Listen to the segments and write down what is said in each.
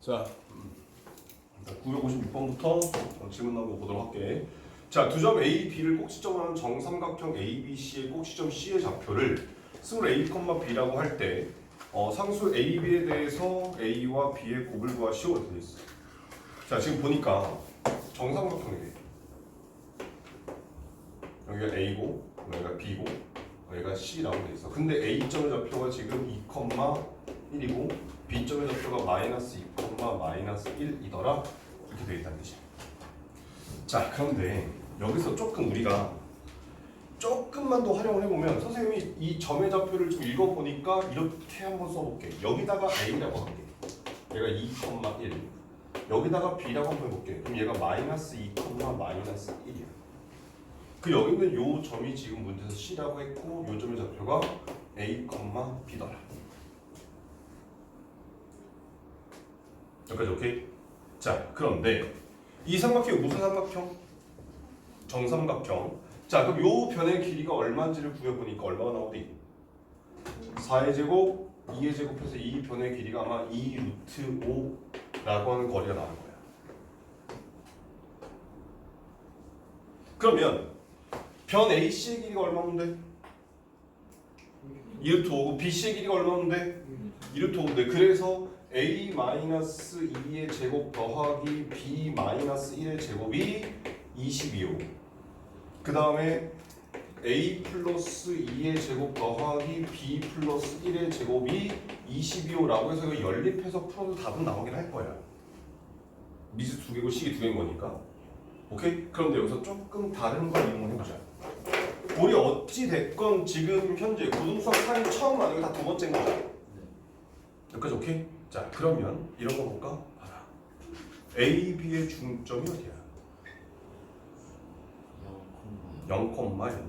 자, 956번부터 질문 나온 거 보도록 할게. 자, 두 점 A, B를 꼭지점으로 하는 정삼각형 A, B, C의 꼭지점 C의 좌표를 승을 A, B라고 할 때 상수 A, B에 대해서 A와 B의 곱을 구하시오 이렇게 돼 있어. 자, 지금 보니까 정삼각형이래. 여기가 A고, 여기가 B고, 여기가 C라고 돼 있어. 근데 A점의 좌표가 지금 2,1이고 B점의 좌표가 마이너스 2, 마이너스 1이더라. 이렇게 되어 있다는 뜻이야. 자, 그런데 여기서 조금 우리가 조금만 더 활용을 해보면 선생님이 이 점의 좌표를 좀 읽어보니까 이렇게 한번 써볼게. 여기다가 A라고 할게. 얘가 2,1. 여기다가 B라고 한번 해볼게. 그럼 얘가 마이너스 2, 마이너스 1이야. 그 여기 있는 요 점이 지금 문제에서 C라고 했고 요 점의 좌표가 A, B더라. 여기까지 오케이? 자, 그런데 이 삼각형이 무슨 삼각형? 정삼각형. 자, 그럼 요 변의 길이가 얼마인지를 구해보니까 얼마가 나오디? 4의 제곱, 2의 제곱해서 이 변의 길이가 아마 2 루트 5라고 하는 거리가 나올 거야. 그러면 변 AC의 길이가 얼마면 돼? 2 루트 5고 BC의 길이가 얼마면 돼? 2 루트 5인데 그래서 A-2의 제곱 더하기 B-1의 제곱이 22호. 그 다음에 A 플러스 2의 제곱 더하기 B 플러스 1의 제곱이 22호라고 해서 이거 연립해서 풀어도 답은 나오긴 할 거야. 미지 두 개고 식이 두 개인 거니까. 오케이? 그런데 여기서 조금 다른 걸 이용을 해보자. 우리 어찌 됐건 지금 현재 고등수학 3이 처음 나는 게 다 두 번째인 거잖아. 여기까지 오케이? 자, 그러면 이런 거 볼까? 봐라. A, B의 중점이 어디야? 0,0이야.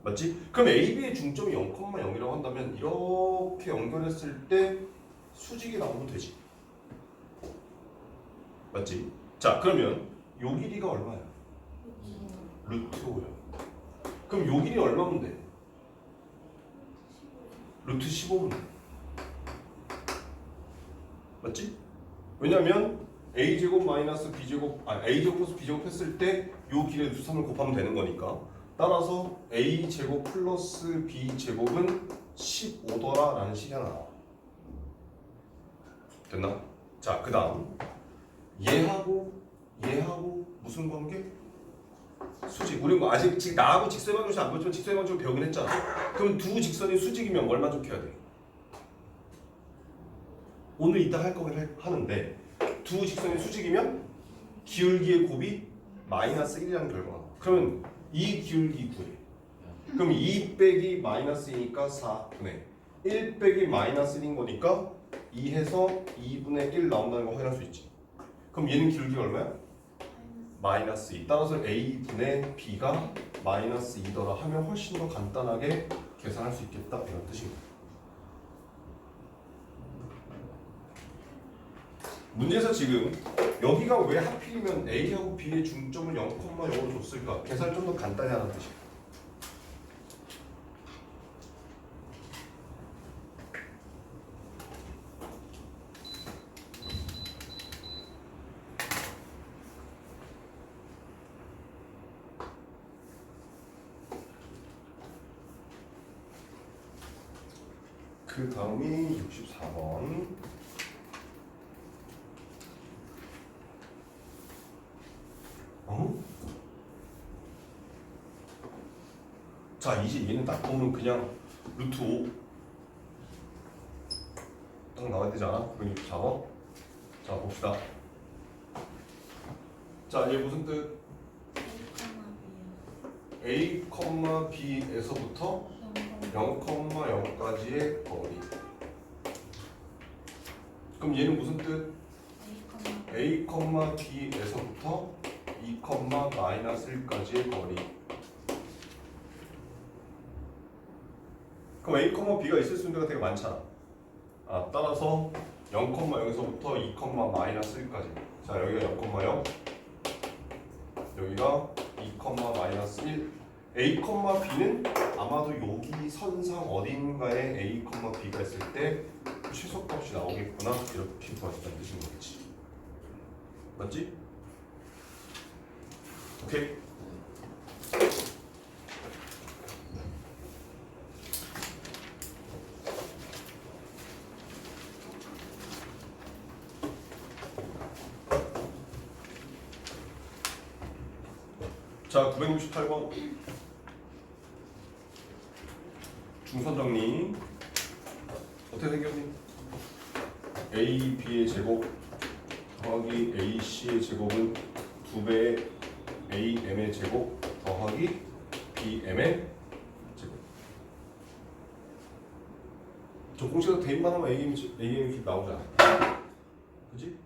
맞지? 그럼 A, B의 중점이 0,0이라고 한다면 이렇게 연결했을 때 수직이 나오면 되지. 맞지? 자, 그러면 요 길이가 얼마야? 루트 5야. 그럼 요 길이 얼마면 돼? 루트 15면 돼. 맞지? 왜냐면 a제곱 마이너스 b제곱 a제곱 플러스 b제곱 했을 때 요 길에 루트 3을 곱하면 되는 거니까 따라서 a제곱 플러스 b제곱은 15더라 라는 식이 하나 나와. 됐나? 자, 그 다음 얘하고 무슨 관계? 수직. 우리 아직 나하고 직선의 방정식 안 배웠지만 직선의 방정식 배우긴 했잖아. 그럼 두 직선이 수직이면 뭘 만족해야 돼? 오늘 이따 할 거긴 하는데 두 직선이 수직이면 기울기의 곱이 마이너스 1이라는 결과가 나와. 그러면 이 기울기 구해. 그럼 2 빼기 마이너스 2니까 4분의 1 빼기 마이너스 1인 거니까 2 해서 2분의 1 나온다는 거 확인할 수 있지. 그럼 얘는 기울기가 얼마야? 마이너스 2. 따라서 A분의 B가 마이너스 2더라 하면 훨씬 더 간단하게 계산할 수 있겠다 이런 뜻입니다. 문제에서 지금 여기가 왜 하필이면 A하고 B의 중점을 0,0로 줬을까? 계산을 좀 더 간단히 하는 뜻이야. 그 다음이 64번. 자, 이제 얘는 딱 보면 그냥 루트 5 딱 나와야 되지 않아? 그럼 64번. 자, 봅시다. 자, 얘 무슨 뜻? A, B에서부터 0,0까지의 거리. 그럼 얘는 무슨 뜻? A, B에서부터 2, 마이너스 1까지의 거리. 그럼 A, B가 있을 수 있는 데가 되게 많잖아. 따라서 0,0에서부터 2, 마이너스 1까지. 자, 여기가 0,0, 여기가 2, 마이너스 1. A, B는 아마도 여기 선상 어딘가에 A, B가 있을 때 최소값이 나오겠구나 이렇게 구하셨다는 뜻인 거겠지. 맞지? 오케이. 자, 968번 중선 정리 어떻게 생겼니? A, B의 제곱 더하기 A, C의 제곱은 2배의 A, M의 제곱 더하기 B, M의 제곱. 저 공식에서 대입만 하면 A, M이 나오잖아. 그지?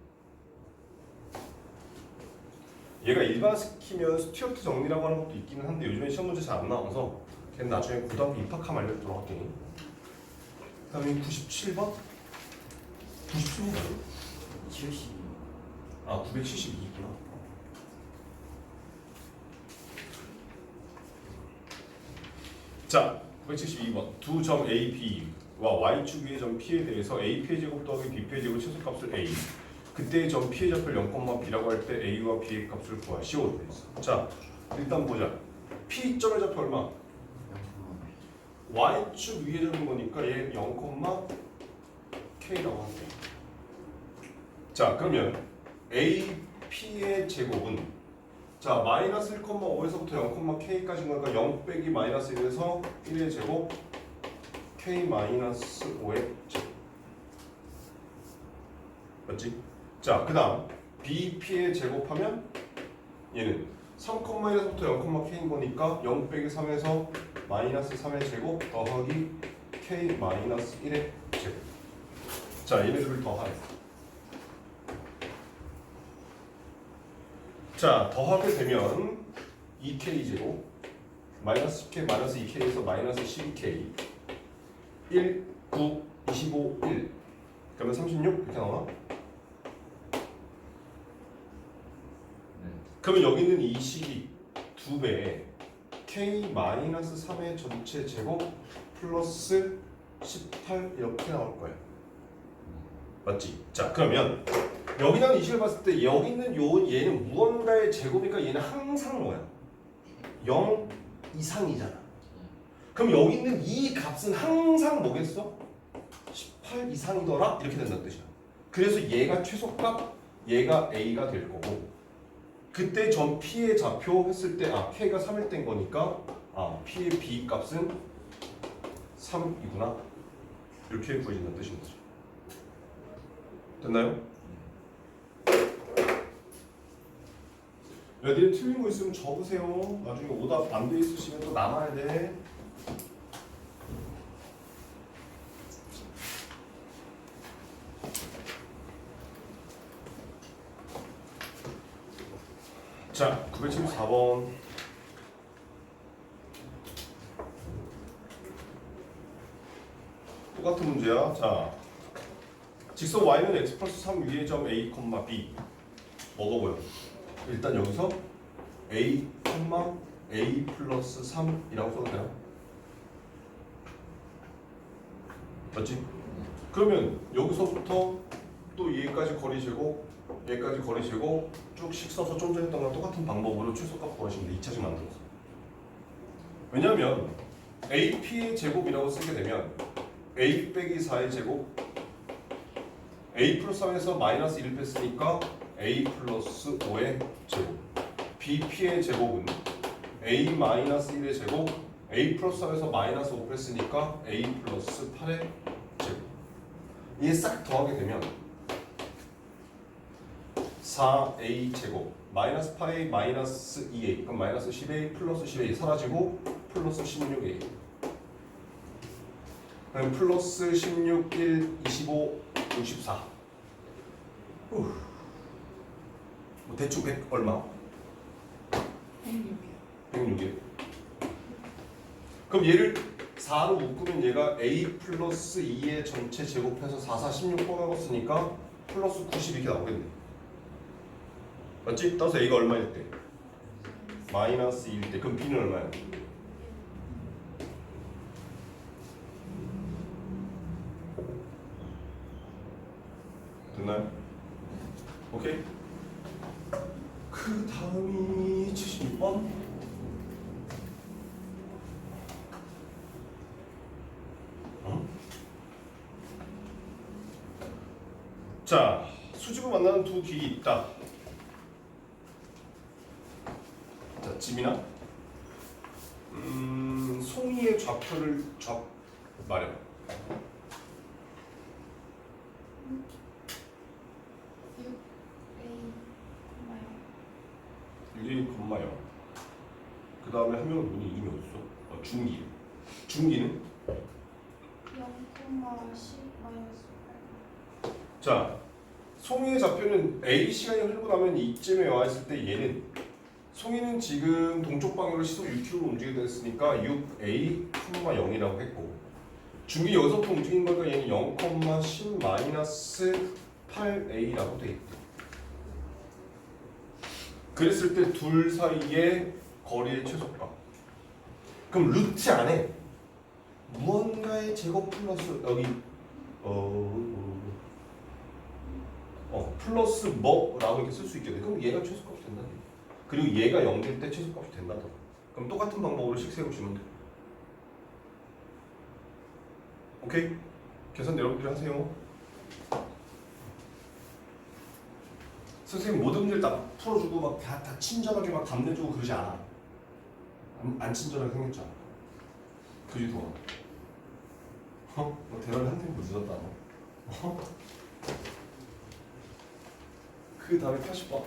얘가 일반시키면 스튜어트 정리라고 하는 것도 있기는 한데 요즘에 시험 문제 잘 안 나와서 걔는 나중에 고등학교 입학하면 알려주도록 할게. 그 다음에 97번? 97번 맞아요? 72. 아 972구나. 자 972번 두 점 A, B와 Y축 위의 점 P에 대해서 AP의 제곱 더하기 BP의 제곱 최소값을 A 그때의 점 P의 좌표를 0,B라고 할 때 A와 B의 값을 구하시오 돼 있어. 자 일단 보자. P점의 좌표 얼마? Y축 위에 점인 거니까 얘 0,K라고 할게. 자 그러면 AP의 제곱은 자 마이너스 1,5에서부터 0,K까지인 거니까 0 빼기 마이너스 1에서 1의 제곱 K 마이너스 5의 제곱 맞지? 자 그 다음 BP의 제곱하면 얘는 3,1에서부터 0,K인 거니까 0 빼기 3에서 마이너스 3의 제곱 더하기 K 마이너스 1의 제곱. 자 얘네들을 더하래. 자 더하게 되면 2K 제곱 마이너스 10K 마이너스 2K에서 마이너스 12K 1, 9, 25, 1 그러면 36 이렇게 나와? 그러면 여기 있는 이 식이 2배에 K 마이너스 3의 전체 제곱 플러스 18 이렇게 나올 거야. 맞지? 자 그러면 여기 나온 이 식을 봤을 때 여기 있는 얘는 무언가의 제곱이니까 얘는 항상 뭐야? 0 이상이잖아. 그럼 여기 있는 이 값은 항상 뭐겠어? 18 이상이더라? 이렇게 된다는 뜻이야. 그래서 얘가 최소값, 얘가 A가 될 거고 그때 점 P의 좌표 했을 때 K가 3일 땐 거니까 P의 B 값은 3이구나. 이렇게 구해진다는 뜻인 거죠. 됐나요? 애들이 틀린 거 있으면 적으세요. 나중에 오답 안 돼 있으시면 또 남아야 돼. 자, 974번. 똑같은 문제야. 자, 직선 y는 x 플러스 3 위의 점 a, b 먹어보여. 일단 여기서 a, a 플러스 3이라고 써도 돼요? 맞지? 그러면 여기서부터 또 얘까지 거리 제곱, 얘까지 거리 제곱 쭉씩 써서 좀 전에 했던 거랑 똑같은 방법으로 최소값 구하시면 돼. 2차식 만들어서. 왜냐면 AP의 제곱이라고 쓰게 되면 A 빼기 4의 제곱 A 플러스 3에서 마이너스 1 뺐으니까 A 플러스 5의 제곱 BP의 제곱은 A 마이너스 1의 제곱 A 플러스 3에서 마이너스 5 뺐으니까 A 플러스 8의 제곱 이게 싹 더하게 되면 4A 제곱 마이너스 8A 마이너스 2A 그럼 마이너스 10A 플러스 10A 사라지고 플러스 16A 그럼 플러스 16, 1, 25, 64 뭐 대충 100 얼마? 106이요. 그럼 얘를 4로 묶으면 얘가 A 플러스 2의 전체 제곱해서 4, 4, 16 뽑아봤으니까 플러스 90 이렇게 나오겠네. 맞지? 따라서 A가 얼마일 때? 마이너스 2일 때. 그럼 B는 얼마야? 됐나요? 오케이? 그 다음이 76번. 자, 수직으로 만나는 두 길이 있다. 자, 지민아. 송이의 좌표를 말해. 6a,0. 그 다음에 한 명은 누구니? 이름이 어딨어? 중기. 중기는? 0,10-8. 자, 송이의 좌표는 a 시간이 흐르고 나면 이쯤에 와 있을 때 얘는 송이는 지금 동쪽 방향으로 시속 6km로 움직이게 됐으니까 6a, 0이라고 했고 중기 여기서부터 움직인 거니까 얘는 0,10-8a라고 돼 있대. 그랬을 때 둘 사이의 거리의 최소값. 그럼 루트 안에 무언가의 제곱 플러스 여기 플러스 뭐라고 이렇게 쓸 수 있겠네. 그럼 얘가 최소값이 된다. 그리고 얘가 0될 때 최소값이 된다. 그럼 똑같은 방법으로 식 세우시면 돼. 오케이? 계산 여러분들이 하세요. 선생님 모든 문제를 다 풀어주고 막 다 친절하게 막 답 내주고 그러지 않아. 안 친절하게 생겼잖아. 그지 도아? 너 대화를 한 템포 늦었다 너. 그 다음에 80번.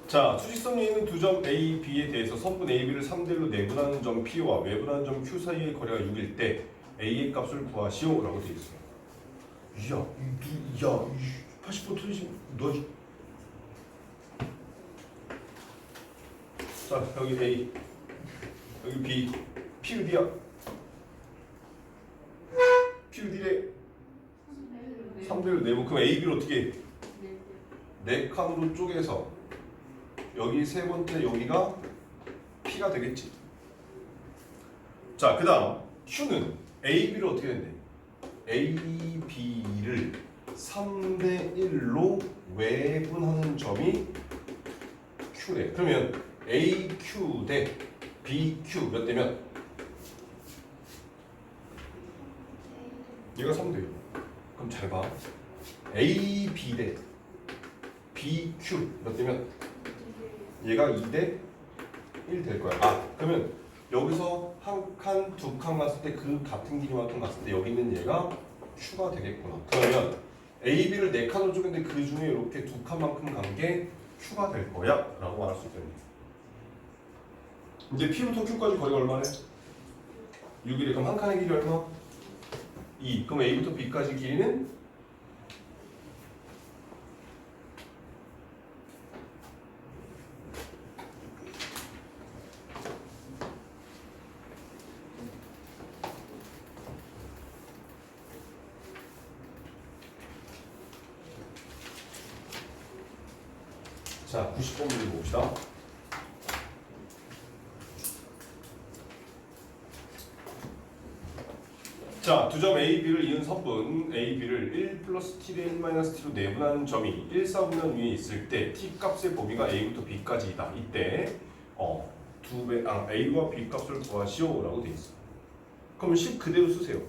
자, 수직선 위에 있는 두 점 A, B에 대해서 선분 A, B를 3대1로 내분하는 점 P와 외분하는 점 Q 사이의 거리가 6일 때 A의 값을 구하시오 라고 되어 있어요. 야, 80번 틀리지 너. 자, 여기 A, 여기 B, P 어디야? P 어디래? 3대1로 내분. 그럼 A, B를 어떻게 해? 네 칸으로 쪼개서 여기 세 번째 여기가 P가 되겠지. 자, 그 다음 Q는 A, B를 어떻게 된대? A, B를 3대1로 외분하는 점이 Q래. 그러면 AQ 대 BQ 몇 대면? 얘가 3대. 그럼 잘 봐. AB 대 BQ 몇 대면? 얘가 2대 1 될 거야. 아, 그러면 여기서 한 칸, 두 칸 갔을 때 그 같은 길이만큼 갔을 때 여기 있는 얘가 Q가 되겠구나. 그러면 A, B를 네 칸으로 쪼갰는데 그 중에 이렇게 두 칸만큼 간 게 Q가 될 거야 라고 말할 수 있겠네. 이제 P부터 Q까지 거리가 얼마네? 6이래. 그럼 한 칸의 길이 얼마? 2. 그럼 A부터 B까지 길이는? 자, 90번 문제 봅시다. 자, 두 점 A, B를 이은 선분 A, B를 1 플러스 T 대 1 마이너스 T로 내분하는 점이 1, 4분면 위에 있을 때 T 값의 범위가 A부터 B까지이다. 이때 A와 B 값을 구하시오 라고 돼 있어. 그럼 10 그대로 쓰세요.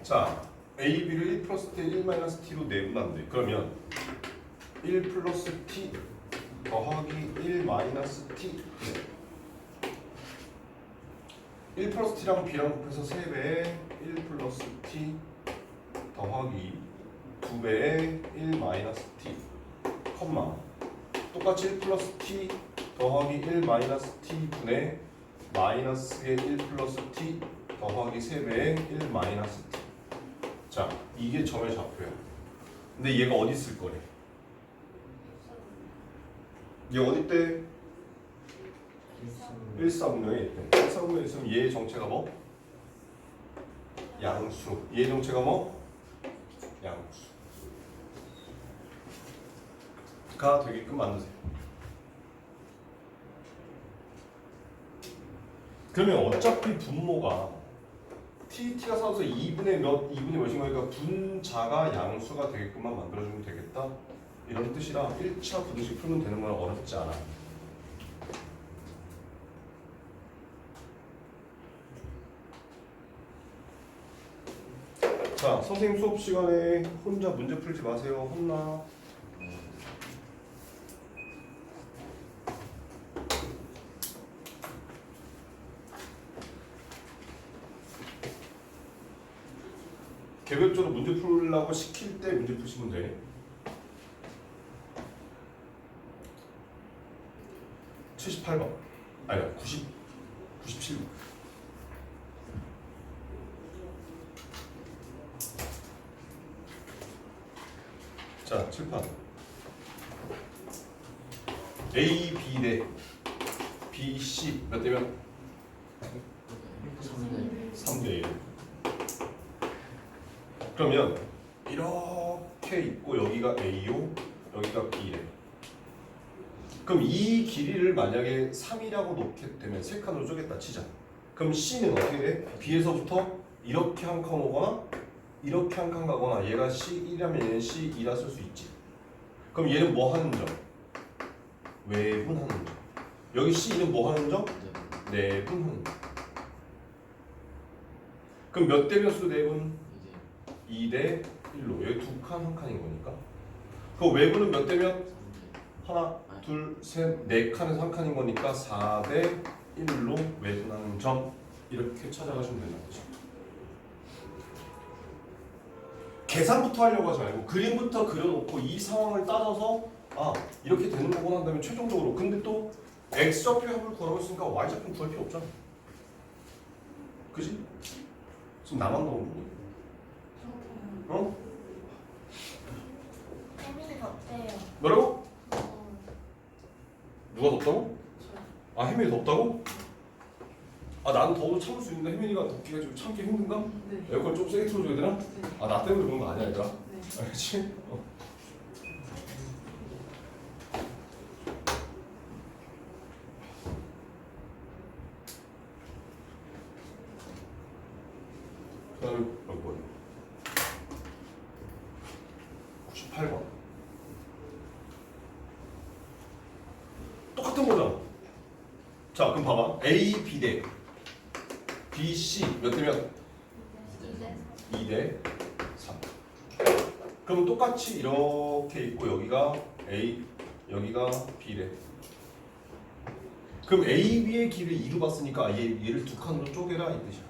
자, A, B를 1 플러스 T, 1 마이너스 T로 내분한대. 그러면 1 플러스 T 더하기 1 마이너스 T 1 플러스 T랑 B랑 곱해서 3배에 1 플러스 T 더하기 2배에 1 마이너스 T 컴마 똑같이 1 플러스 T 더하기 1 마이너스 T 분의 마이너스의 1 플러스 T 더하기 3배에 1 마이너스 T. 자, 이게 점의 좌표야. 근데 얘가 어디 있을 거래? 얘 어디 때? 1,4분면에 있대. 1,4분면에 있으면 얘의 정체가 뭐? 양수. 얘의 정체가 뭐? 양수가 되게끔 만드세요. 그러면 어차피 분모가 t가 사서 2분의 몇인 거니까 분자가 양수가 되게끔만 만들어주면 되겠다. 이런 뜻이라 1차 부등식 풀면 되는 건 어렵지 않아. 자, 선생님 수업 시간에 혼자 문제 풀지 마세요. 혼나. 개별적으로 문제 풀려고 시킬 때 문제 푸시면 돼. 78번. 아니야, 97번. 자, 7판. A, B 대 B, C 몇 대 몇? 3대 1. 그러면 이렇게 있고 여기가 A요, 여기가 B래. 그럼 이 길이를 만약에 3이라고 놓게 되면 세 칸으로 쪼갰다 치자. 그럼 C는 어떻게 돼? B에서부터 이렇게 한 칸 오거나 이렇게 한 칸 가거나 얘가 C1이라면 얘는 C2라 쓸 수 있지. 그럼 얘는 뭐 하는 점? 외분하는 점. 여기 C2는 뭐 하는 점? 내분하는 점. 그럼 몇 대 몇으로 내분? 2대 1로. 여기 두 칸 한 칸인 거니까. 그 외분은 몇 대 몇? 하나, 둘, 셋, 네 칸에서 한 칸인 거니까 4대 1로 외분하는 점. 이렇게 찾아가시면 된다는 거죠. 계산부터 하려고 하지 말고 그림부터 그려놓고 이 상황을 따져서 아 이렇게 되는 거구나 한다면 최종적으로. 근데 또 x좌표 합을 구하라고 했으니까 y좌표 구할 필요 없잖아. 그지? 지금 나만 넣은 거니? 어? 혜민이 덥대요. 뭐라고? 누가 덥다고? 아 혜민이 덥다고? 아 나는 더워도 참을 수 있는데 혜민이가 덥기가 좀 참기 힘든가? 네. 에어컨 좀 세게 틀어줘야 되나? 네. 아 나 때문에 그런 거 아니야 얘들아? 네. 알겠지? 그다음에 몇 98번. 똑같은 거잖아. 자 그럼 봐봐. A, B 대 B, C 몇 대 몇? 2대 3. 그럼 똑같이 이렇게 있고 여기가 A, 여기가 B래. 그럼 A, B의 길을 2로 봤으니까 얘를 두 칸으로 쪼개라 이 뜻이야.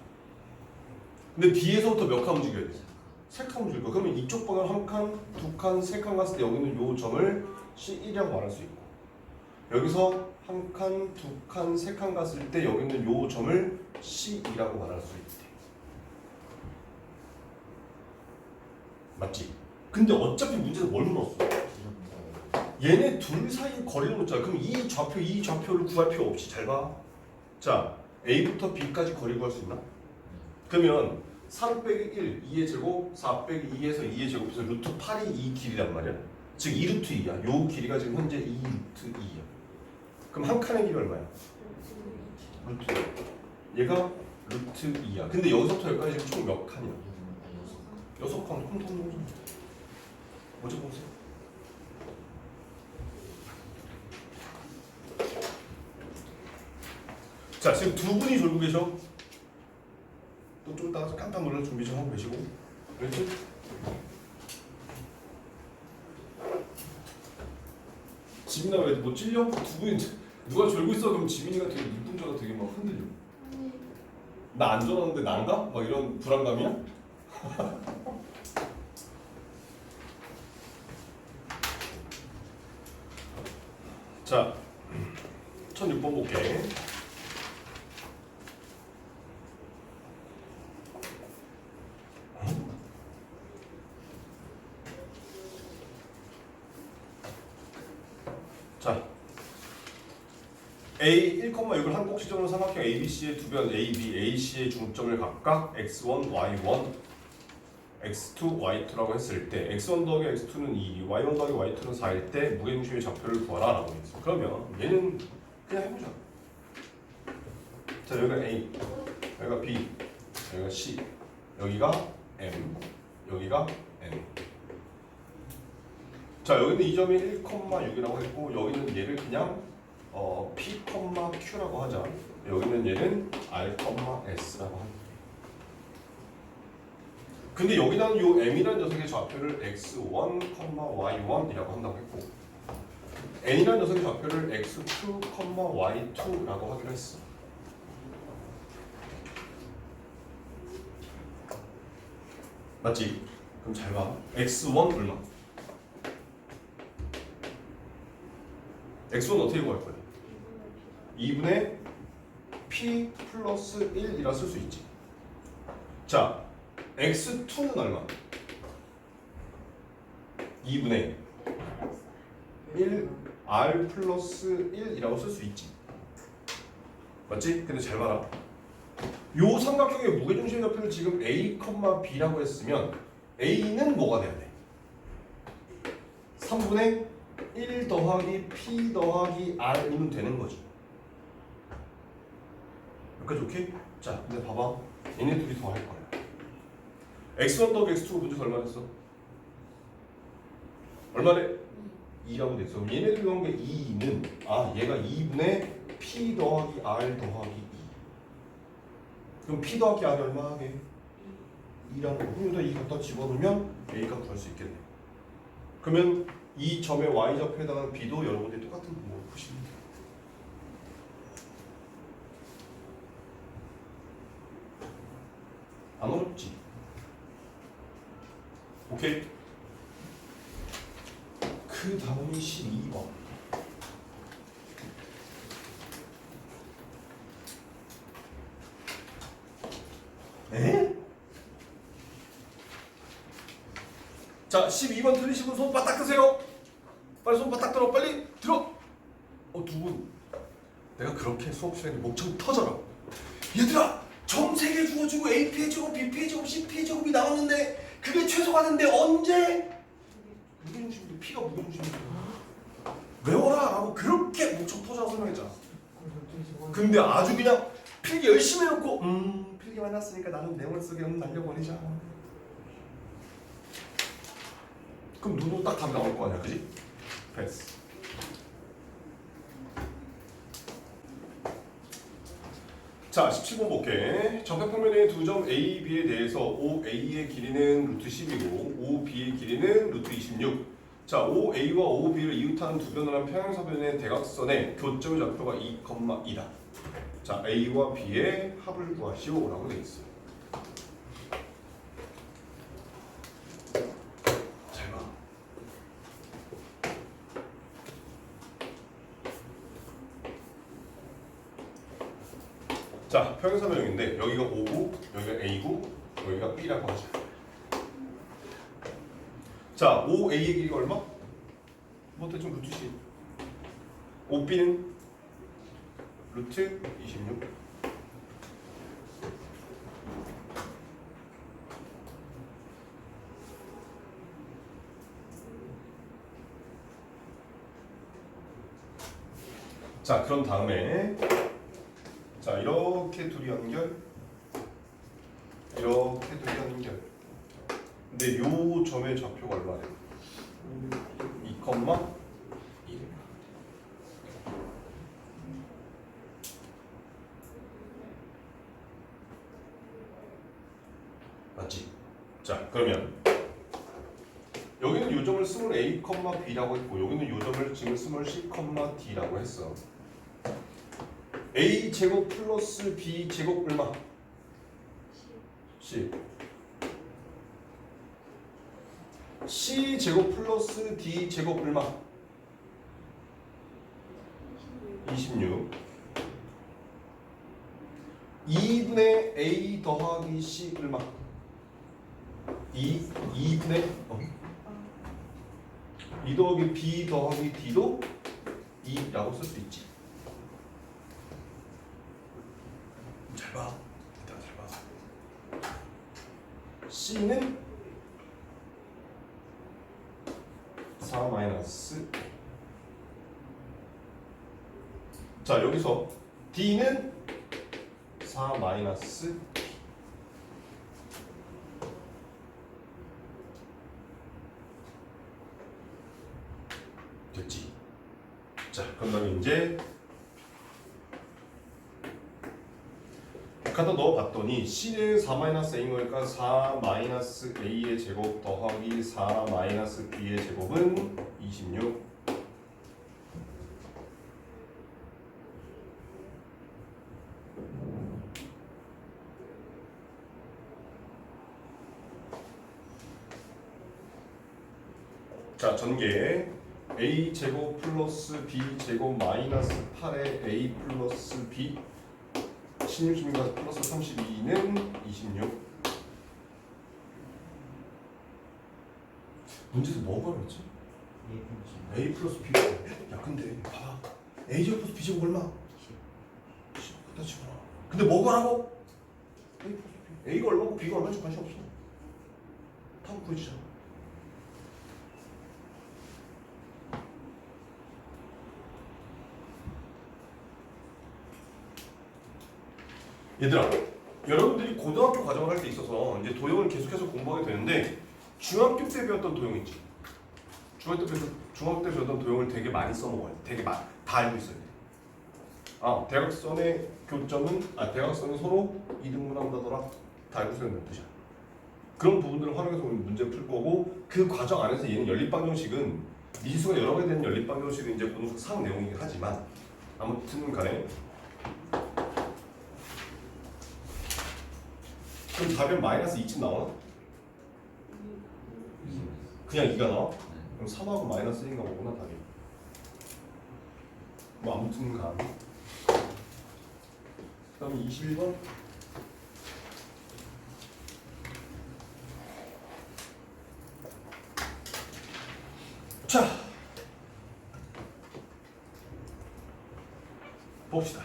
근데 B에서부터 몇 칸 움직여야 돼? 세 칸 움직일 거야. 그러면 이쪽 방향 한 칸, 두 칸, 세 칸 갔을 때 여기는 요 점을 C1이라고 말할 수 있고 여기서 한 칸, 두 칸, 세 칸 갔을 때 여기는 요 점을 C2라고 말할 수 있대. 맞지? 근데 어차피 문제는 뭘 물었어? 얘네 둘 사이 거리를 묻잖아. 그럼 이 좌표를 구할 필요 없이 잘 봐. 자, A부터 B까지 거리 구할 수 있나? 그러면 3 빼기 1, 2의 제곱, 4 빼기 2에서 2의 제곱에서 루트 8이 이 길이란 말이야. 즉 2루트 2야. 요 길이가 지금 현재 2루트 2야. 그럼 한 칸의 길이 얼마야? 루트 2. 얘가 루트 2야. 근데 여기서부터 여기까지 지금 총 몇 칸이야? 6칸. 그럼 더 넣어줘. 먼저 보세요. 자, 지금 두 분이 졸고 계셔. 또 좀 이따가 깜짝 놀랄 준비 좀 하고 계시고. 그렇지? 지민아 왜 뭐 찔려? 두 분이 누가 졸고 있어? 그럼 지민이가 되게 눈동자가 되게 막 흔들려. 나 안 졸았는데 난가? 막 이런 불안감이야? 자, 1006번 볼게. 자, A 1,6을 한 꼭지점으로 삼각형 ABC의 두 변 AB, AC의 중점을 각각 x1, y1, x2, y2라고 했을 때 x1 더하기 x2는 2, y1 더하기 y2는 4일 때 무게중심의 좌표를 구하라 라고 했어. 그러면 얘는 그냥 해보자. 자, 여기가 A, 여기가 B, 여기가 C, 여기가 M, 여기가 N. 자, 여기는 이 점이 1,6이라고 했고 여기는 얘를 그냥 P, Q라고 하자. 여기는 얘는 R, S라고 합니다. 근데 여기다는 요 M이라는 녀석의 좌표를 X1, Y1이라고 한다고 했고 N이라는 녀석의 좌표를 X2, Y2라고 하기로 했어. 맞지? 그럼 잘 봐. X1 얼마? X1 어떻게 구할 거야? 2분의 P 플러스 1이라 쓸 수 있지. 자, X2는 얼마? 2분의 1 R 플러스 1이라고 쓸 수 있지. 맞지? 근데 잘 봐라. 요 삼각형의 무게중심 좌표를 지금 A, B라고 했으면 A는 뭐가 돼야 돼? 3분의 1 더하기 P 더하기 R이면 되는 거지. 여기까지 오케이? 자, 근데 봐봐. 얘네 둘이 더 할 거야. X1 더하기 X2 분주에서 얼마 됐어? 얼마래? 2라고 됐어. 그럼 얘네들 나온 게 2는 얘가 2분의 P 더하기 R 더하기 2. 그럼 P 더하기 R이 얼마 하게? 2라는 거. 그럼 여기다 2 갖다 집어넣으면 A 값 구할 수 있겠네. 그러면 이 점의 Y좌표에 해당하는 B도 여러분들이 똑같은 방법으로 푸시면 돼요. 안 어렵지? 오케이? 그 다음이 12번. 에? 자, 12번 틀리신 분 손 바닥 드세요. 빨리 손 바닥 들어. 빨리 들어. 두 분. 내가 그렇게 수업 시간에 목청 터져라. 얘들아, 점 3개 주어지고 AP의 제곱, BP의 제곱, CP의 제곱이 나왔는데 그게 최소가는데 언제? 무게중심인데 P가 무게중심인데 외워라 라고 그렇게 목청 터져서 설명했잖아. 근데 아주 그냥 필기 열심히 해놓고 필기 많이 났으니까 나는 내 머릿속에 날려보내자. 그럼 눈으로 딱 답 나올 거 아니야, 그지? 패스. 자, 17번 볼게. 정사평면의 두 점 A, B에 대해서 OA의 길이는 루트 10이고 OB의 길이는 루트 26. 자, OA와 OB를 이웃하는 두 변을 한 평행사변의 대각선의 교점의 좌표가 2,2다. 자, A와 B의 합을 구하시오 라고 되어 있어요. 잘 봐. 자, 평행사변형인데 여기가 O고 여기가 A고 여기가 B라고 하자. 자, OA의 길이가 얼마? 뭐 대충 루트 10. OB는 루트 26. 자, 그런 다음에 자, 이렇게 둘이 연결, 이렇게 둘이 연결. 근데 요 점의 좌표가 얼마래? 2,1. 맞지? 자, 그러면 여기는 요 점을 스몰 a, b라고 했고 여기는 요 점을 지금 스몰 c, d라고 했어. a 제곱 플러스 b 제곱 얼마? 10. c 제곱 플러스 d 제곱 얼마? 26. 2분의 a 더하기 c 얼마? 2분의 2 더하기 b 더하기 d도 2라고 쓸 수 있지. 잘 봐. 이따가 잘 봐. c는 4 마이너스. 자, 여기서 d는 4 마이너스. 자, 그다음에 이제 갖다 넣어봤더니 C는 4-A인 거니까 4-A의 제곱 더하기 4-B의 제곱은 26. 자, 전개 A 제곱 플러스 B 제곱 마이너스 8의 A 플러스 B 16, 플러스 32는 26. 문제에서 뭐가 그랬지? A 플러스 B. 야, 근데 봐봐. A 제곱 플러스 B 제곱 얼마? 10. 그다 치구나. 근데 뭐가라고? A 플러스 B. A가 얼마고 B가 얼마인지 관심 없어. 답 구해주잖아. 얘들아, 여러분들이 고등학교 과정을 할 때 있어서 이제 도형을 계속해서 공부하게 되는데 중학교 때 배웠던 도형 있지? 중학교 때 배웠던 도형을 되게 많이 써먹어요. 되게 다 알고 있어야 돼. 아, 대각선의 교점은 대각선은 서로 이등분한다더라. 다 알고 있어야 된다는 뜻이야. 그런 부분들을 활용해서 우리 문제 풀 거고 그 과정 안에서 얘는 연립방정식은 미수가 여러 개 되는 연립방정식은 이제 고등수 상 내용이긴 하지만 아무튼 간에 그럼 답은 마이너스 2쯤 나오나? 그냥 2가 나와? 그럼 3하고 마이너스 1인가 보구나 답이. 뭐 아무튼 간. 그 다음에 21번. 자, 봅시다.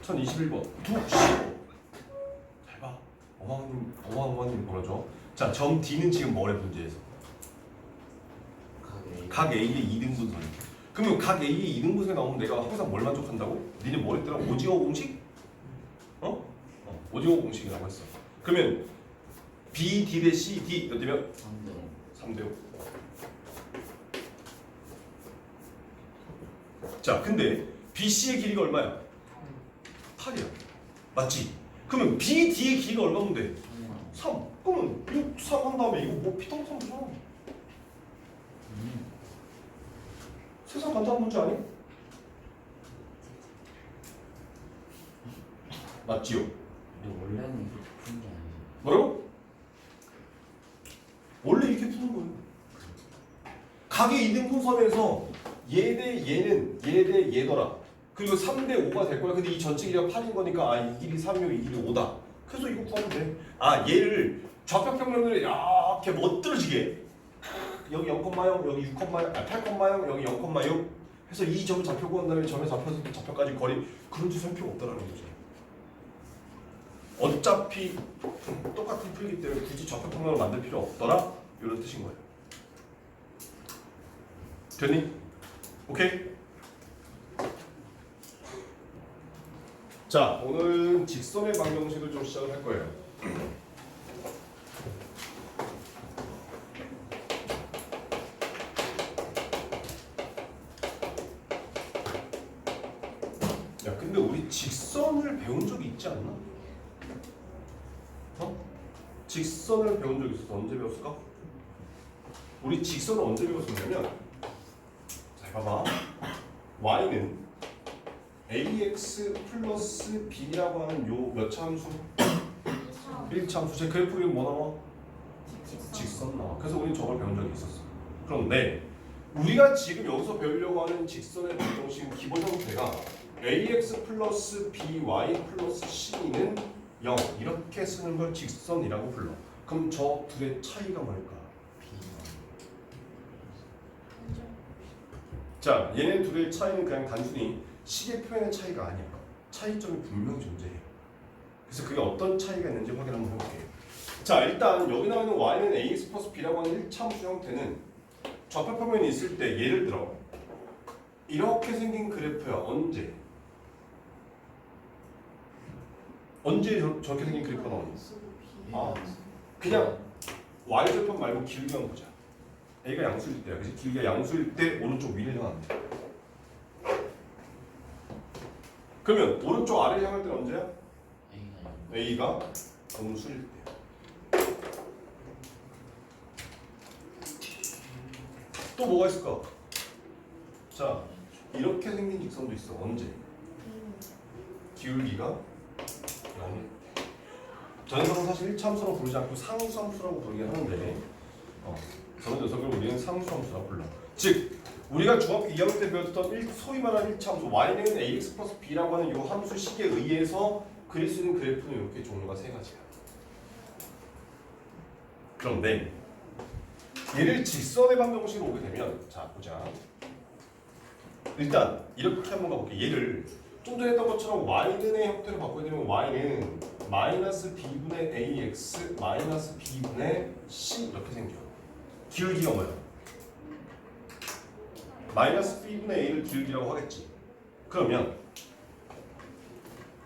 1021번. 15. 어마어마님 뭐라죠? 자, 점 D는 지금 뭐래 문제에서? 각 A의 2등분선. 그러면 각 A의 2등분선이 나오면 내가 항상 뭘 만족한다고? 니네 뭐 했더라? 오징어 공식? 오징어 공식이라고 했어. 그러면 B, D 대 C, D 몇 대면? 3대 5. 자, 근데 B, C의 길이가 얼마야? 8이야. 맞지? 그러면 B, D의 길이가 얼마면 돼? 3. 그러면 6, 3 한 다음에 이거 뭐 피통성 보잖아. 세상 간단한 문제 아니? 맞지요? 근데 원래는 이렇게 푸는 게 아니지. 뭐라고? 원래 이렇게 푸는 거예요. 각의 2등분선에서 얘 대 얘는 얘 대 얘더라. 그리고 3대 5가 될 거야. 근데 이 전체 길이가 8인 거니까 이 길이 3이고 이 길이 5다. 그래서 이거 구하면 돼. 얘를 좌표평면을 이렇게 멋들어지게 여기 0,0 여기 6,0 8,0 여기 0,6 해서 이 점을 좌표 구한 다음에 점에 잡혀서 좌표까지 거리 그런 짓 할 필요 없다라는 거죠. 어차피 똑같은 풀이기 때문에 굳이 좌표평면을 만들 필요 없더라 이런 뜻인 거예요. 됐니? 오케이? 자, 오늘은 직선의 방정식을 좀 시작을 할 거예요. 야, 근데 우리 직선을 배운 적이 있지 않나? 직선을 배운 적이 있었어. 언제 배웠을까? 우리 직선을 언제 배웠었냐면, 자, 봐봐. y는 ax 플러스 b라고 하는 요 몇 차 함수? 1차 함수. 제 그래프 그리면 뭐 나와? 직선 나와. 그래서 우리 저걸 배운 적이 있었어. 그런데 우리가 지금 여기서 배우려고 하는 직선의 방정식은 기본 형태가 ax 플러스 by 플러스 c는 0 이렇게 쓰는 걸 직선이라고 불러. 그럼 저 둘의 차이가 뭘까? 자, 얘네 둘의 차이는 그냥 단순히 식의 표현의 차이가 아니야. 차이점이 분명히 존재해요. 그래서 그게 어떤 차이가 있는지 확인 한번 해볼게요. 자, 일단 여기 나와 있는 y는 ax 플러스 b라고 하는 1차 함수 형태는 좌표평면이 있을 때 예를 들어 이렇게 생긴 그래프야. 언제 저렇게 생긴 그래프가 나오니? 그냥 y절편 말고 길이만 보자. a가 양수일 때야. 그래서 길이가 양수일 때 오른쪽 위를 향하면 돼. 그러면 오른쪽 아래 향할 때는 언제야? A가 A가 음수일 때. 또 뭐가 있을까? 자, 이렇게 생긴 직선도 있어. 언제? 기울기가 0일 때. 저 녀석은 사실 1차함수라고 부르지 않고 상수함수라고 부르긴 하는데 저런 녀석을 우리는 상수함수라고 불러. 즉, 우리가 중학교 2학년 때 배웠던 소위 말하는 1차함수 y는 ax 플러스 b라고 하는 이 함수식에 의해서 그릴 수 있는 그래프는 이렇게 종류가 세 가지야. 그런데 얘를 직선의 방정식으로 오게 되면 자 보자. 일단 이렇게 한번 가볼게. 얘를 좀 전에 했던 것처럼 y는의 형태로 바꾸게 되면 y는 마이너스 b분의 ax 마이너스 b분의 c 이렇게 생겨. 기울기가 뭐야? 마이너스 b분의 a를 기울기라고 하겠지. 그러면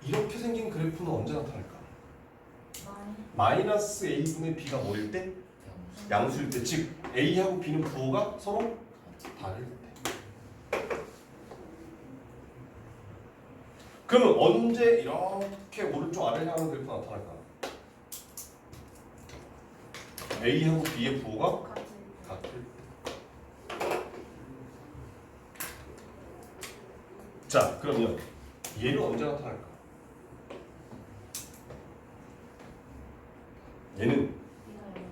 이렇게 생긴 그래프는 언제 나타날까? 마이너스 a분의 b가 뭐일 때? 양수일 때. 즉 a하고 b는 부호가 서로 다를 때. 그러면 언제 이렇게 오른쪽 아래를 향하는 그래프가 나타날까? a하고 b의 부호가 같을 때. 자, 그러면 얘는 언제 나타날까? 얘는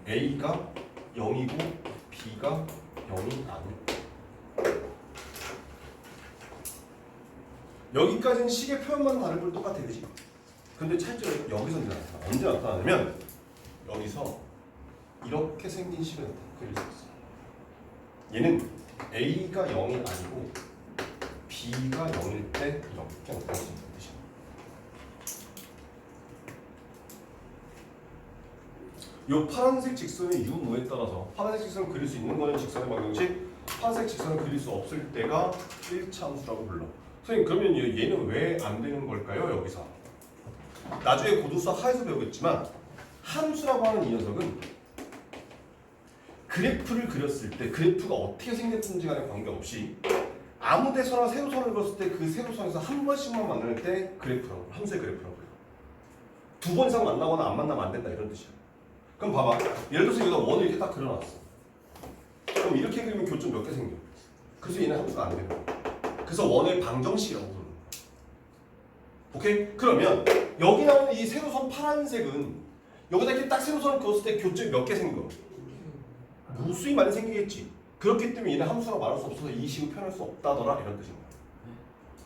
a가 0이고 b가 0이 아닐 때. 여기까지는 식의 표현만 다른 걸 똑같아, 그지? 근데 차이점은 여기서 이제 나타나. 언제 나타나냐면 여기서 이렇게 생긴 식을 그릴 수 있어. 얘는 a가 0이 아니고 b가 0일 때 이렇게 나타날 수 있는 뜻이야. 이 파란색 직선의 유무에 따라서 파란색 직선을 그릴 수 있는 거는 직선의 방정식, 파란색 직선을 그릴 수 없을 때가 1차 함수라고 불러. 선생님 그러면 얘는 왜 안 되는 걸까요? 여기서 나중에 고도수학 하에서 배우겠지만 함수라고 하는 이 녀석은 그래프를 그렸을 때 그래프가 어떻게 생겼는지 간에 관계없이 아무 데서나 세로선을 그렸을 때 그 세로선에서 한 번씩만 만날 때 그래프라고, 함수의 그래프라고 그래요. 두 번 이상 만나거나 안 만나면 안 된다 이런 뜻이야. 그럼 봐봐. 예를 들어서 여기다 원을 이렇게 딱 그려놨어. 그럼 이렇게 그리면 교점 몇 개 생겨? 그래서 얘는 함수가 안 되는 거야. 그래서 원의 방정식이라고 부르는 거야. 오케이? 그러면 여기 나오는 이 세로선 파란색은 여기다 이렇게 딱 세로선을 그었을 때 교점이 몇 개 생겨? 무수히 많이 생기겠지. 그렇기 때문에 얘는 함수라고 말할 수 없어서 이 식을 표현할 수 없다더라 이런 뜻인 거야.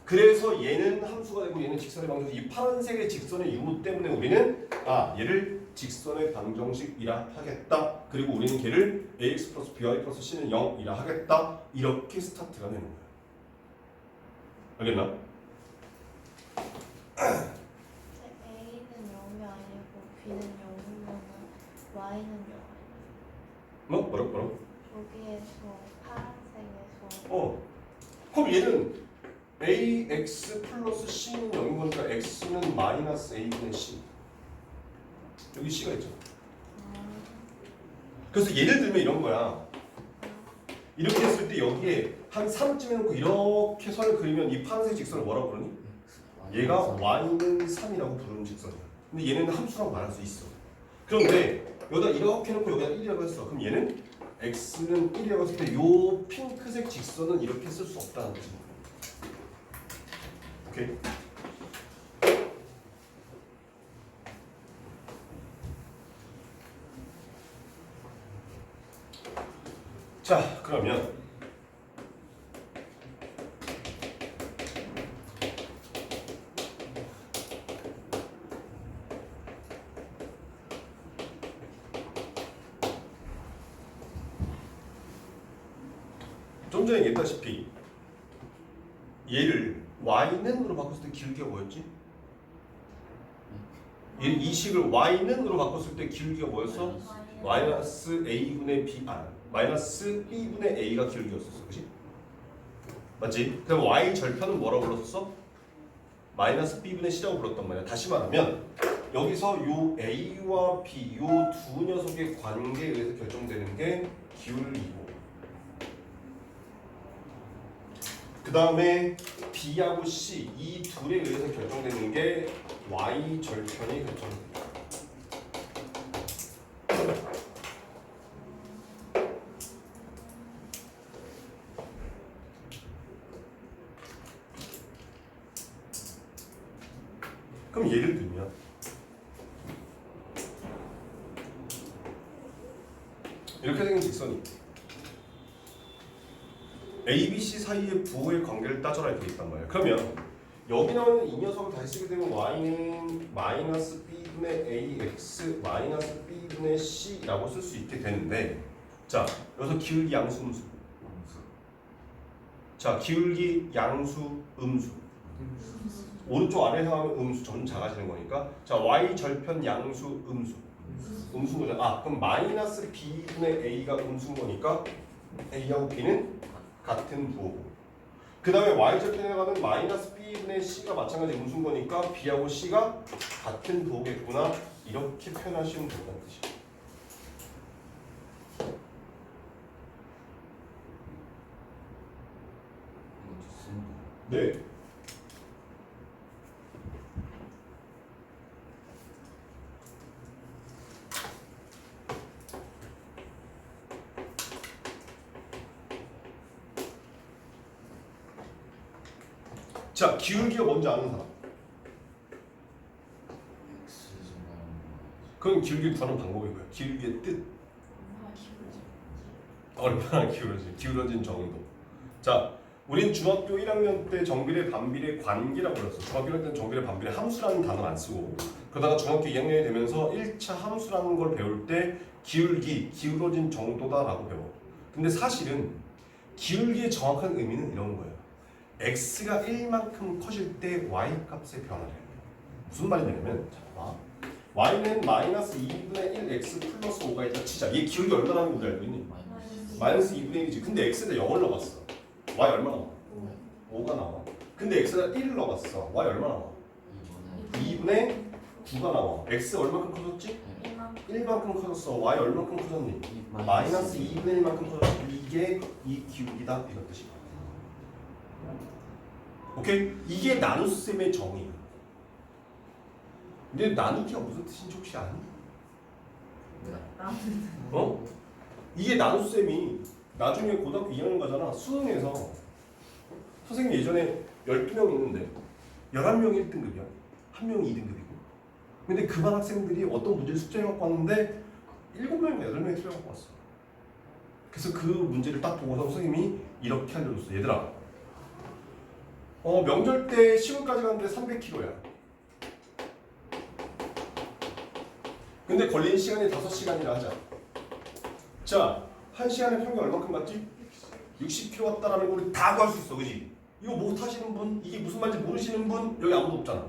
그래서 얘는 함수가 되고 얘는 직선의 방정식. 이 파란색의 직선의 유무 때문에 우리는 얘를 직선의 방정식이라 하겠다. 그리고 우리는 걔를 ax 플러스 by 플러스 c는 0이라 하겠다. 이렇게 스타트가 되는 거야. 알겠나? A는 0이 아니고 B는 0이면 Y는 0 아니에요? 뭐라고? 여기에서 파란색에서 그럼 얘는 ax 플러스 c는 0인 거니까 x는 마이너스 a분의 c. 여기 c가 있죠. 그래서 예를 들면 이런 거야. 이렇게 했을 때 여기에 한 3쯤 해놓고 이렇게 선을 그리면 이 파란색 직선을 뭐라고 부르니? 얘가 y는 3이라고 부르는 직선이야. 근데 얘는 함수라고 말할 수 있어. 그런데 여기다 이렇게 해놓고 여기다 1이라고 했어. 그럼 얘는 x는 1이라고 했을 때 이 핑크색 직선은 이렇게 쓸 수 없다는 뜻이야. 오케이? 자, 그러면 좀 전에 얘기했다시피 얘를 y는으로 바꿨을 때 기울기가 뭐였지? 이 식을 y는으로 바꿨을 때 기울기가 뭐였어? 마이너스 a분의 b 마이너스 b분의 a가 기울기였었어, 그렇지? 맞지? 그럼 y 절편은 뭐라고 불렀었어? 마이너스 b분의 c라고 불렀단 말이야. 다시 말하면 여기서 요 a와 b 요 두 녀석의 관계에 의해서 결정되는 게 기울기고, 그 다음에 B하고 C 이 둘에 의해서 결정되는 게 Y 절편이 결정됩니다. 그럼 예를 들면 이렇게 생긴 직선이 A, B, C 사이의 부호의 관계를 따져라 이렇게 있단 말이에요. 그러면 여기 나오는 이 녀석을 다시 쓰게 되면 y는 마이너스 b분의 ax 마이너스 b분의 c라고 쓸 수 있게 되는데 자 여기서 기울기 양수 음수 자 기울기 양수 음수 오른쪽 아래 상하면 음수 점점 작아지는 거니까 자 y 절편 양수 음수 음수인 거죠. 아 그럼 마이너스 b분의 a가 음수인 거니까 a하고 b는 같은 부호고 그 다음에 y 절편에 가면 마이너스 b분의 c가 마찬가지 음수인 거니까 b하고 c가 같은 부호겠구나 이렇게 표현하시면 된다는 뜻이에요. 네. 자, 기울기가 뭔지 아는 사람? 그건 기울기 구하는 방법이고요. 기울기의 뜻. 얼마나 기울어진 정도. 자, 우린 중학교 1학년 때 정비례 반비례 관계라고 불렀어. 중학교 1학년 때 정비례 반비례 함수라는 단어를 안 쓰고 그러다가 중학교 2학년이 되면서 1차 함수라는 걸 배울 때 기울기, 기울어진 정도다라고 배워. 근데 사실은 기울기의 정확한 의미는 이런 거예요. x가 1만큼 커질 때 y 값의 변화를 해요. 무슨 말이냐면 자, y는 마이너스 2분의 1x 플러스 5가 있다 치자. 얘 기울기 얼마나 하는 거 우리 알고 있니? 마이너스 2분의 1이지. 근데 x에다 0을 넣어봤어. y 얼마 나와? 5가 나와. 근데 x에다 1을 넣어봤어. y 얼마 나와? 2분의 9가 나와. x 얼마큼 커졌지? 1만큼 커졌어. y 얼마큼 커졌니? 마이너스 2분의 1만큼 커졌어. 이게 이 기울기다 이런 뜻이야. 오케이? 이게 나눗셈의 정의야. 근데 나누기가 무슨 뜻인지 혹시 아니? 어? 이게 나눗셈이 나중에 고등학교 2학년 가잖아. 수능에서 선생님 예전에 12명 있는데 11명이 1등급이야. 1명이 2등급이고. 근데 그 반 학생들이 어떤 문제를 숙제해 갖고 왔는데 7명인가 8명이 틀려갖고 왔어. 그래서 그 문제를 딱 보고서 선생님이 이렇게 알려줬어. 얘들아 명절 때 시골까지 가는데 300km야. 근데 걸린 시간이 5시간이라 하자. 자, 1시간에 평균 얼마큼 갔지? 60km 왔다라는 걸 우리 다 구할 수 있어. 그지? 이거 못 하시는 분, 이게 무슨 말인지 모르시는 분 여기 아무도 없잖아.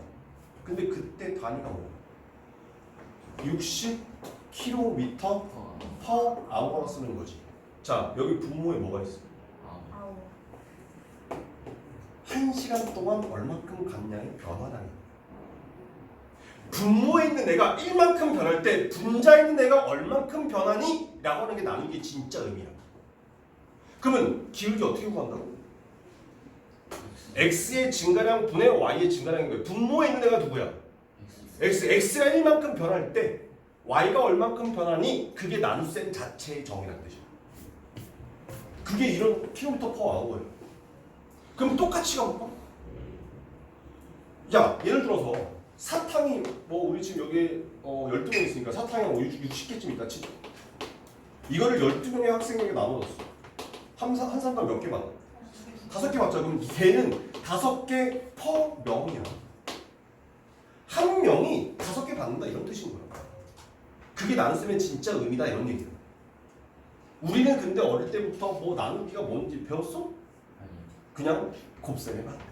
근데 그때 단위가 뭐야? 60km per hour로 쓰는 거지. 자, 여기 분모에 뭐가 있어? 1시간 동안 얼마큼 갔냐의 변화라는 분모에 있는 애가 1만큼 변할 때 분자에 있는 애가 얼만큼 변하니? 라고 하는 게 나누기의 진짜 의미야. 그러면 기울기 어떻게 구한다고? x의 증가량 분의 y의 증가량인 거예요. 분모에 있는 애가 누구야? x가 1만큼 변할 때 y가 얼만큼 변하니? 그게 나눗셈 자체의 정의라는 뜻이야. 그게 이런 킬로미터 퍼 아워예요. 그럼 똑같이 가볼까? 야, 예를 들어서 사탕이 뭐 우리 지금 여기 12명 있으니까 사탕이 뭐 60개쯤 있다 치자. 이거를 12명의 학생에게 나눠줬어. 한 사람당 몇 개 받아? 5개 받자. 그럼 걔는 5개 퍼 명이야. 한 명이 5개 받는다 이런 뜻인 거야. 그게 나눗셈의 진짜 의미다 이런 얘기야. 우리는 근데 어릴 때부터 뭐 나누기가 뭔지 배웠어? 그냥 곱셈에 맞대.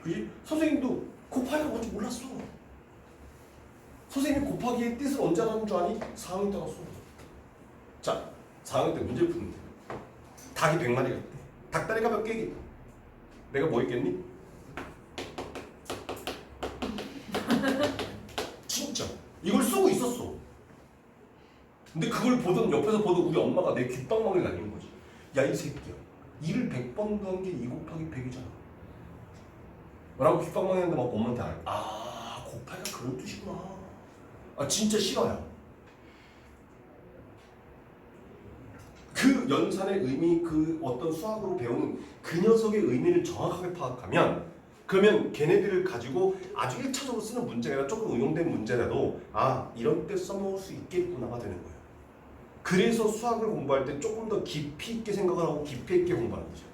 그지? 선생님도 곱하기가 뭔지 몰랐어. 선생님이 곱하기의 뜻을 언제 알았는 줄 아니? 4학년 때 알았어. 자, 4학년 때 문제를 푸는데 닭이 100마리가 있대. 닭다리가 몇 개겠니? 내가 뭐 했겠니? 진짜 이걸 쓰고 있었어. 근데 그걸 옆에서 보던 우리 엄마가 내 귓방망이를 날리는 거지. 야, 이 새끼야. 2를 100번 더한 게 2 곱하기 100이잖아. 라고 귓방망이 하는데 막 엄마한테 알. 아 곱하기가 그런 뜻이구나. 아 진짜 싫어요. 그 연산의 의미, 그 어떤 수학으로 배우는 그 녀석의 의미를 정확하게 파악하면 그러면 걔네들을 가지고 아주 1차적으로 쓰는 문제가 아니라 조금 응용된 문제라도 아 이런 때 써먹을 수 있겠구나가 되는 거예요. 그래서 수학을 공부할 때 조금 더 깊이 있게 생각을 하고 깊이 있게 공부하는 거죠.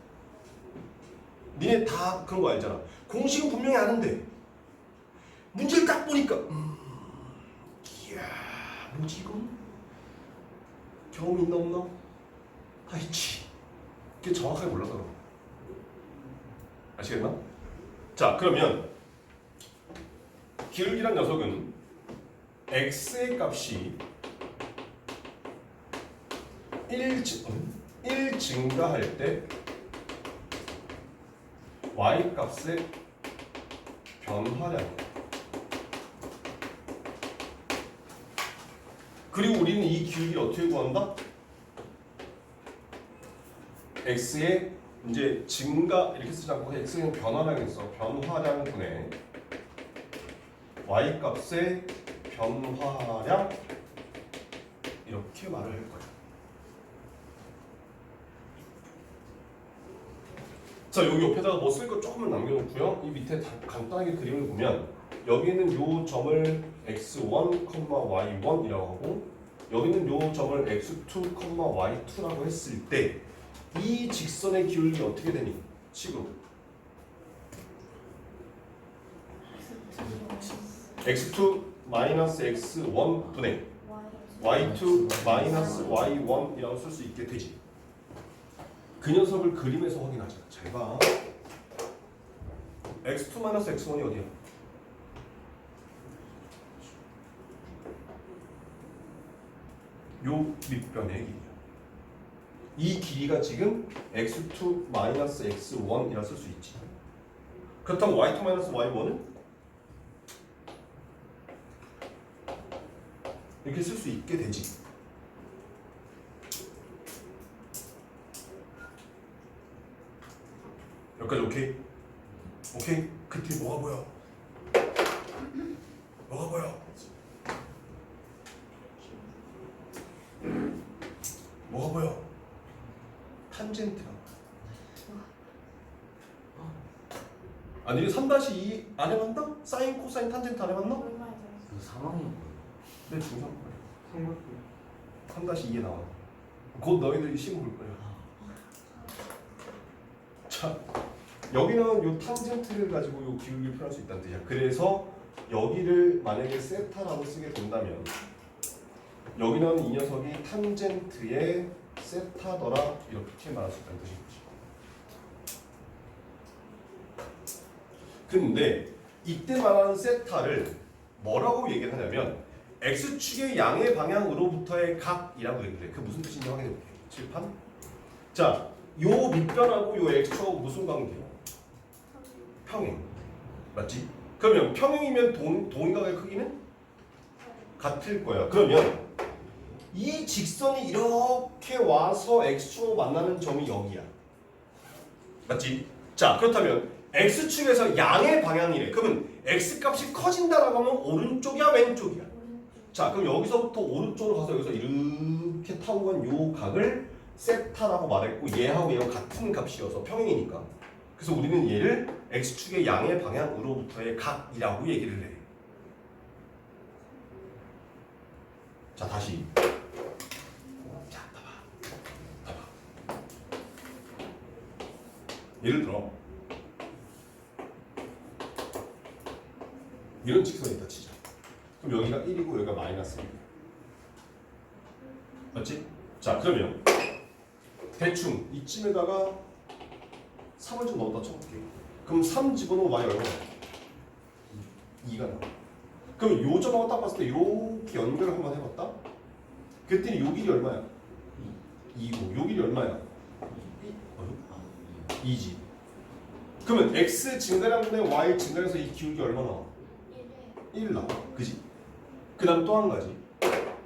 니네 다 그런 거 알잖아. 공식은 분명히 아는데 문제를 딱 보니까 이야 뭐지 이거? 경험 있나 없나? 다 있지. 그게 정확하게 몰라서 아시겠나? 자 그러면 기울기란 녀석은 x의 값이 1 증가할 때 y 값의 변화량이에요. 그리고 우리는 이 기울기를 어떻게 구한다? x의 이제 증가 이렇게 쓰지 않고 x는 변화량이 있어. 변화량 분의 y 값의 변화량 이렇게 말을 할 거야. 자 여기 옆에다가 뭐 쓸 거 조금만 남겨놓고요. 이 밑에 간단하게 그림을 보면 여기는 요 점을 x1, y1이라고 하고 여기는 요 점을 x2, y2라고 했을 때 이 직선의 기울기 어떻게 되니? 식으로 x2 마이너스 x1 분의 y2 마이너스 y1이라고 쓸 수 있게 되지. 그 녀석을 그림에서 확인하자. 잘 봐. x2 마이너스 x1이 어디야? 요 밑변의 길이야. 이 길이가 지금 x2 마이너스 x1이라 쓸 수 있지. 그렇다면 y2 마이너스 y1은 이렇게 쓸 수 있게 되지. 여기까지 오케이? 오케이? 그 뒤에 뭐가 보여? 뭐가 보여? 뭐가 보여? 탄젠트가. 아니 3-2 안 해봤나? 사인, 코사인, 탄젠트 안 해봤나? 얼마에 그 3학년 네 중3 3-2에 나와. 곧 너희들이 시험 볼 거야. 자 여기는 요 탄젠트를 가지고 요 기울기를 표현할 수 있다는 뜻이야. 그래서 여기를 만약에 세타라고 쓰게 된다면 여기는 이 녀석이 탄젠트의 세타더라 이렇게 말할 수 있다는 뜻인 거지. 근데 이때 말하는 세타를 뭐라고 얘기를 하냐면 x축의 양의 방향으로부터의 각이라고 얘기를 해. 그 무슨 뜻인지 확인해 볼게요. 칠판. 자, 요 밑변하고 요 x축하고 무슨 관계야? 평행. 맞지? 그러면 평행이면 동위각의 크기는 같을 거야. 그러면 이 직선이 이렇게 와서 x축하고 만나는 점이 여기야. 맞지? 자, 그렇다면 x축에서 양의 방향이래. 그러면 x값이 커진다라고 하면 오른쪽이야, 왼쪽이야? 자, 그럼 여기서부터 오른쪽으로 가서 여기서 이렇게 타고 간 요 각을 세타라고 말했고 얘하고 얘하고 같은 값이어서 평행이니까. 그래서 우리는 얘를 x축의 양의 방향으로부터의 각이라고 얘기를 해. 자, 다시. 자, 봐봐. 예를 들어 이런 직선이 있다 치자. 그럼 여기가 1이고 여기가 마이너스 1이야. 맞지? 자, 그러면 대충 이쯤에다가 3을 좀 넣었다 쳐볼게요. 그럼 3 집어넣으면 y 얼마야? 2가 나와. 그럼 요 점하고 딱 봤을 때 이렇게 연결을 한번 해봤다? 그랬더니 요 길이 얼마야? 2고 요 길이 얼마야? 2지. 그러면 x 증가량 분의 y 증가량에서 이 기울기 얼마 나와? 1 나와. 그지? 그 다음 또 한 가지.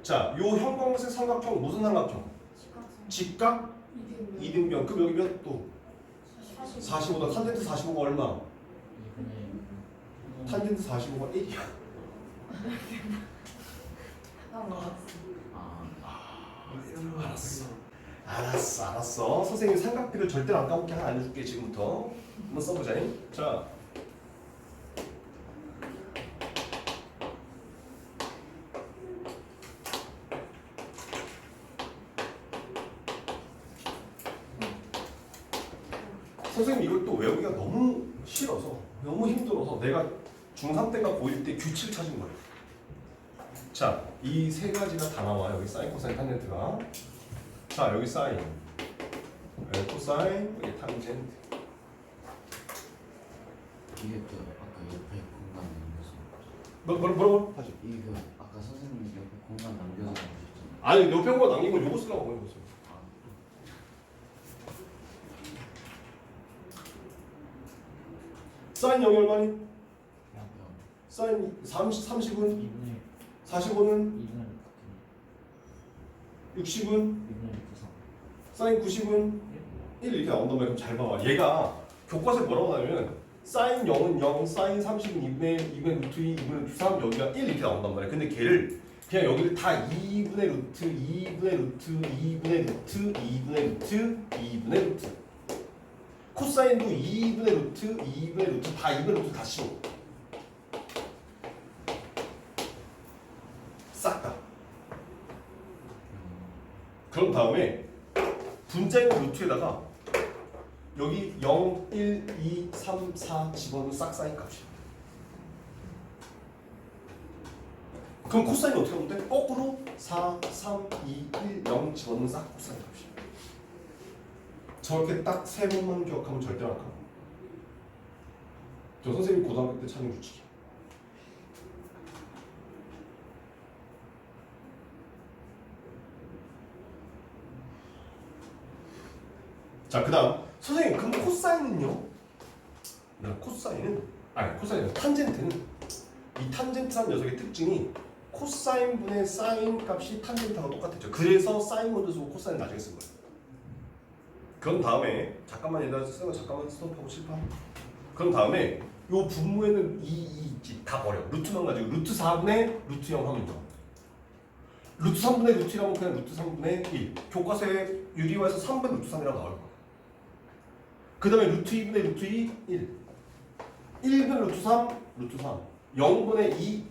자, 요 형광색 삼각형 무슨 삼각형? 직각 이등변. 그럼 여기 몇 도? 45도. 탄젠트 45가 얼마? 탄젠트 45가 1이야. 알았어. 선생님 삼각비를 절대로 안 까먹게 하나 알려줄게. 지금부터 한번 써보자. 자, 선생님 이걸 또 외우기가 너무 싫어서 너무 힘들어서 내가 중3 때가 고1 때 규칙을 찾은 거예요. 자, 이 세 가지가 다 나와. 여기 사인, 코사인, 탄젠트가. 자, 여기 사인, 여기 코사인, 여기 탄젠트. 이게 그 아까 옆에 공간 남겨서 뭐라고? 다시. 이게 그 아까 선생님이 옆에 공간 남겨서 하셨잖아요. 아니, 옆에 거 남긴 건 요거 쓰려고 하는 거죠. 사인 0이 얼마니? 사인 30은? 2분의 45는? 2분의 60은? 2분의 9성 사인 90은? 1 이렇게 나온단 말이야. 그럼 잘 봐봐. 얘가 교과서에 뭐라고 나오냐면 사인 0은 0, 사인 30은 2분의 루트 2, 2분의 루트 3, 여기가 1 이렇게 나온단 말이야. 근데 걔를 그냥 여기를 다 2분의 루트, 2분의 루트, 2분의 루트, 2분의 루트, 2분의 루트. 코사인도 2분의 루트, 2분의 루트, 다 2분의 루트 다 씌워. 싹 다. 그런 다음에 분자인 루트에다가 여기 0, 1, 2, 3, 4 집어넣으면 싹 사인 값이야. 그럼 코사인이 어떻게 하면 돼? 거꾸로 4, 3, 2, 1, 0 집어넣으면 싹 코사인 값이야. 저렇게 딱 세 번만 기억하면 절대 안 까먹어. 저 선생님 고등학교 때 찾은 규칙이야. 자, 그 다음 선생님 그럼 코사인은요? 코사인은 탄젠트는 이 탄젠트란 녀석의 특징이 코사인 분의 사인 값이 탄젠트하고 똑같았죠. 그래서 사인 먼저 쓰고 코사인 나중에 쓴 거예요. 그런 다음에 잠깐만 얘들아 잠깐만 스톱하고 칠판. 그런 다음에 요 분모에는 이 있지 다 버려. 루트만 가지고 루트 4분의 루트 0 하면 돼. 루트 3분의 루트 1하면 그냥 루트 3분의 1. 교과서에 유리화에서 3분의 루트 3이라고 나올 거야. 그 다음에 루트 2분의 루트 2, 1. 1분의 루트 3, 루트 3. 0분의 2,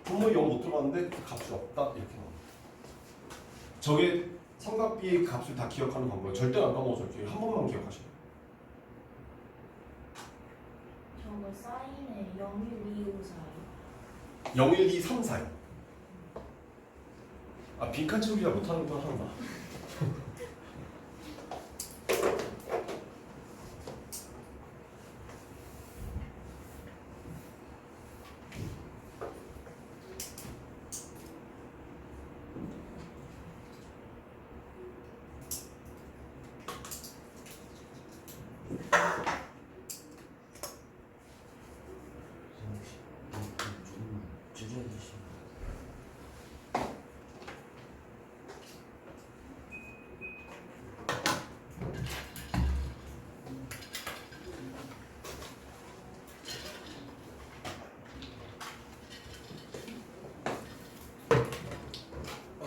분모에 0 못 들어갔는데 값이 없다. 이렇게 나와. 저게 삼각비의 값을 다 기억하는 방법이에요. 절대 안 까먹어서 이렇게 한 번만 기억하시면 돼요. 저거 사인에 0, 1, 2, 5, 4요. 0, 1, 2, 3, 4요. 아, 빈칸 채우기 잘 못하는 거 하나. 조금만 줄여주시면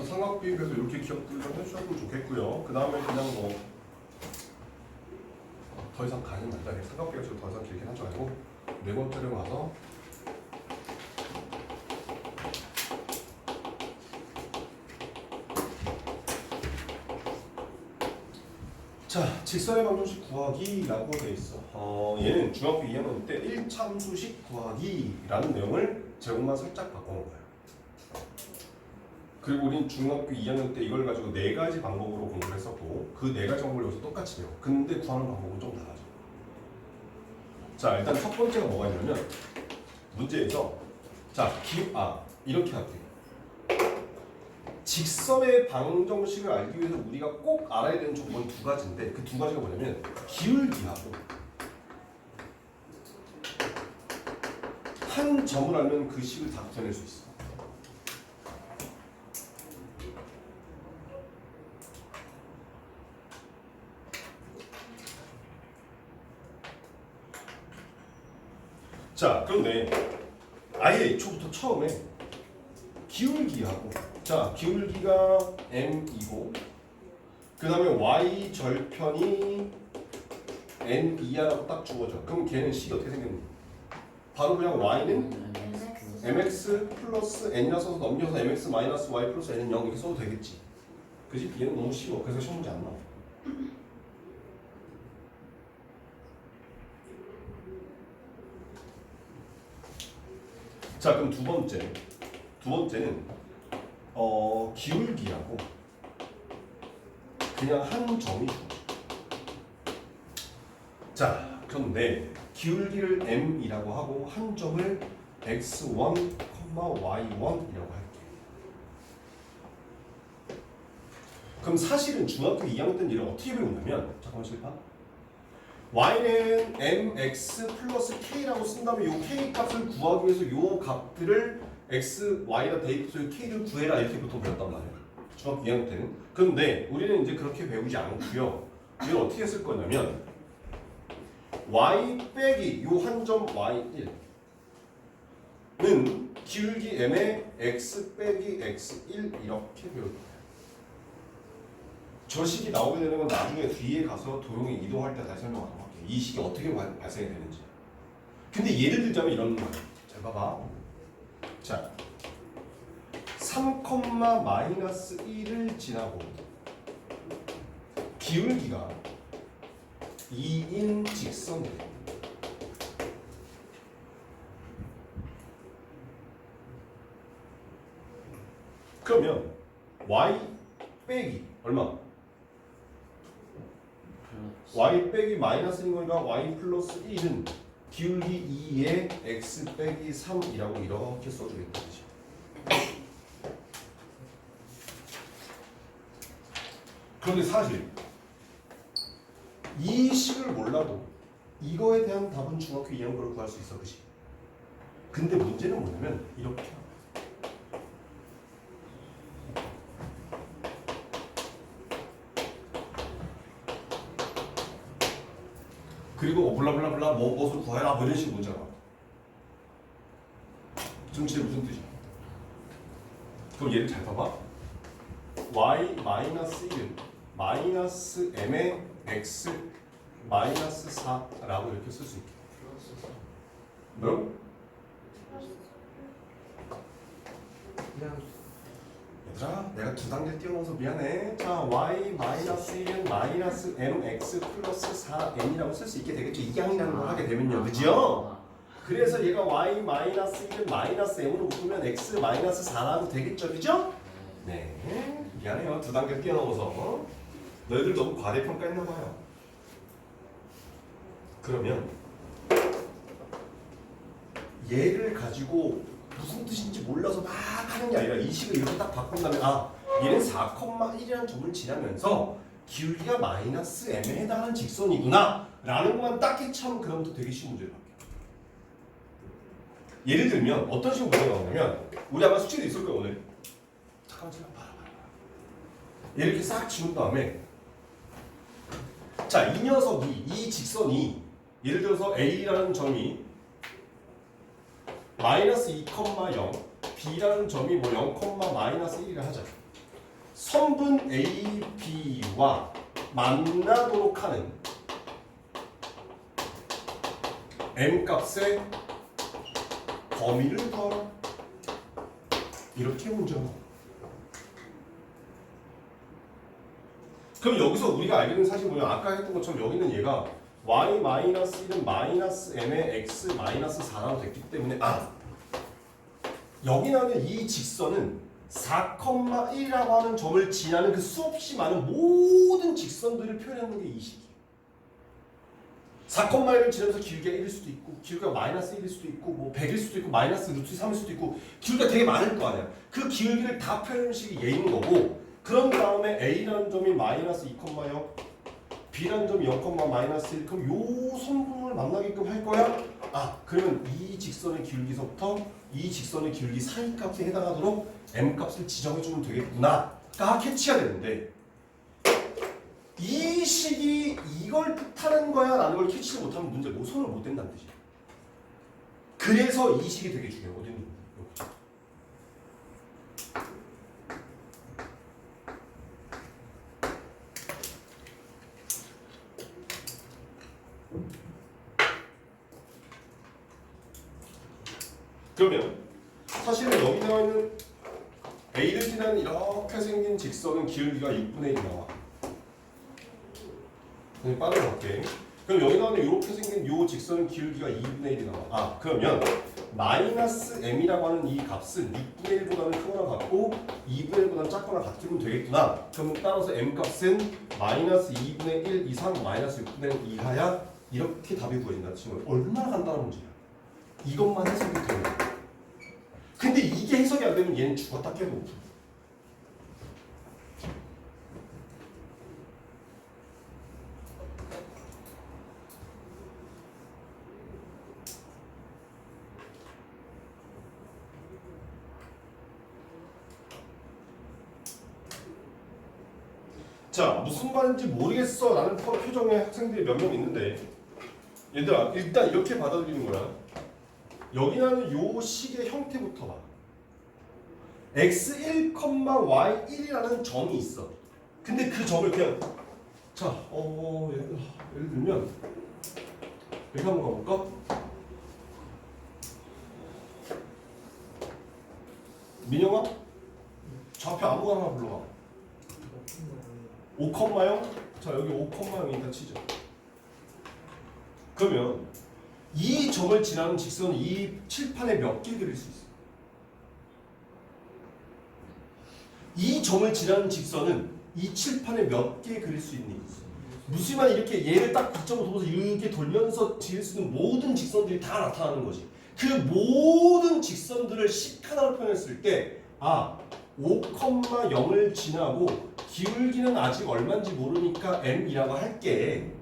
삼각비 그래서 이렇게 기억들 좀 해주셔도 좋겠고요. 그 다음에 그냥 뭐 더 이상 가지 말자. 삼각비가 좀 더 이상 길게 하지 말고 네 번째로 가서 자, 직선의 방정식 구하기라고 돼 있어. 얘는 중학교 2학년 때 1참수식 구하기라는 내용을 제목만 살짝 바꿔놓은 거예요. 그리고 우린 중학교 2학년 때 이걸 가지고 네 가지 방법으로 공부를 했었고 그 네 가지 방법을 여기서 똑같이 배워. 근데 구하는 방법은 좀 달라져. 자, 일단 첫 번째가 뭐가 있냐면 문제에서 자, 이렇게 할게. 직선의 방정식을 알기 위해서 우리가 꼭 알아야 되는 조건 두 가지인데 그 두 가지가 뭐냐면 기울기하고 한 점을 알면 그 식을 다 구해낼 수 있어. 자, 그런데 아예 초부터 처음에 기울기하고 자, 기울기가 m이고 그 다음에 y 절편이 n2야라고 딱 주어져. 그럼 걔는 식이 어떻게 생겼니? 바로 그냥 y는 mx 플러스 n이라 써서 넘겨서 mx 마이너스 y 플러스 n은 0 이렇게 써도 되겠지. 그지? 얘는 너무 쉬워. 그래서 시험 문제 안 나와. 자, 그럼 두 번째는 기울기하고 그냥 한 점이 주어져. 자, 그런데 기울기를 m이라고 하고 한 점을 x1, y1이라고 할게. 그럼 사실은 중학교 2학년 때는 이걸 어떻게 배우냐면 잠깐만 실파. y는 mx 플러스 k라고 쓴 다음에 요 k 값을 구하기 위해서 요 값들을 x, y에다 대입해서 k를 구해라 이렇게 보통 배웠단 말이에요. 중학교 2학년 때는. 그런데 우리는 이제 그렇게 배우지 않고요. 이걸 어떻게 쓸 거냐면 y 빼기 요 한 점 y1는 기울기 m의 x 빼기 x1 이렇게 배울 거예요. 저 식이 나오게 되는 건 나중에 뒤에 가서 도형에 이동할 때 다시 설명하도록 할게요. 이 식이 어떻게 발생이 되는지. 근데 예를 들자면 이런 거예요. 잘 봐봐. 자, 3, 마이너스 1을 지나고 기울기가 2인 직선이에요. 그러면 y 빼기 얼마? y 빼기 마이너스인 거니까 y 플러스 1은 기울기 2에 x 빼기 3이라고 이렇게 써주겠다. 그런데 사실 이 식을 몰라도 이거에 대한 답은 중학교 2학년으로 구할 수 있어, 그치? 근데 문제는 뭐냐면 이렇게 그리고 블라블라블라 무엇을 구해라 뭐 이런 식의 문제가 나와. 정치의 무슨 뜻이야? 그럼 얘를 잘 봐봐. y 마이너스 1은 마이너스 m의 x 마이너스 4라고 이렇게 쓸 수 있게. 뭐라고? 얘들아, 내가 두 단계 띄워놓아서 미안해. 자, y 마이너스 1은 마이너스 mx 플러스 4n이라고 쓸 수 있게 되겠죠. 이 양이라는 걸 하게 되면요, 그죠? 그래서 얘가 y 마이너스 1은 마이너스 m으로 묶으면 x 마이너스 4라도 되겠죠, 그죠? 네, 미안해요. 두 단계 띄워놓아서 너희들 너무 과대평가했나 봐요. 그러면 얘를 가지고 무슨 뜻인지 몰라서 막 하는 게 아니라 이 식을 이렇게 딱 바꾼다면 아, 얘는 4,1이라는 점을 지나면서 기울기가 마이너스 m에 해당하는 직선이구나 라는 것만 딱 해치면 그다음부터 되게 쉬운 문제를 바뀌어요. 예를 들면 어떤 식으로 문제가 나오냐면 우리 아마 숙제도 있을 거예요 오늘. 잠깐만 봐라. 얘를 이렇게 싹 지운 다음에 자, 이 녀석이 이 직선이 예를 들어서 A라는 점이 마이너스 2,0 B라는 점이 뭐 0, 마이너스 1이라 하자. 선분 A, B와 만나도록 하는 M 값의 범위를 구하라. 이렇게 문제가 나와. 그럼 여기서 우리가 알게 된 사실은 뭐냐? 아까 했던 것처럼 여기는 얘가 y 마이너스 1은 마이너스 m의 x 마이너스 4라고 됐기 때문에 아, 여기 나오는 이 직선은 4,1이라고 하는 점을 지나는 그 수없이 많은 모든 직선들을 표현하는 게 이 식이에요. 4,1을 지나면서 기울기가 1일 수도 있고 기울기가 마이너스 1일 수도 있고 뭐 100일 수도 있고 마이너스 루트 3일 수도 있고 기울기가 되게 많을 거 아니야. 그 기울기를 다 표현하는 식이 얘인 거고 그런 다음에 A라는 점이 마이너스 2,0 B라는 점이 0, 마이너스 1 그럼 요 선분을 만나게끔 할 거야? 아, 그러면 이 직선의 기울기서부터 이 직선의 기울기 사이 값에 해당하도록 M 값을 지정해주면 되겠구나가 캐치가 되는데 이 식이 이걸 뜻하는 거야 라는 걸 캐치를 못하면 문제 손을 못 댄다는 뜻이야. 그래서 이 식이 되게 중요해요. 어디 있는 여기. 그러면 사실은 여기 나와 있는 A를 지나는 이렇게 생긴 직선은 기울기가 6분의 1이 나와. 그냥 빠르게 갈게. 그럼 여기 나오는 이렇게 생긴 이 직선은 기울기가 2분의 1이 나와. 아, 그러면 마이너스 m이라고 하는 이 값은 6분의 1보다는 크거나 같고 2분의 1보다는 작거나 같으면 되겠구나. 그럼 따라서 m 값은 마이너스 2분의 1 이상 마이너스 6분의 1 이하야. 이렇게 답이 구해진다. 지금 얼마나 간단한 문제야. 이것만 해석이 되는 거야. 근데 이게 해석이 안 되면 얘는 죽었다 깨도. 자, 무슨 말인지 모르겠어 라는 표정의 학생들이 몇 명 있는데, 얘들아 일단 이렇게 받아들이는 거야. 여기 나는 요 식의 형태부터 봐. x1, y1이라는 점이 있어. 근데 그 점을 그냥 자, 예를 들면 여기 한번 가볼까? 민영아, 좌표 아무거나 하나 불러봐. 5,0? 자, 여기 5,0 일단 치죠. 그러면 이 점을 지나는 직선은 이 칠판에 몇 개 그릴 수 있어? 이 점을 지나는 직선은 이 칠판에 몇 개 그릴 수 있니? 무슨 말 이렇게 얘를 딱 극점으로 보면서 이렇게 돌면서 지을 수 있는 모든 직선들이 다 나타나는 거지. 그 모든 직선들을 식 하나로 표현했을 때 5,0을 지나고 기울기는 아직 얼마인지 모르니까 m이라고 할게.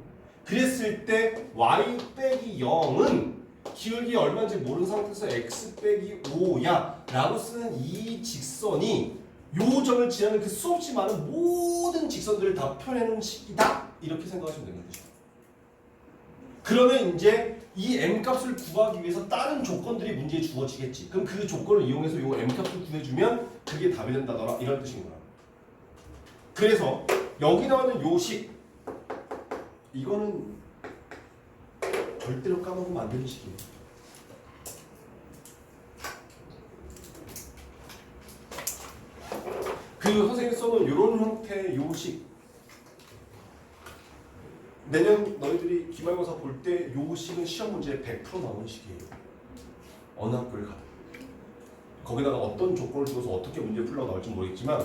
그랬을 때 y 빼기 0은 기울기 얼마인지 모르는 상태에서 x 빼기 5야 라고 쓰는 이 직선이 요 점을 지나는 그 수없이 많은 모든 직선들을 다 표현해놓은 식이다 이렇게 생각하시면 되는 거죠. 그러면 이제 이 m값을 구하기 위해서 다른 조건들이 문제에 주어지겠지. 그럼 그 조건을 이용해서 요 m값을 구해주면 그게 답이 된다더라 이런 뜻인 거야. 그래서 여기 나오는 요 식 이거는 절대로 까먹으면 안 되는 식이에요. 그 선생님이 써놓은 이런 형태의 요식 내년 너희들이 기말고사 볼 때 요식은 시험 문제에 100% 나오는 식이에요. 어느 학교를 가든 거기다가 어떤 조건을 주어서 어떻게 문제 풀려고 나올지 모르겠지만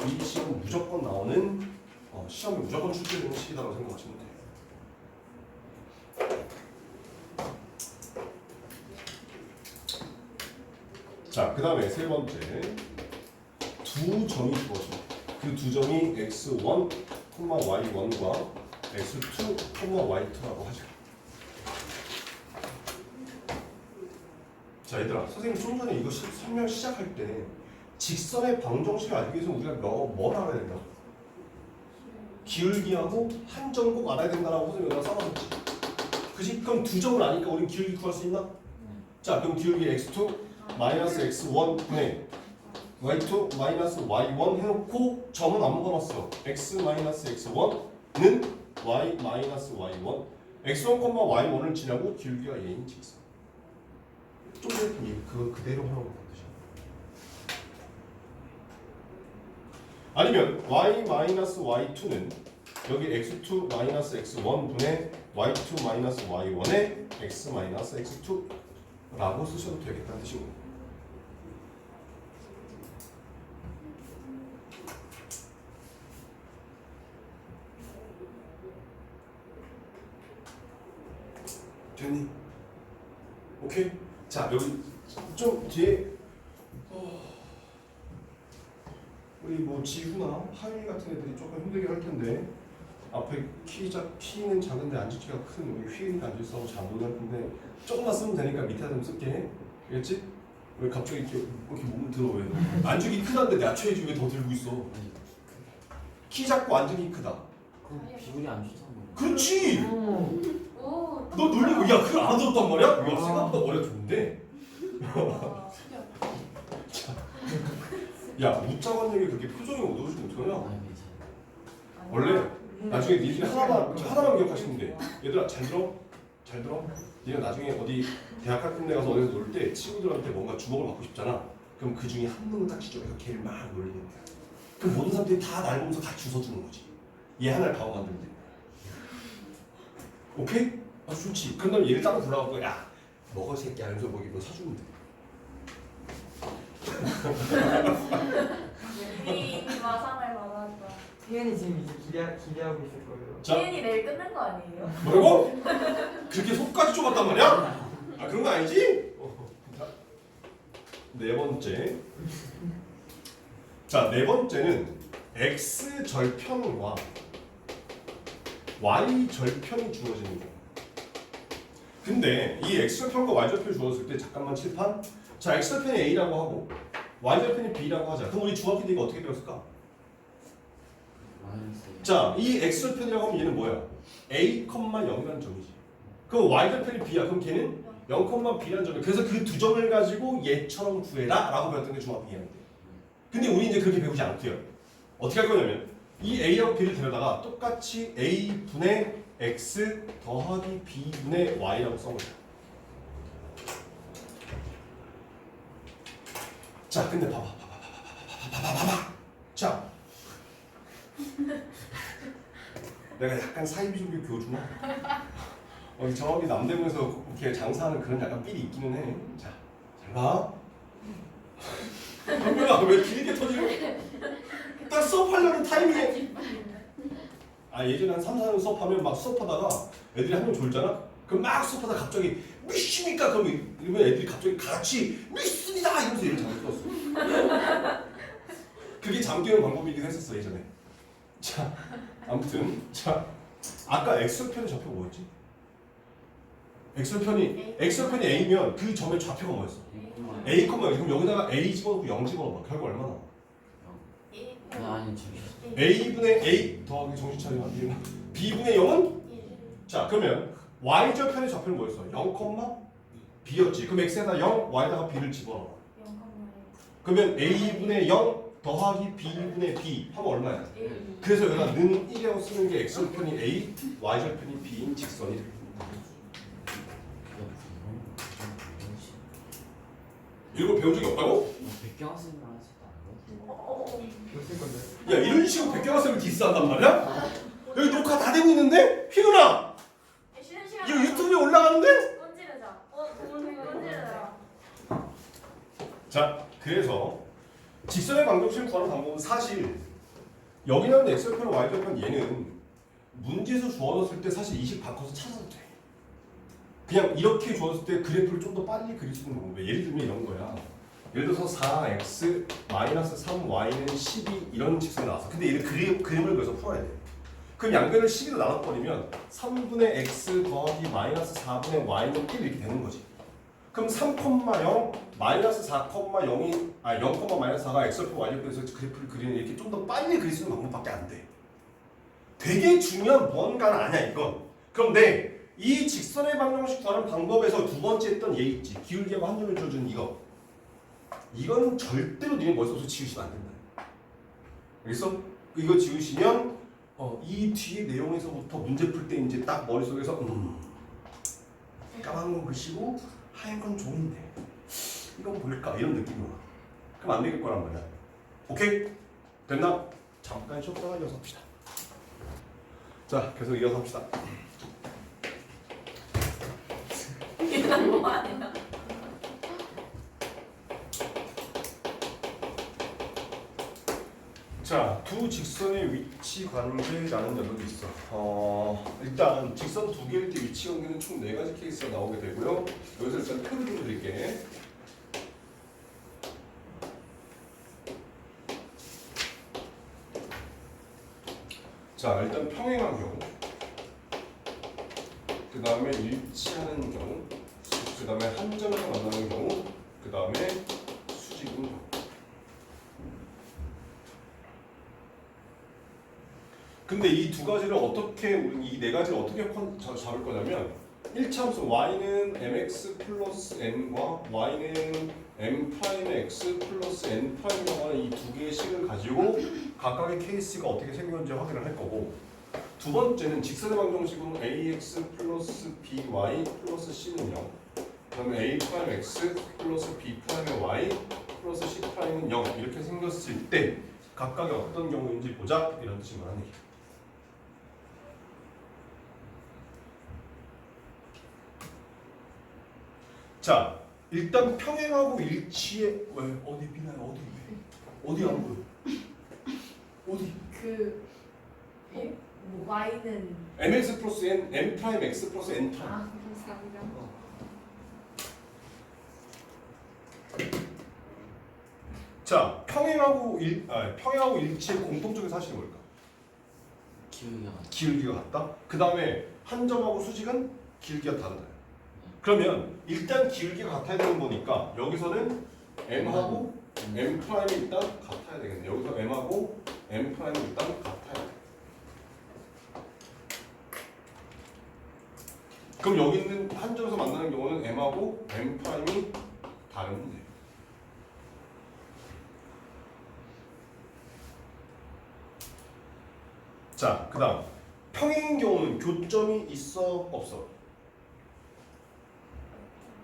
이 식은 무조건 나오는 시험에 무조건 출제되는 식이라고 생각하시면 돼요. 자, 그 다음에 세 번째 두 점이 주어져. 그 두 점이 x1, y1과 x2, y2라고 하죠. 자, 얘들아, 선생님 좀 전에 이거 설명 시작할 때 직선의 방정식을 알기 위해서 우리가 뭘 알아야 된다? 기울기하고 한 점 꼭 알아야 된다라고 선생님이 여기다 써놨지. 그지? 그럼 두 점을 아니까 우린 기울기 구할 수 있나? 자, 그럼 기울기 x2 마이너스 x1 분의 y2 마이너스 y1 해놓고 점은 안 먹어놨어. x 마이너스 x1는 y 마이너스 y1 x1, y1을 지나고 기울기가 얘인 직선. 좀 전에 그거 그대로 하라고 뜻이야. 아니면 y 마이너스 y2는 여기 x2 마이너스 x1 분의 y2 마이너스 y1의 x 마이너스 x2라고 쓰셔도 되겠다는 뜻이고. 됐니? 오케이? 자, 여기 좀 뒤에 우리 뭐 지훈아, 하윤이 같은 애들이 조금 힘들게 할 텐데 앞에 키는 작은데 앉기가 큰 우리 휘은이가 앉아있어 잘 못할 텐데 조금만 쓰면 되니까 밑에다 좀 쓸게. 알겠지? 왜 갑자기 이렇게 몸을 들어 왜? 앉기 크다는데 낮춰야지 왜 더 들고 있어? 키 작고 앉기 크다. 그럼 비율이 안 좋잖아. 그렇지! 오, 너 놀리고 야 그걸 안 들었단 말이야? 야 생각보다 머리가 좋은데 아, 야 우짜관님이 그렇게 표정이 어두워지면 어떡하냐? 아 괜찮아. 원래 나중에 니들이 하나만 기억하시면 돼. 얘들아 잘 들어? 잘 들어? 니가 나중에 어디 대학 같은 데 가서 어디서 놀 때 친구들한테 뭔가 주목을 받고 싶잖아. 그럼 그 중에 한 명을 딱 지정해서 걔를 막 놀리는 거야. 그럼 모든 사람들이 다 날 보면서 같이 웃어주는 거지. 얘 하나를 가오 만들면 돼. 오케이? 아 좋지. 그럼 얘를 따로 불러갖고 야 먹어 새끼야 하면서 뭐 이거 사주면 돼. 우리와 상을 받았다. 태연이 지금 이제 기대하고 있을 거예요. 자 태연이 내일 끝낸 거 아니에요? 뭐라고? 그렇게 속까지 좁았단 말이야? 아 그런 거 아니지? 자, 네 번째. 자, 네 번째는 x 절편과 y 절편이 주어지는 거. 근데 이 x 절편과 y 절편이 주어졌을 때 잠깐만 칠판. 자, x 절편이 a라고 하고 y 절편이 b라고 하자. 그럼 우리 중학교 때 이거 어떻게 배웠을까? 마이너스. 자, 이 x 절편이라고 하면 얘는 뭐야? a, 0이라는 점이지. 그럼 y 절편이 b야. 그럼 걔는 0, b라는 점이야. 그래서 그 두 점을 가지고 얘처럼 구해라 라고 배웠던 게 중학교 2학년 때. 근데 우리 이제 그렇게 배우지 않고요. 어떻게 할 거냐면 이 a하고 b를 데려다가 똑같이 a분의 x 더하기 b분의 y라고 써보자. 자, 근데 봐봐. 자, 내가 약간 사이비종교 교주나? 저기 남대문에서 이렇게 장사하는 그런 약간 삘이 있기는 해. 자, 잘 봐. 형님아 왜 길게 터지는? 딱 수업하려는 타이밍에. 아 예전에 한 3, 4년 수업하면 막 수업하다가 애들이 한 명 졸잖아? 그럼 막 수업하다가 갑자기 믿습니까? 그러면 애들이 갑자기 같이 믿습니다! 이러면서 얘를 잠을 꿨어. 그게 잠 깨는 방법이긴 했었어 예전에. 자 아무튼 자 아까 x편의 좌표가 뭐였지? x편이 a면 그 점의 좌표가 뭐였어? a, 그럼 여기다가 a 집어넣고 0 집어넣어봐. 결국 얼마 나와? 아니 저기. a분의 a 더하기 정신 차려. b분의 0은? 자 그러면 y절편의 좌표는 뭐였어? 0, b였지. 그럼 x에다 0, y에다가 b를 집어넣어. 그러면 a분의 0 더하기 b분의 b 하면 얼마야? 그래서 여기다 는 1이라고 쓰는 게 x절편이 a, y절편이 b인 직선이 돼. 이거 배운 적이 없다고? 백경학생이랑 하지도 않아요? 몇일 건데? 야 이런 식으로 백경학생을 디스한단 말이야? 여기 녹화 다 되고 있는데? 희누나! 쉬는 시간. 이거 유튜브에 올라가는데? 던지르자. 던지르자. 자 그래서 직선의 방정식을 구하는 방법은 사실 여기 나오는 x절편, y절편 얘는 문제에서 주어졌을 때 사실 이식 바꿔서 찾아도 돼. 그냥 이렇게 주어졌을 때 그래프를 좀 더 빨리 그릴 수 있는 방법이야. 예를 들면 이런 거야. 예를 들어서 4x 마이너스 3y는 12 이런 직선이 나왔어. 근데 얘를 그림을 그려서 풀어야 돼. 그럼 양변을 12로 나눠버리면 3분의 x 더하기 마이너스 4분의 y는 1 이렇게 되는 거지. 그럼 3,0 마이너스 4,0이 0, 마이너스 4가 x절편 y절편에서 그래프를 그리는 이렇게 좀 더 빨리 그릴 수 있는 방법밖에 안 돼. 되게 중요한 무언가는 아니야 이건. 그런데 이 직선의 방정식 구하는 방법에서 두 번째 했던 얘 있지. 기울기하고 한 점을 줘준 이거. 이건 절대로 니네 머릿속에서 지우시면 안 된다. 알겠어? 이거 지우시면 이 뒤에 내용에서부터 문제 풀 때 이제 딱 머릿속에서 까만 건 글씨고 하얀 건 종인데 이건 뭘까? 이런 느낌이 와. 그럼 안 되길 거란 말이야. 오케이? 됐나? 잠깐 쉬었다가 이어서 합시다. 자, 계속 이어서 합시다. 이건 뭐 아니야? 자, 두 직선의 위치 관계라는 연어도 있어. 일단 직선 두 개일 때 위치 관계는 총 4가지 케이스가 나오게 되고요. 여기서 일단 표를 좀 드릴게. 자, 일단 평행한 경우, 그 다음에 일치하는 경우, 그 다음에 한 점에서 만나는 경우, 그 다음에 수직인 경우. 근데 이 두 가지를 어떻게 이 네 가지를 어떻게 잡을 거냐면 1차 함수 y는 mx 플러스 n과 y는 m 프라임의 x 플러스 n 프라임이라고 하는 이 두 개의 식을 가지고 각각의 케이스가 어떻게 생겼는지 확인을 할 거고, 두 번째는 직선의 방정식으로 ax 플러스 by 플러스 c는 0, 그다음에 a 프라임 x 플러스 b 프라임의 y 플러스 c 프라임은 0 이렇게 생겼을 때 각각의 어떤 경우인지 보자, 이런 뜻인 거라는 얘기야. 자, 일단 평행하고 일치의 왜 어디 비나요? 어디 안 보여? 어디? 뭐 y는 mx 플러스 n, m 프라임 x 플러스 n 프라임. 감사합니다. 자, 평행하고 일치의 공통적인 사실이 뭘까? 기울기가 같다. 그 다음에 한 점하고 수직은 기울기가 다르다. 그러면 일단 기울기가 같아야 되는 거니까 여기서는 m하고 m 프라임이 일단 같아야 되겠네. 여기서 m하고 m 프라임이 일단 같아야 돼. 그럼 여기 있는 한 점에서 만나는 경우는 m하고 m 프라임이 다른 데. 자, 그 다음 평행인 경우는 교점이 있어 없어?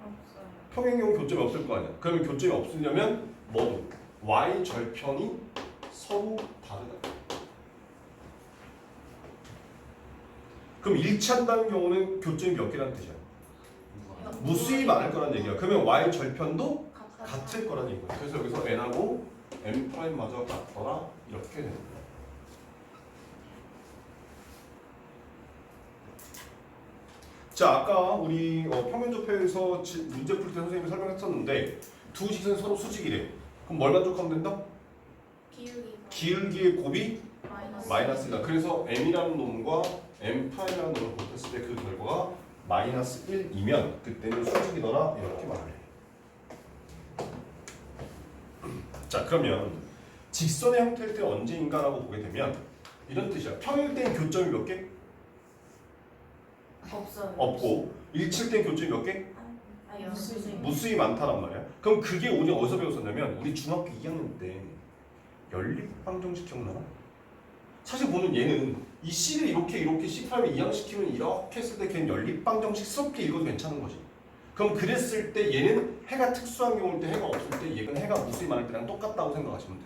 없어요. 평행 경우 교점이 없을 거 아니야. 그러면 교점이 없으려면 뭐도 y 절편이 서로 다르다. 그럼 일치한다는 경우는 교점이 몇 개라는 뜻이야? 무수히 많을 거란 얘기야. 그러면 y 절편도 같을 거란 얘기야. 그래서 여기서 n하고 m 프라임마저 같더라 이렇게 되는 거야. 자, 아까 우리 평면접표에서 문제 풀 때 선생님이 설명했었는데 두 직선이 서로 수직이래. 그럼 뭘 만족하면 된다? 기울기의 곱이 마이너스다. 그래서 m이라는 놈과 m 프라임이라는 놈을 곱했을 때 그 결과가 마이너스 1이면 그때는 수직이더라 이렇게 말해. 자, 그러면 직선의 형태일 때 언제인가라고 보게 되면 이런 뜻이야. 평일 때는 교점이 몇 개? 없어요. 없고 일칠 땐 교점이 몇 개? 무수히. 무수히 많다란 말이야. 그럼 그게 우리 어디서 배웠었냐면 우리 중학교 2학년 때 연립방정식 기억나나? 사실 보면 얘는 이 C를 이렇게 C'에 이항시키면 이렇게 했을 때 걔는 연립방정식스럽게 읽어도 괜찮은 거지. 그럼 그랬을 때 얘는 해가 특수한 경우일 때 해가 없을 때 얘는 해가 무수히 많을 때랑 똑같다고 생각하시면 돼.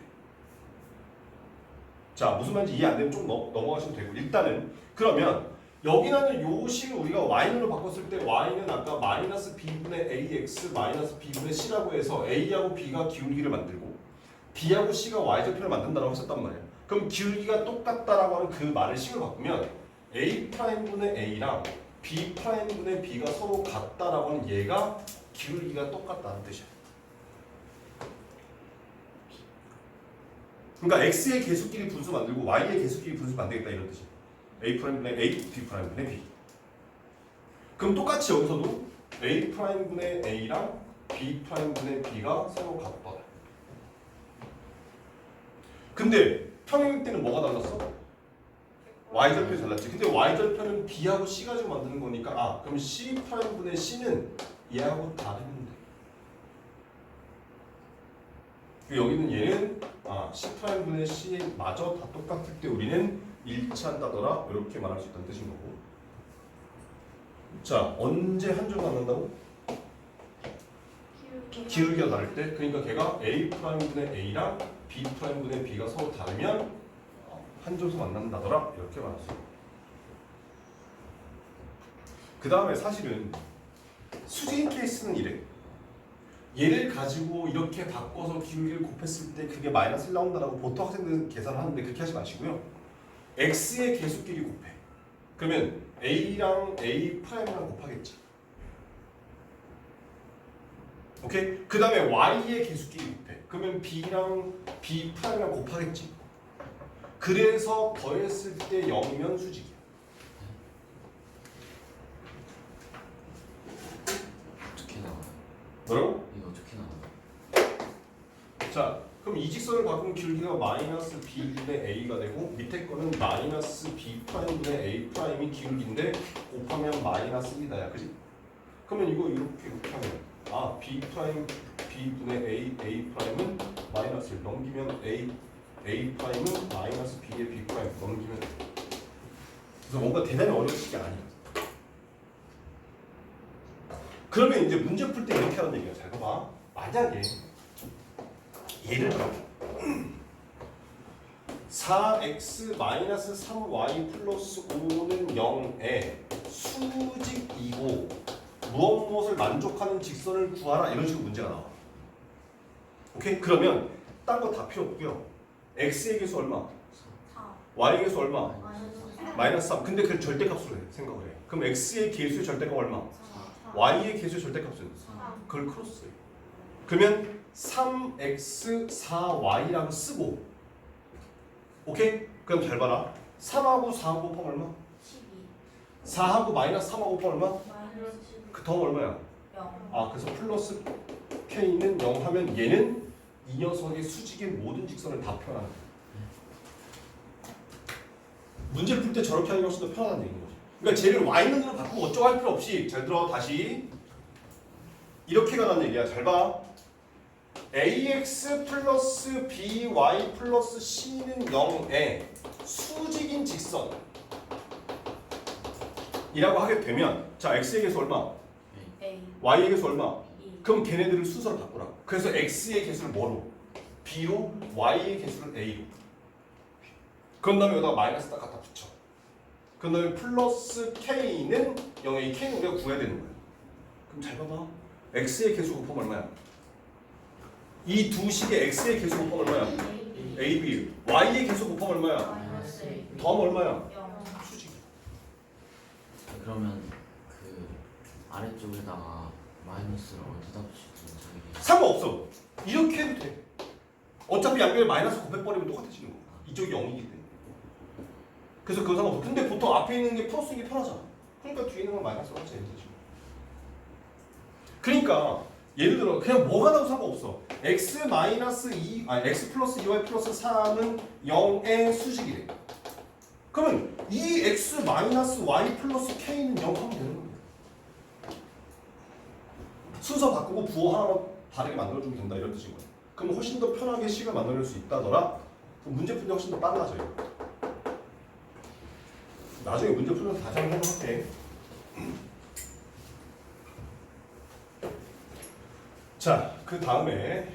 자, 무슨 말인지 이해 안 되면 좀 넘어가시면 되고, 일단은 그러면 여기 나는 요 식을 우리가 y는로 바꿨을 때 y는 아까 마이너스 b분의 ax 마이너스 b분의 c라고 해서 a하고 b가 기울기를 만들고 b하고 c가 y절편을 만든다라고 했었단 말이야. 그럼 기울기가 똑같다라고 하는 그 말을 식을 바꾸면 a'분의 a랑 b'분의 b가 서로 같다라고 하는 얘가 기울기가 똑같다는 뜻이야. 그러니까 x의 계수끼리 분수 만들고 y의 계수끼리 분수 만들겠다 이런 뜻이야. a'분의 a, b'분의 b. 그럼 똑같이 여기서도 a'분의 a랑 b'분의 b가 서로 같다. 근데 평행일 때는 뭐가 달랐어? y절편이 달랐지. 근데 y절편은 b하고 c 가지고 만드는 거니까 그럼 c'분의 c는 얘하고 다르면 돼. 여기는 얘는 c'분의 c 마저 다 똑같을 때 우리는 일치한다더라 이렇게 말할 수 있다는 뜻인 거고. 자, 언제 한 점 만난다고? 기울기가 다를 때. 그러니까 걔가 a'분의 a랑 b'분의 b가 서로 다르면 한 점에서 만난다더라 이렇게 말할 수 있어요. 그 다음에 사실은 수직인 케이스는 이래. 얘를 가지고 이렇게 바꿔서 기울기를 곱했을 때 그게 마이너스 1 나온다라고 보통 학생들은 계산을 하는데 그렇게 하지 마시고요. x의 계수끼리 곱해. 그러면 a랑 a 프라임이랑 곱하겠지. 오케이? 그 다음에 y의 계수끼리 곱해. 그러면 b랑 b 프라임이랑 곱하겠지. 그래서 더했을 때 0이면 수직이야. 어떻게 나와요? 뭐라고? 이거 어떻게 나와요? 자, 그럼 이 직선을 바꾸면 길이가 마이너스 b분의 a가 되고 밑에 거는 마이너스 b 프라임분의 a 프라임이 기울기인데 곱하면 마이너스 1이다야, 그지? 그러면 이거 이렇게 하면 아 b 프라임 b분의 a 프라임은 마이너스 1 넘기면 a 프라임은 마이너스 b의 b 프라임 넘기면 그래서 뭔가 대단히 어려운 게 아니야. 그러면 이제 문제 풀 때 이렇게 하는 얘기야. 잘 봐봐. 만약에 예를 들어 4x-3y 플러스 5는 0에 수직이고 무엇을 만족하는 직선을 구하라 이런 식으로 문제가 나와. 오케이? 그러면 딴 거 다 필요 없고요. x의 개수 얼마? 4 y의 개수 얼마? 마이너스 3. 근데 그 절대값으로 해, 생각을 해. 그럼 x의 개수의 절대값 얼마? 4 y의 개수의 절대값은? 3 그걸 크로스해. 그러면 3x 4y라고 쓰고 오케이? 그럼 잘 봐라. 3하고 4하고 곱하면 얼마? 12 4하고 마이너스 3하고 곱하면 얼마? 마이너스 12 그 더하면 얼마야? 0 아 그래서 플러스 k는 0 하면 얘는 이 녀석의 수직의 모든 직선을 다 표현하는 거야. 문제를 풀 때 저렇게 하는 게 훨씬 더 편하다는 얘기인 거지. 그러니까 쟤를 y는으로 바꾸고 어쩌고 할 필요 없이 잘 들어 다시 이렇게 가는 얘기야. 잘 봐. ax 플러스 by 플러스 c는 0에 수직인 직선 이라고 하게 되면 자 x의 개수 얼마? A y의 개수 얼마? 2 그럼 걔네들을 순서로 바꾸라고. 그래서 x의 개수를 뭐로? b로, y의 개수를 a로. 그런 다음에 여기다가 마이너스 딱 갖다 붙여. 그런 다음에 플러스 k는 0에 이 k는 우리가 구해야 되는 거야. 그럼 잘 봐봐. x의 개수 곱하면 얼마야? 이 두 식의 x의 개수 곱하면 얼마야? a, b. y의 개수 곱하면 얼마야? 마이너스 1 더하면 얼마야? 0 수직. 그러면 그 아래쪽에다가 마이너스를 어디다 붙이든 자기 상관없어. 이렇게 해도 돼. 어차피 양변에 마이너스 곱해버리면 똑같아지는 거야. 이쪽이 0이기 때문에. 그래서 그거 상관없어. 근데 보통 앞에 있는 게 플러스인 게 편하잖아. 그러니까 뒤에 있는 건 마이너스로 하자 이거지. 그러니까 예를 들어 그냥 뭐가 나도 상관없어. x 마이너스 2, 아니 x 플러스 2y 플러스 3은 0의 수직이래. 그러면 이 x 마이너스 y 플러스 k는 0 하면 되는 거야. 순서 바꾸고 부호 하나 다르게 만들어주면 된다 이런 뜻인 거야. 그럼 훨씬 더 편하게 식을 만들어낼 수 있다더라. 그럼 문제 풀기 훨씬 더 빨라져요. 나중에 문제 풀면서 다시 한번 해볼게. 자, 그 다음에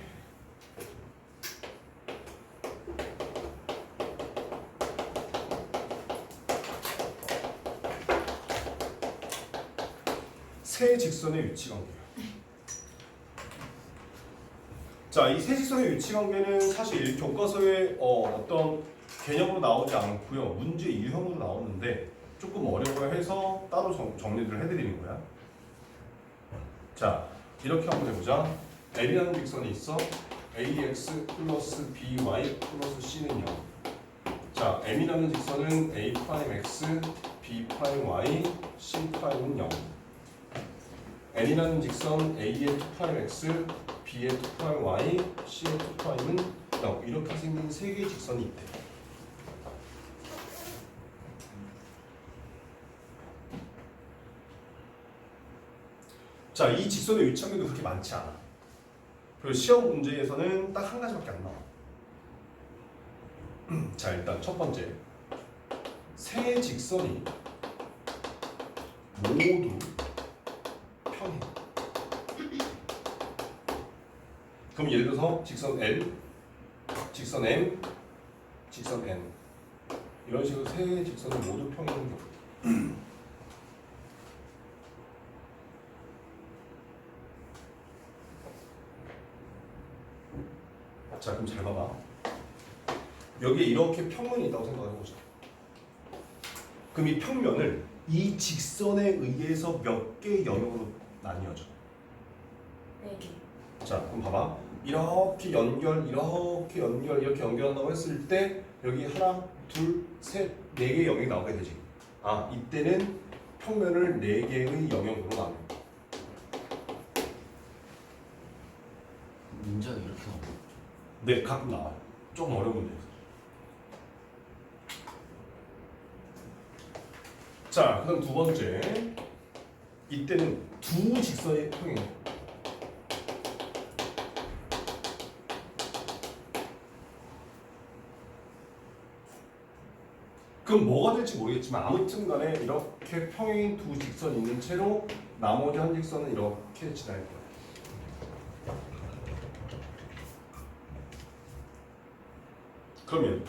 세 직선의 위치 관계예요. 자, 이 세 직선의 위치 관계는 사실 교과서에 어떤 개념으로 나오지 않고요. 문제 유형으로 나오는데 조금 어려워해서 따로 정리를 해드리는 거야. 자, 이렇게 한번 해보자. L이라는 직선이 있어. ax 플러스 by 플러스 c는 0. 자, M이라는 직선은 a 프라임 x, b 프라임 y, c 프라임은 0. N이라는 직선 a의 2 프라임 x, b의 2 프라임 y, c의 2 프라임은 0. 이렇게 생긴 세 개의 직선이 있대. 자, 이 직선의 위치관계도 그렇게 많지 않아. 그리고 시험 문제에서는 딱 한 가지밖에 안 나와. 자, 일단 첫 번째. 세 직선이 모두 평행. 그럼 예를 들어서 직선 L, 직선 M, 직선 N 이런 식으로 세 직선이 모두 평행인 경우. 자, 그럼 잘 봐봐. 여기에 이렇게 평면이 있다고 생각을 해보자. 그럼 이 평면을 이 직선에 의해서 몇 개의 영역으로 나뉘어져? 4개 자, 그럼 봐봐. 이렇게 연결, 이렇게 연결, 이렇게 연결한다고 했을 때 여기 하나, 둘, 셋, 네 개의 영역이 나오게 되지. 아, 이때는 평면을 네 개의 영역으로 나눠. 문제가 이렇게 나오고 네, 가끔 나와요. 좀 어려운 문제에서. 자, 그다음 두 번째. 이때는 두 직선의 평행. 그럼 뭐가 될지 모르겠지만 아무튼 간에 이렇게 평행인 두 직선이 있는 채로 나머지 한 직선은 이렇게 지날 거예요. 그러면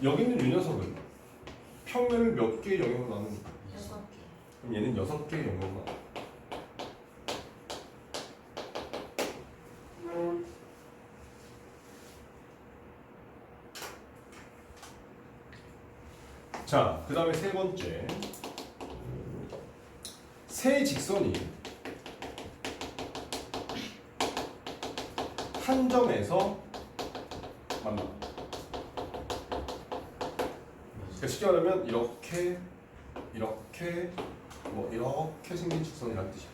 여기 있는 이 녀석은 평면을 몇 개의 영역으로 나눕니까? 6개. 그럼 얘는 6개의 영역으로 나눠. 자, 그 다음에 세 번째. 세 직선이 한 점에서 만나. 그러니까 쉽게 말하면 이렇게 뭐 이렇게 생긴 직선이라는 뜻이야.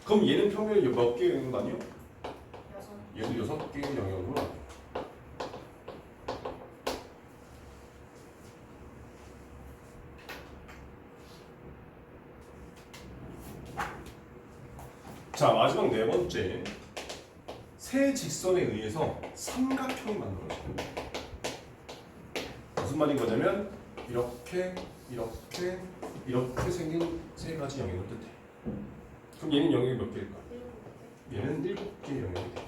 그럼 얘는 평면이 몇 개의 영역으로 나뉘어? 6개. 얘도 6개의 영역으로 나뉘어. 자, 마지막 네 번째. 세 직선에 의해서 삼각형이 만들어져요. 무슨 말인 거냐면 이렇게 생긴 세 가지 영역을 뜻해. 그럼 얘는 영역이 몇 개일까? 7개. 얘는 7개의 영역이 돼.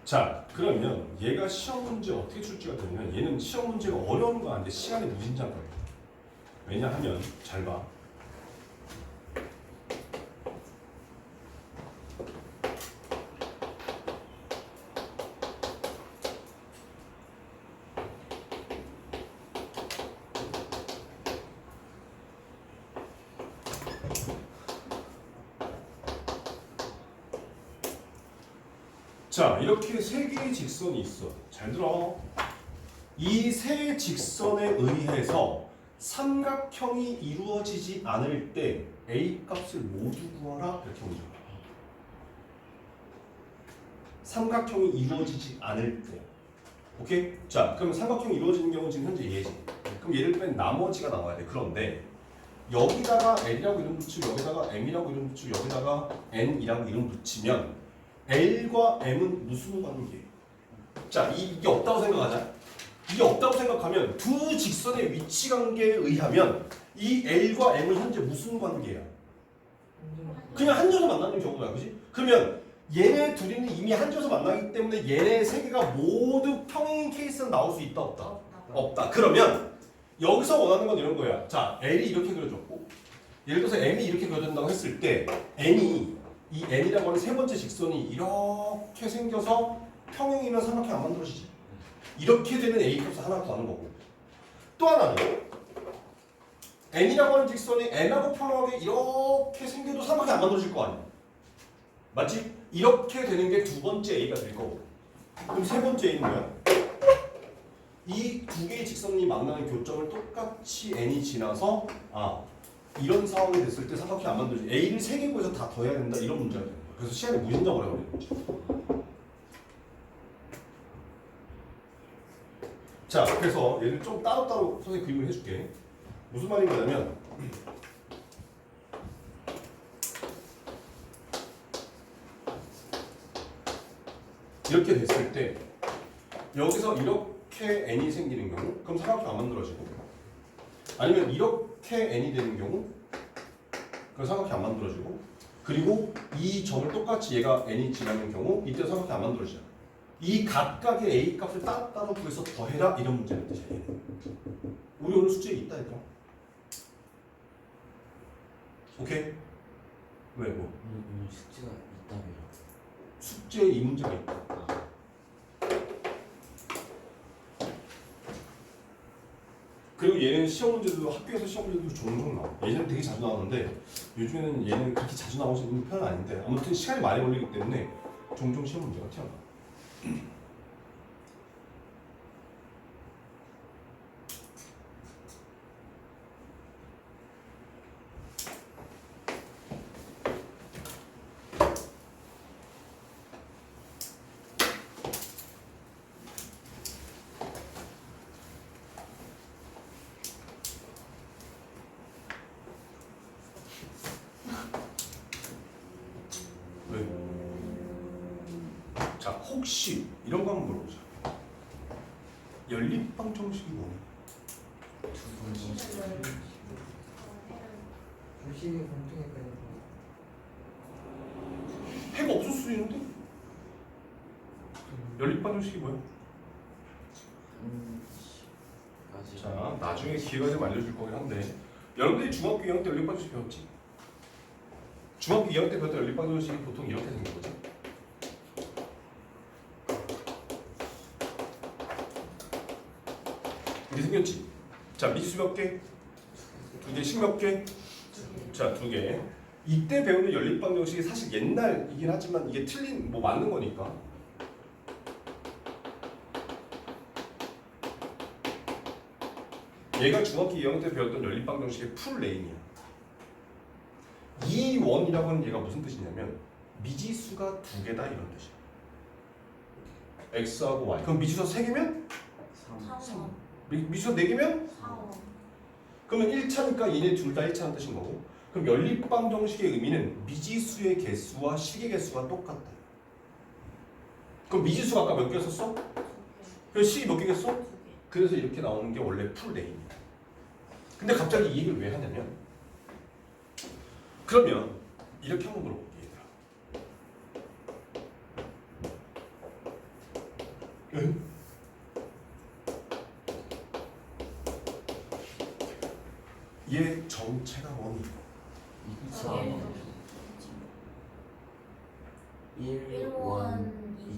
자, 그러면 얘가 시험 문제 어떻게 출제가 되냐면 얘는 시험 문제가 어려운 거 아닌데 시간이 무진장 거예요. 왜냐하면 잘 봐. 자, 이렇게 세 개의 직선이 있어. 잘 들어. 이 세 직선에 의해서 삼각형이 이루어지지 않을 때 A 값을 모두 구하라 이렇게 오죠. 삼각형이 이루어지지 않을 때. 오케이? 자, 그럼 삼각형이 이루어지는 경우는 지금 현재 얘지. 그럼 얘를 뺀 나머지가 나와야 돼. 그런데 여기다가 L이라고 이름 붙이고 여기다가 M이라고 이름 붙이고 여기다가 N이라고 이름 붙이면 L과 M은 무슨 관계? 자, 이게 없다고 생각하자. 이게 없다고 생각하면 두 직선의 위치 관계에 의하면 이 L과 M은 현재 무슨 관계야? 그냥 한져서 만나는 경우야, 그지? 그러면 얘네 둘이는 이미 한져서 만나기 때문에 얘네 세 개가 모두 평행인 케이스는 나올 수 있다, 없다? 없다. 없다. 그러면 여기서 원하는 건 이런 거야. 자, L이 이렇게 그려졌고 예를 들어서 M이 이렇게 그려진다고 했을 때 N이 이 N이라고 하는 세 번째 직선이 이렇게 생겨서 평행이면 삼각형 안 만들어지지. 이렇게 되면 A 값을 하나 구하는 거고. 또 하나는 N이라고 하는 직선이 N하고 평행하게 이렇게 생겨도 삼각형이 안 만들어질 거 아니야. 맞지? 이렇게 되는 게 두 번째 A가 될 거고. 그럼 세 번째 A는 뭐야? 이 두 개의 직선이 만나는 교점을 똑같이 N이 지나서 이런 상황이 됐을 때 삼각형이 안 만들어지지. A를 세 개 구해서 다 더해야 된다 이런 문제가 되는 거야. 그래서 시간이 무진장 오래 걸리는 거지. 자, 그래서 얘를 좀 따로따로 선생님 그림을 해줄게. 무슨 말인 거냐면 이렇게 됐을 때 여기서 이렇게 n이 생기는 경우 그럼 삼각형 안 만들어지고 아니면 이렇게 n이 되는 경우 그럼 삼각형 안 만들어지고 그리고 이 점을 똑같이 얘가 n이 지나는 경우 이때 삼각형 안 만들어지잖아. 이 각각의 a 값을 따로따로 구해서 더해라 이런 문제는 뜻이야. 얘는. 우리 오늘 숙제에 있다 얘들아. 오케이? 왜 뭐? 오늘 숙제가 있다며요. 숙제에 이 문제가 있다. 그리고 얘는 시험 문제도 학교에서 시험 문제도 종종 나와. 예전에 되게 자주 나오는데 요즘에는 얘는 그렇게 자주 나오는 편은 아닌데 아무튼 시간이 많이 걸리기 때문에 종종 시험 문제가 튀어나와. 왜? 자, 혹시 이런 거 한번 물어보자. 연립방 정식이 뭐냐? 주식이 공통일까요? 해가 없을 수 있는데? 연립방 정식이 뭐야? 자, 나중에 기회가 되면 알려줄 거긴 한데 여러분들이 중학교 2학년 때 연립방 정식 배웠지? 중학교 2학년 때 배웠던 연립방 정식이 보통 이렇게 생긴 거지. 이렇게 생겼지? 자, 미지수 몇 개? 2개, 식 몇 개? 자, 2개. 이때 배우는 연립방 정식이 사실 옛날이긴 하지만 이게 틀린, 뭐 맞는 거니까. 얘가 중학교 2학년 때 배웠던 연립방 정식의 풀 네임이야. 이 원이라고 하는 얘가 무슨 뜻이냐면 미지수가 2개다 이런 뜻이야. x하고 y. 그럼 미지수가 3개면? 4원. 미지수가 4개면? 4원. 그러면 1차니까 얘네 둘 다 1차라는 뜻인 거고. 그럼 연립방 정식의 의미는 미지수의 개수와 식의 개수가 똑같다. 그럼 미지수가 아까 몇 개 썼어? 2개. 그럼 식이 몇 개겠어? 2개. 그래서 이렇게 나오는 게 원래 풀 네임이야. 근데 갑자기 이 얘기를 왜 하냐면 그러면 이렇게 한번 물어볼게 얘들아. 응? 얘 정체가 뭐니? 1, 1,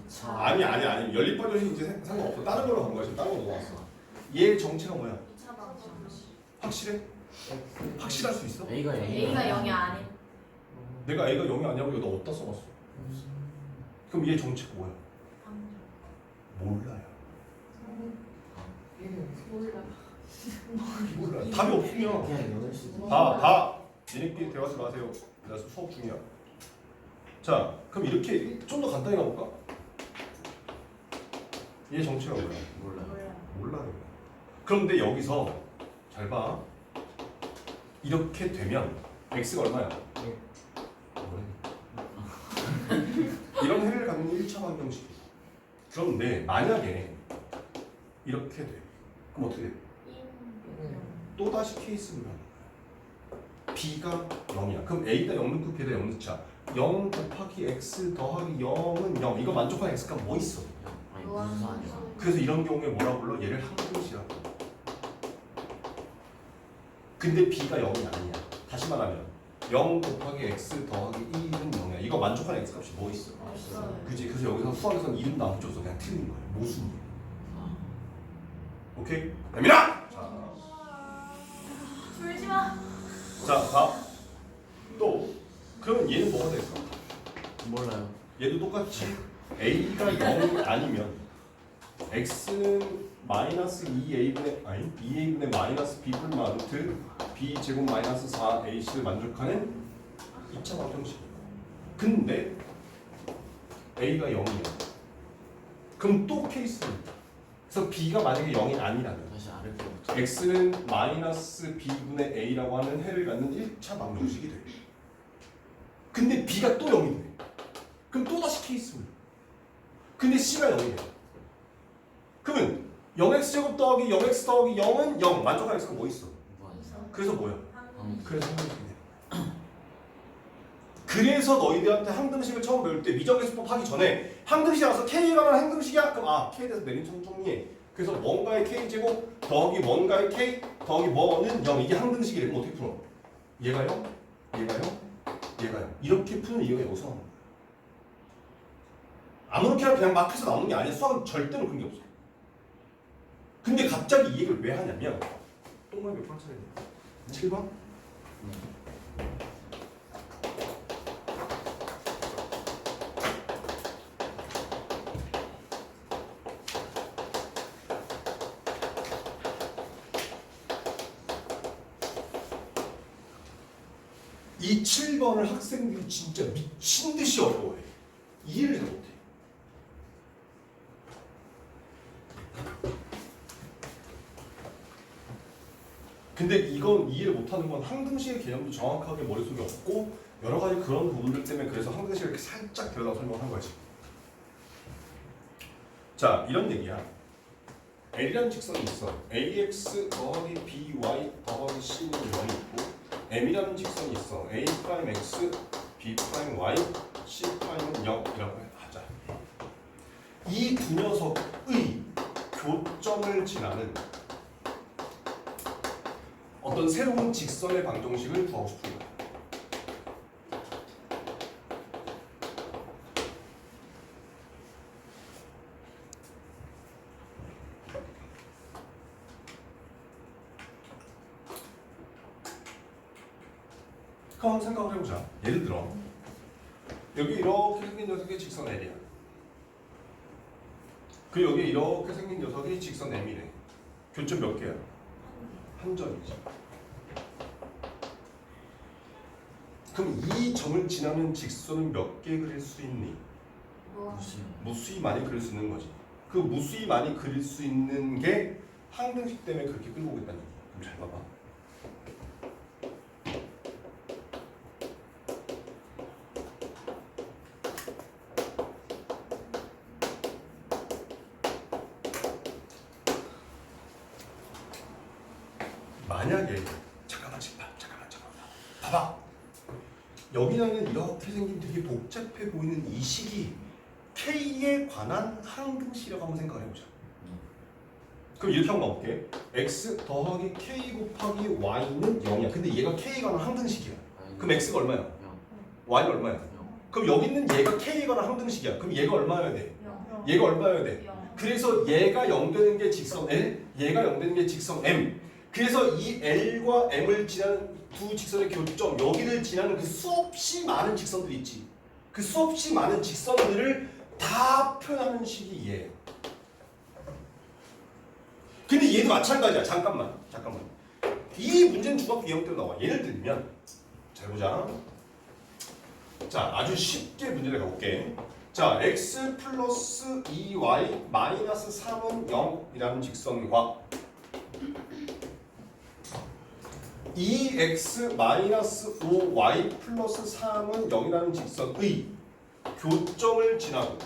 2차 아니 연립방 정식 이제 상관없어. 다른 걸로 간 거야. 지금 다른 거 넘어갔어. 얘 정체가 뭐야? 2차 방정. 확실해? 확실할 수 있어? A가 0이야. A가 0이 아닌. 내가 A가 0이 아니라고 이거 너 어디다 써봤어? 그럼 얘 정체가 뭐야? 방정. 몰라요. 몰라. 몰라. 답이 없으면 그냥 8시 봐. 얘네끼리 대화하지 마세요. 나 수업 중이야. 자, 그럼 이렇게 좀 더 간단히 가볼까? 얘 정체가 뭐야? 몰라요. 몰라. 몰라요. 그런데 여기서 잘 봐. 이렇게 되면 x가 얼마야? 이런 해를 갖는 1차 방정식이야. 그런데 만약에 이렇게 돼. 그럼 어떻게 돼? 또다시 케이스를 하는 거야. b가 0이야. 그럼 a다 0 넣고 b다 0 넣자. 0 곱하기 x 더하기 0은 0. 이거 만족하는 x가 뭐 있어? 아니 무슨 아니야. 그래서 이런 경우에 뭐라 불러? 얘를 항등식이라고. 근데 b가 0이 아니야. 다시 말하면 0 곱하기 x 더하기 2는 0이야. 이거 만족하는 x 값이 뭐 있어? 없어요. 그지? 그래서 여기서 수학에서는 이름도 안 붙여서 그냥 틀린 거야. 모순이야. 오케이? 됩니다! 졸지 마. 자, 봐. 또 그러면 얘는 뭐가 될까? 몰라요. 얘도 똑같이 a가 0이 아니면 x는 마이너스 2a분의 아니 2a분의 마이너스 b 불마 루트 b 제곱 마이너스 4ac를 만족하는 2차 방정식이야. 근데 a가 0이야. 그럼 또 케이스는 있다. 그래서 b가 만약에 0이 아니라면 다시 아랫부터. x는 마이너스 b분의 a라고 하는 해를 갖는 1차 방정식이 돼. 근데 b가 또 0이 돼. 그럼 또다시 케이스를. 근데 c가 0이야. 그러면 0x제곱 더하기 0x 더하기 0은 0. 만족하는 x가 뭐 있어? 그래서 뭐야? 그래서 항등식이 되는 거야. 그래서 너희들한테 항등식을 처음 배울 때 미적계수법 하기 전에 항등식 알아서 k가 나는 항등식이야? 그럼 k에 대해서 내림차순 정리해. 그래서 뭔가의 k제곱 더하기 뭔가의 k 더하기 뭐는 0. 이게 항등식이래. 그럼 어떻게 풀어? 얘가 0, 얘가 0, 얘가 0. 이렇게 푸는 이유가 여기서 나오는 거야. 아무렇게나 그냥 막 해서 나오는 게 아니야. 수학은 절대로 그런 게 없어. 근데 갑자기 이 얘기를 왜 하냐면 동그라미 몇 번 차례? 7번? 이 7번을 학생들이 진짜 미친 듯이 어려워해. 이해를 잘 못해. 근데 이건 이해를 못하는 건 항등식의 개념도 정확하게 머릿속에 없고 여러 가지 그런 부분들 때문에 그래서 항등식을 이렇게 살짝 들여다 설명한 거지. 자, 이런 얘기야. L이라는 직선이 있어. AX 더하기 BY 더하기 C는 0이 있고 M이라는 직선이 있어. A 프라임 X, B 프라임 Y, C 프라임은 0이라고 하자. 이 두 녀석의 교점을 지나는 어떤 새로운 직선의 방정식을 구하고 싶은 거야. 그럼 한번 생각을 해보자. 예를 들어 여기 이렇게 생긴 녀석이 직선 L이야. 그 여기 이렇게 생긴 녀석이 직선 M이네. 교점 몇 개야? 한 점이지. 그럼 이 점을 지나는 직선은 몇 개 그릴 수 있니? 무수히 많이 그릴 수 있는 거지. 그 무수히 많이 그릴 수 있는 게 항등식 때문에 그렇게 끌고 오겠다는 얘기야. 그럼 잘 봐봐. 만약에 잠깐만 봐봐. 여기는 이렇게 생긴 되게 복잡해 보이는 이 식이 K에 관한 항등식이라고 한번 생각을 해보자. 그럼 이렇게 한번 가볼게. X 더하기 K 곱하기 Y는 0이야. 근데 얘가 K에 관한 항등식이야. 그럼 X가 얼마야? Y는 얼마야? 그럼 여기 있는 얘가 K에 관한 항등식이야. 그럼 얘가 얼마여야 돼? 얘가 얼마여야 돼? 그래서 얘가 0 되는 게 직선 L, 얘가 0 되는 게 직선 M. 그래서 이 L과 M을 지나는 두 직선의 교점, 여기를 지나는 그 수없이 많은 직선들이 있지. 그 수없이 많은 직선들을 다 표현하는 식이 얘예요. 근데 얘도 마찬가지야. 잠깐만. 이 문제는 중학교 2학년 때로 나와. 예를 들면 잘 보자. 자, 아주 쉽게 문제를 가볼게. 자, x 플러스 2y 마이너스 3은 0이라는 직선과 2x 마이너스 5y 플러스 3은 0이라는 직선의 교점을 지나고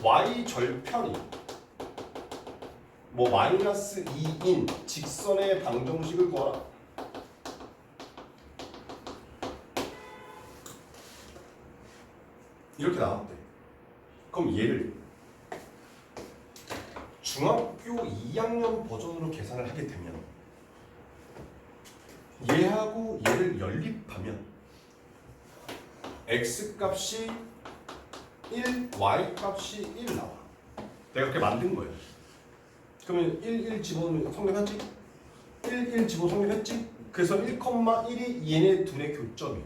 y 절편이 뭐 마이너스 2인 직선의 방정식을 구하라. 이렇게 나왔대. 그럼 얘를 중학교 2학년 버전으로 계산을 하게 되면 얘하고 얘를 연립하면 x 값이 1, y 값이 1 나와. 내가 그렇게 만든 거예요. 그러면 1 집어넣으면 성립했지? 1 집어 성립했지? 그래서 1,1이 얘네 둘의 교점이야.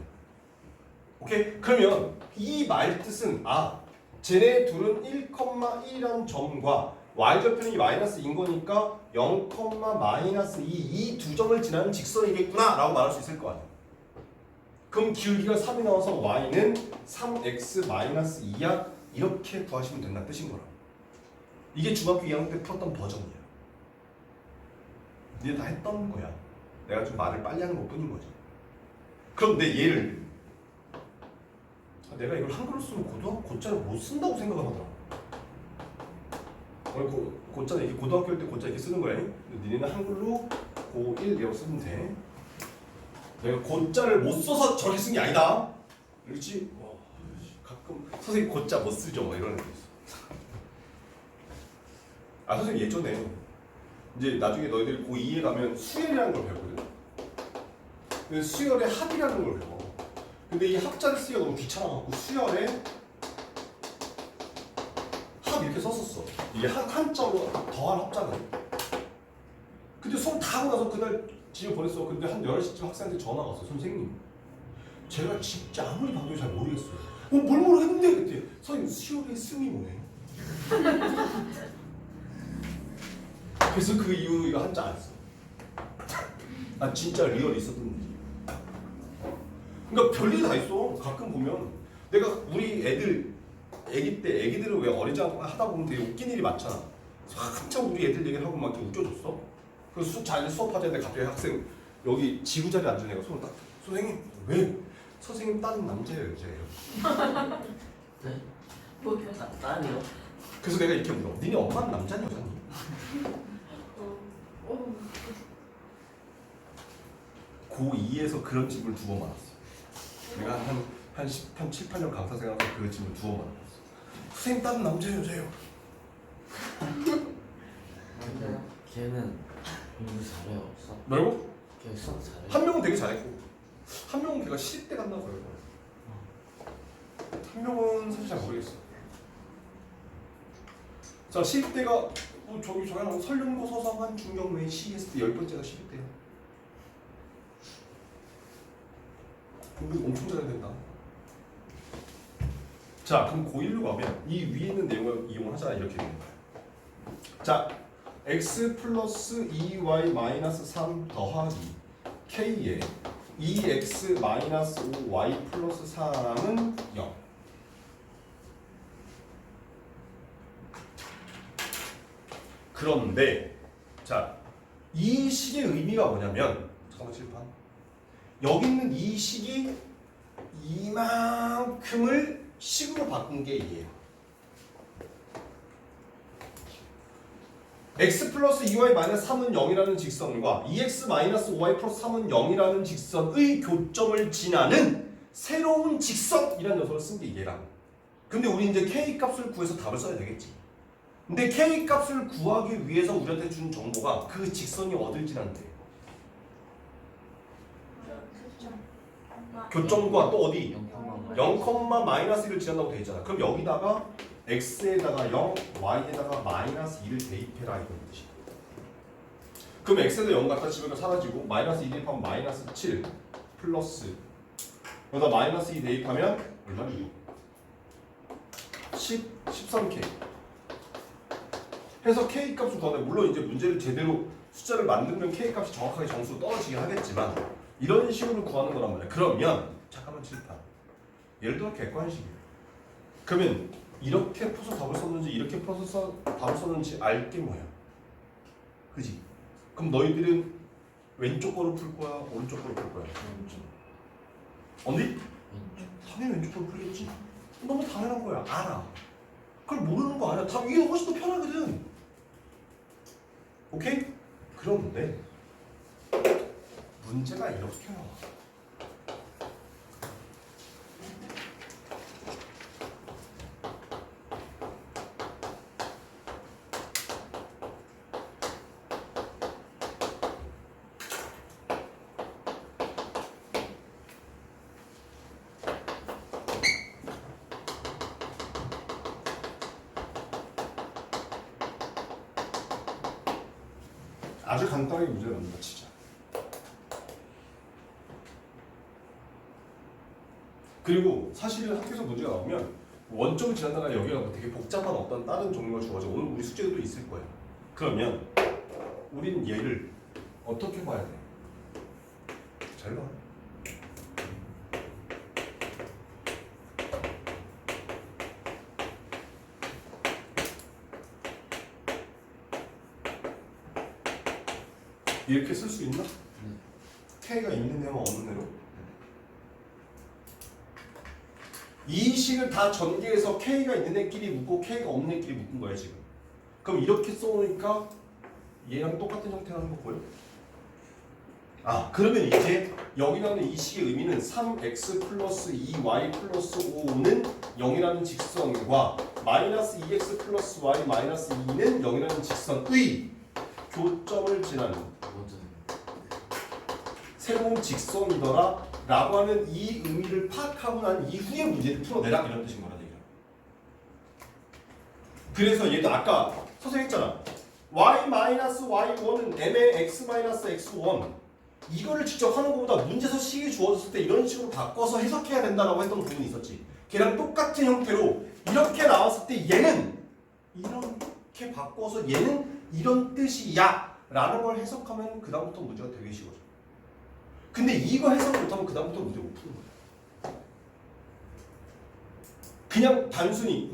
오케이? 그러면 이 말 뜻은 쟤네 둘은 1,1이라는 점과 y절편이 마이너스 2인 거니까 0, 마이너스 2 이 두 점을 지나는 직선이겠구나 라고 말할 수 있을 거 아니야. 그럼 기울기가 3이 나와서 y는 3x 마이너스 2야 이렇게 구하시면 된다는 뜻인 거라. 이게 중학교 2학년 때 풀었던 버전이야. 니네 다 했던 거야. 내가 좀 말을 빨리 하는 것 뿐인 거지. 그런데 얘를 내가 이걸 한글로 쓰면 고자를 못 쓴다고 생각을 하더라. 고자는 이게 고등학교 때 고자 이렇게 쓰는 거야. 근데 니네는 한글로 고1 이라고 쓰면 돼. 내가 고자를 못 써서 저렇게 쓴 게 아니다. 그렇지? 가끔 선생님 고자 못 쓰죠 뭐 이런 애들 있어. 선생님 예전에 이제 나중에 너희들이 고2에 가면 수열이라는 걸 배우거든. 근데 수열의 합이라는 걸 배워. 근데 이 합자를 쓰기가 너무 귀찮아갖고 수열에 합 이렇게 썼었어. 이게 한자로 더한 합자거든. 근데 수업 다 하고 나서 그날 집에 보냈어. 근데 한 11시쯤 학생한테 전화가 왔어. 선생님, 제가 진짜 아무리 봐도 잘 모르겠어요. 뭘 모르겠는데 그때 선생님 수요일에 스미 뭐예요? 그래서 그 이후로 이거 한자 안 써. 아 진짜 리얼 있었던 일이. 그러니까 별일 다 있어. 가끔 보면 내가 우리 애기 때 애기들은 왜 어리지 않고 하다 보면 되게 웃긴 일이 많잖아. 한참 우리 애들 얘기를 하고 막 이렇게 웃겨줬어. 그래서 잘 수업하자는데 갑자기 학생 여기 지구 자리에 앉은 애가 손을 딱 선생님 왜? 선생님 딸은 남자예요 여자예요? 네? 뭐야? 딸이요? 그래서 내가 이렇게 물어. 니네 엄마는 남자니 여자니? 고2에서 그런 질문을 2번 받았어. 내가 한 7, 8년 강사 생활하면서 그 질문을 2번 받았어. 선생님 딸은 남자예요 여자예요? 맞아요. 걔는 공부 잘해요 없어? 뭐라고? 걔 수학 잘해? 한 명은 되게 잘했고 한 명은 걔가 시립대 갔나 봐요. 한 명은 사실 잘 모르겠어. 자 시립대가 저기 하고 설령고 서성한 중경외 CS 10번째가 시립대야. 공부 엄청 잘해야 된다. 자 그럼 고1로 가면 이 위에 있는 내용을 이용을 하잖아. 이렇게 되는 거야. 자 x 플러스 2y 마이너스 3 더하기 k에 2x 마이너스 5y 플러스 3은 0. 그런데 자 이 식의 의미가 뭐냐면 잠깐만 칠판 여기 있는 이 식이 이만큼을 식으로 바꾼 게 이해요. x 플러스 2y 마이너스 3은 0이라는 직선과 2x 마이너스 5y 플러스 3은 0이라는 직선의 교점을 지나는 새로운 직선이라는 녀석을 쓴 게 이해라고. 근데 우리 이제 k 값을 구해서 답을 써야 되겠지. 근데 k 값을 구하기 위해서 우리한테 준 정보가 그 직선이 어딜 지난대. 교점과 또 어디? 0, 마이너스 1을 지난다고 돼 있잖아. 그럼 여기다가 x에다가 0, y에다가 마이너스 2를 대입해라 이런 뜻이야. 그럼 x에다 0 갖다 집으면 사라지고 마이너스 2 대입하면 마이너스 7 플러스 여기다 마이너스 2 대입하면 얼마니? 13k 해서 k 값을 구하는데 물론 이제 문제를 제대로 숫자를 만들면 k 값이 정확하게 정수로 떨어지긴 하겠지만 이런 식으로 구하는 거란 말이야. 그러면 잠깐만 칠판 예를 들어 객관식이야. 그러면 이렇게 풀어서 답을 썼는지 이렇게 풀어서 답을 썼는지 알게 뭐야? 그지? 그럼 너희들은 왼쪽 거로 풀 거야? 오른쪽 거로 풀 거야? 언니? 왼쪽. 당연히 왼쪽 거로 풀겠지. 너무 당연한 거야. 알아. 그걸 모르는 거 아니야. 답 이게 훨씬 더 편하거든. 오케이? 그런데 문제가 이렇게 나와. 아주 간단하게 문제를 만들어 치자. 그리고 사실은 학교에서 문제가 나오면 원점을 지난다가 여기가 되게 복잡한 어떤 다른 종류가 주어져. 오늘 우리 숙제도 있을 거야. 그러면 우린 얘를 어떻게 봐야 돼? 잘 봐. 이렇게 쓸 수 있나? K가 있는 애와 없는 애로? 이 식을 다 전개해서 K가 있는 애끼리 묶고 K가 없는 애끼리 묶은 거야 지금. 그럼 이렇게 써놓으니까 얘랑 똑같은 형태 하는 거 보여? 아 그러면 이제 여기 나오는 이 식의 의미는 3x 플러스 2y 플러스 5는 0이라는 직선과 마이너스 2x 플러스 y 마이너스 2는 0이라는 직선의 교점을 지나는 새로운 직선이더라 라고 하는 이 의미를 파악하고 난 이후에 문제를 풀어내라 이런 뜻인 거란 얘기야. 그래서 얘도 아까 선생님 했잖아. y-y1은 m의 x-x1 이거를 직접 하는 것보다 문제에서 식이 주어졌을 때 이런 식으로 바꿔서 해석해야 된다라고 했던 부분이 있었지. 걔랑 똑같은 형태로 이렇게 나왔을 때 얘는 이렇게 바꿔서 얘는 이런 뜻이야 라는 걸 해석하면 그 다음부터 문제가 되게 쉬워져. 근데 이거 해석 못하면 그 다음부터 문제 못 푸는 거야. 그냥 단순히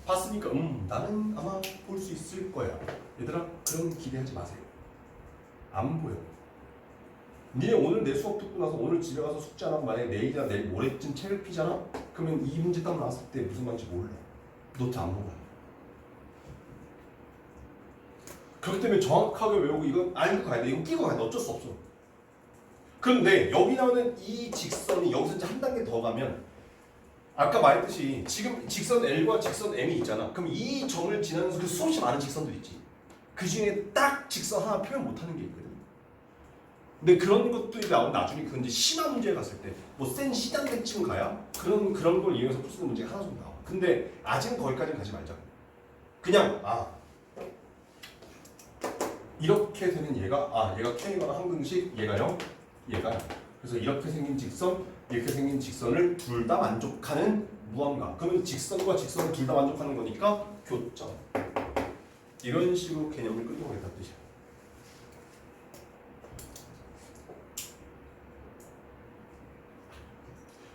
봤으니까 나는 아마 볼 수 있을 거야. 얘들아 그런 기대하지 마세요. 안 보여. 니네 오늘 내 수업 듣고 나서 오늘 집에 가서 숙제 안 하고 만약에 내일이나 내일 모레쯤 책을 피잖아? 그러면 이 문제 딱 나왔을 때 무슨 말인지 몰라. 노트 안 보고. 그렇기 때문에 정확하게 외우고 이건 알고 가야 돼. 이건 끼고 가야 돼. 어쩔 수 없어. 그런데 여기 나오는 이 직선이 여기서 이제 한 단계 더 가면 아까 말했듯이 지금 직선 L과 직선 M이 있잖아. 그럼 이 점을 지나면서 그 수없이 많은 직선들 있지. 그 중에 딱 직선 하나 표현 못하는 게 있거든. 근데 그런 것들이 나오면 나중에 그 이제 심한 문제에 갔을 때 뭐 센 시단대쯤 가야 그런 걸 이용해서 풀 수 있는 문제가 하나 정도 나와. 근데 아직은 거기까지는 가지 말자. 그냥 이렇게 되는 얘가 얘가 K거나 항등식 얘가 0 얘가 0. 그래서 이렇게 생긴 직선 이렇게 생긴 직선을 둘 다 만족하는 무함각. 그러면 직선과 직선을 둘 다 만족하는 거니까 교점. 이런 식으로 개념을 끌고 가겠다는 뜻이야.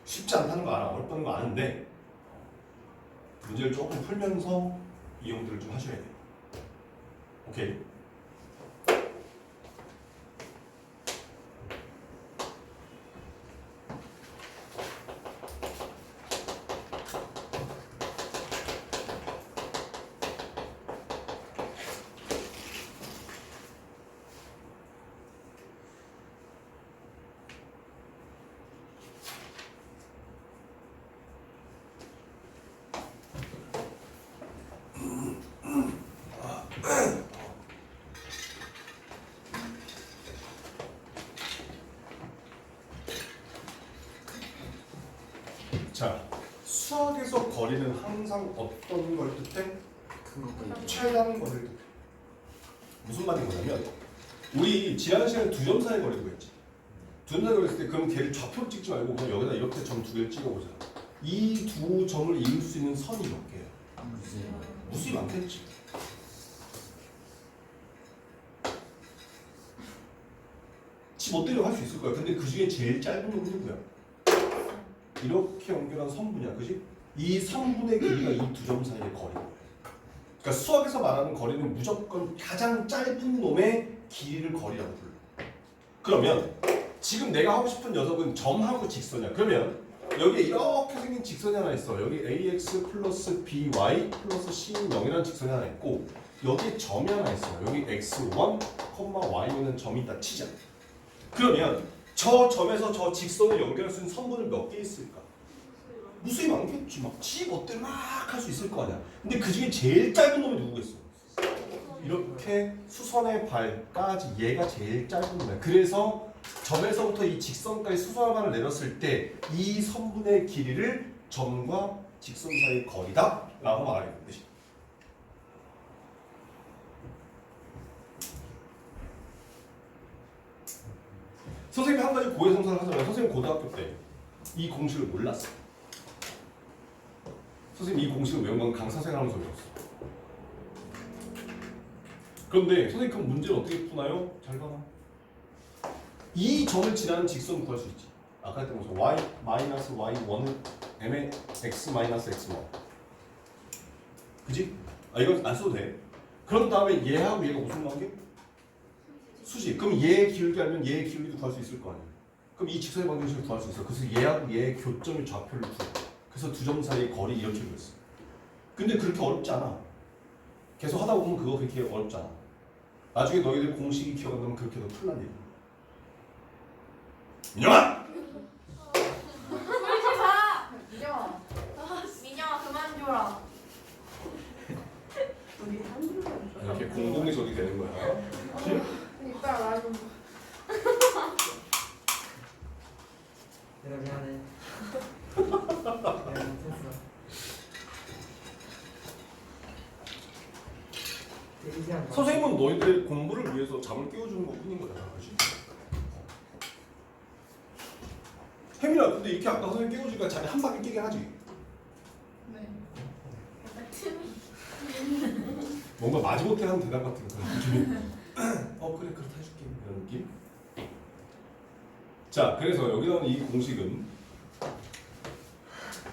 쉽지 않다는 거 알아. 어렵다는 거 아는데 문제를 조금 풀면서 이용들을 좀 하셔야 돼요. 오케이? 자, 수학에서 거리는 항상 어떤 걸 뜻해? 큰 것까지. 최단 거리를 뜻해. 무슨 말인 거냐면 우리 지난 시간에 두 점 사이 거리도 했지. 두 점 사이 거리 했을 때 그럼 걔를 좌표로 찍지 말고 그냥 여기다 이렇게 점 두 개를 찍어보자. 이 두 점을 이을 수 있는 선이 몇 개야? 무수히 많겠지. 지 멋대로 할 수 있을 거야. 근데 그 중에 제일 짧은 놈이 누구야? 이렇게 연결한 선분이야, 그지? 이 선분의 길이가 이 두 점 사이의 거리야. 그러니까 수학에서 말하는 거리는 무조건 가장 짧은 놈의 길이를 거리라고 불러. 그러면 지금 내가 하고 싶은 녀석은 점하고 직선이야. 그러면 여기에 이렇게 생긴 직선이 하나 있어. 여기 ax 플러스 by 플러스 c는 0이라는 직선이 하나 있고 여기에 점이 하나 있어요. 여기 x1, y는 점이 있다 치자. 그러면 저 점에서 저 직선을 연결할 수 있는 선분을 몇 개 있을까? 무수히 많겠지. 막 지 멋대로 막 할 수 있을 거 아니야. 근데 그 중에 제일 짧은 놈이 누구겠어? 이렇게 수선의 발까지 얘가 제일 짧은 놈이야. 그래서 점에서부터 이 직선까지 수선을 내렸을 때 이 선분의 길이를 점과 직선 사이의 거리다 라고 말하는 뜻이야. 선생님이 한 가지 고해성사를 하잖아요. 선생님 고등학교 때 이 공식을 몰랐어. 선생님 이 공식을 외운 건 강사생활 하면서 외웠어. 그런데 선생님 그 문제를 어떻게 푸나요? 잘 봐봐. 이 점을 지나는 직선 구할 수 있지. 아까 했던 것처럼 y-y1은 m의 x-x1 그지? 이건 안 써도 돼. 그런 다음에 얘하고 얘가 무슨 관계? 수직. 그럼 얘 기울기 알면 얘 기울기도 구할 수 있을 거 아니야. 그럼 이 직선의 방정식을 구할 수 있어. 그래서 얘하고 얘의 교점의 좌표를 구해. 그래서 두 점 사이의 거리 이렇게 구했어. 근데 그렇게 어렵지 않아. 계속 하다 보면 그거 그렇게 어렵지 않아. 나중에 너희들 공식이 기억 안 나면 그렇게 더 풀난 얘기야. 민영아! 울지 마! 민영아. 민영아 그만 줘라. 우리 한 줄만 이렇게 공공의 적이 되는 거야. 이따 나 좀. 내가 미안해. 내가 못했어. 데이지한 선생님은 너희들 공부를 위해서 잠을 깨워주는 것 뿐인 거잖아, 그렇지? 혜민아, 근데 이렇게 아까 선생님 깨워주니까 자기 한 바퀴 깨게 하지? 네. 약간 틈이. 뭔가 마지못해 하는 대답 같은 그런 느낌이. 그래, 그렇다 해줄게 이런 느낌. 자, 그래서 여기 나오는 이 공식은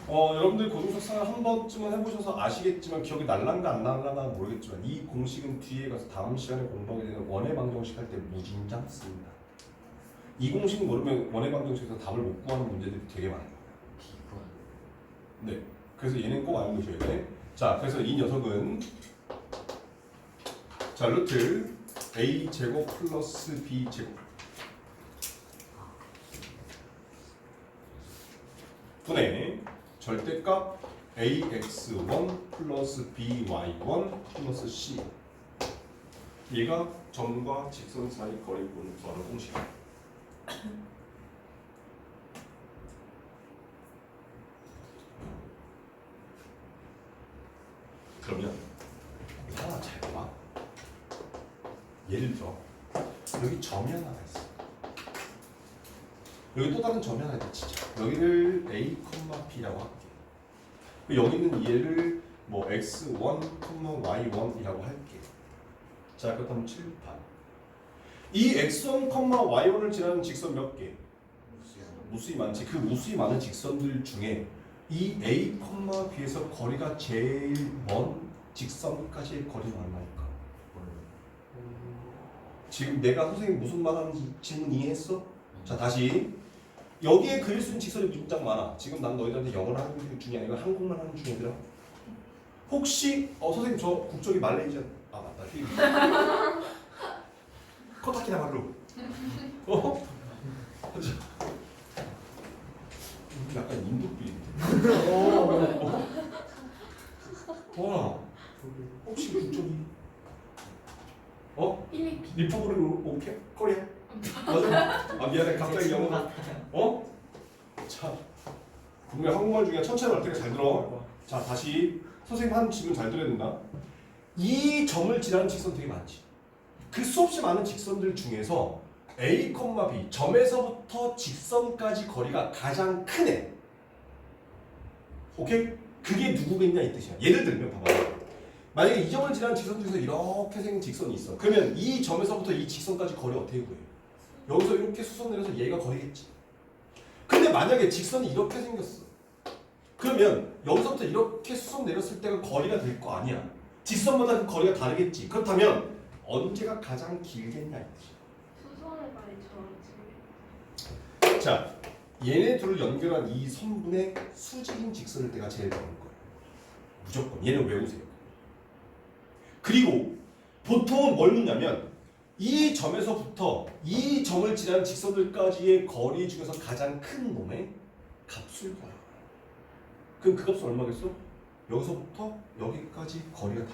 여러분들 고등학생을 한 번쯤은 해보셔서 아시겠지만 기억이 날랑가 안 날랑가 모르겠지만 이 공식은 뒤에 가서 다음 시간에 공부하게 되는 원의 방정식 할 때 무진장 씁니다. 이 공식 모르면 원의 방정식에서 답을 못 구하는 문제들이 되게 많아요. 비관. 네, 그래서 얘는 꼭 알고 계셔야 돼. 자, 그래서 이 녀석은 자 루트 a 제곱 플러스 b 제곱 분의 절대값 ax1 플러스 by1 플러스 c. 얘가 점과 직선 사이 거리분을 구하는 공식이에요. 그러면 하나 잘 봐봐. 예를 들어 여기 점이 하나가 있어. 여기 또 다른 점이 하나 있다 치자. 여기를 a, b라고 할게. 여기는 얘를 뭐 x1, y1이라고 할게. 자, 그렇다면 칠판. 이 x1, y1을 지나는 직선 몇 개? 무수히 많지. 그 무수히 많은 직선들 중에 이 a, b에서 거리가 제일 먼 직선까지의 거리는 얼마일까? 지금 내가 선생님 무슨 말 하는지 질문 이해했어? 자, 다시 여기에 그릴 수 있는 직선이 무진장 많아. 지금 난 너희들한테 영어를 하는 중이 아니라 한국말 하는 중이더라. 혹시 선생님 저 국적이 말레이시아 맞다. 코타키나발루. 약간 인도빛인데. 와. 혹시 국적이 필리핀. 리퍼블릭 오케이? 코리아? 맞아? 아 미안해 갑자기 영어. 자, 분명 한국말 중에 천천히 할 때가 잘 들어. 자, 다시 선생님 하는 질문 잘 들어야 된다. 이 점을 지나는 직선 되게 많지. 그 수없이 많은 직선들 중에서 A, B 점에서부터 직선까지 거리가 가장 큰 애. 오케이? 그게 누구겠냐 이 뜻이야. 예를 들면 봐봐. 만약에 이 점을 지나는 직선 중에서 이렇게 생긴 직선이 있어. 그러면 이 점에서부터 이 직선까지 거리 어떻게 구해? 여기서 이렇게 수선 내려서 얘가 거리겠지. 근데 만약에 직선이 이렇게 생겼어. 그러면 여기서부터 이렇게 수선 내렸을 때가 거리가 될 거 아니야. 직선마다 그 거리가 다르겠지. 그렇다면 언제가 가장 길겠냐 이 뜻이야. 수선의 발이 저렇지. 자, 얘네 둘을 연결한 이 선분의 수직인 직선일 때가 제일 먼 거예요. 무조건 얘는 외우세요. 그리고 보통은 뭘 묻냐면 이 점에서부터 이 점을 지나는 직선들까지의 거리 중에서 가장 큰 놈의 값을 구해요. 그럼 그 값은 얼마겠어? 여기서부터 여기까지 거리가 다.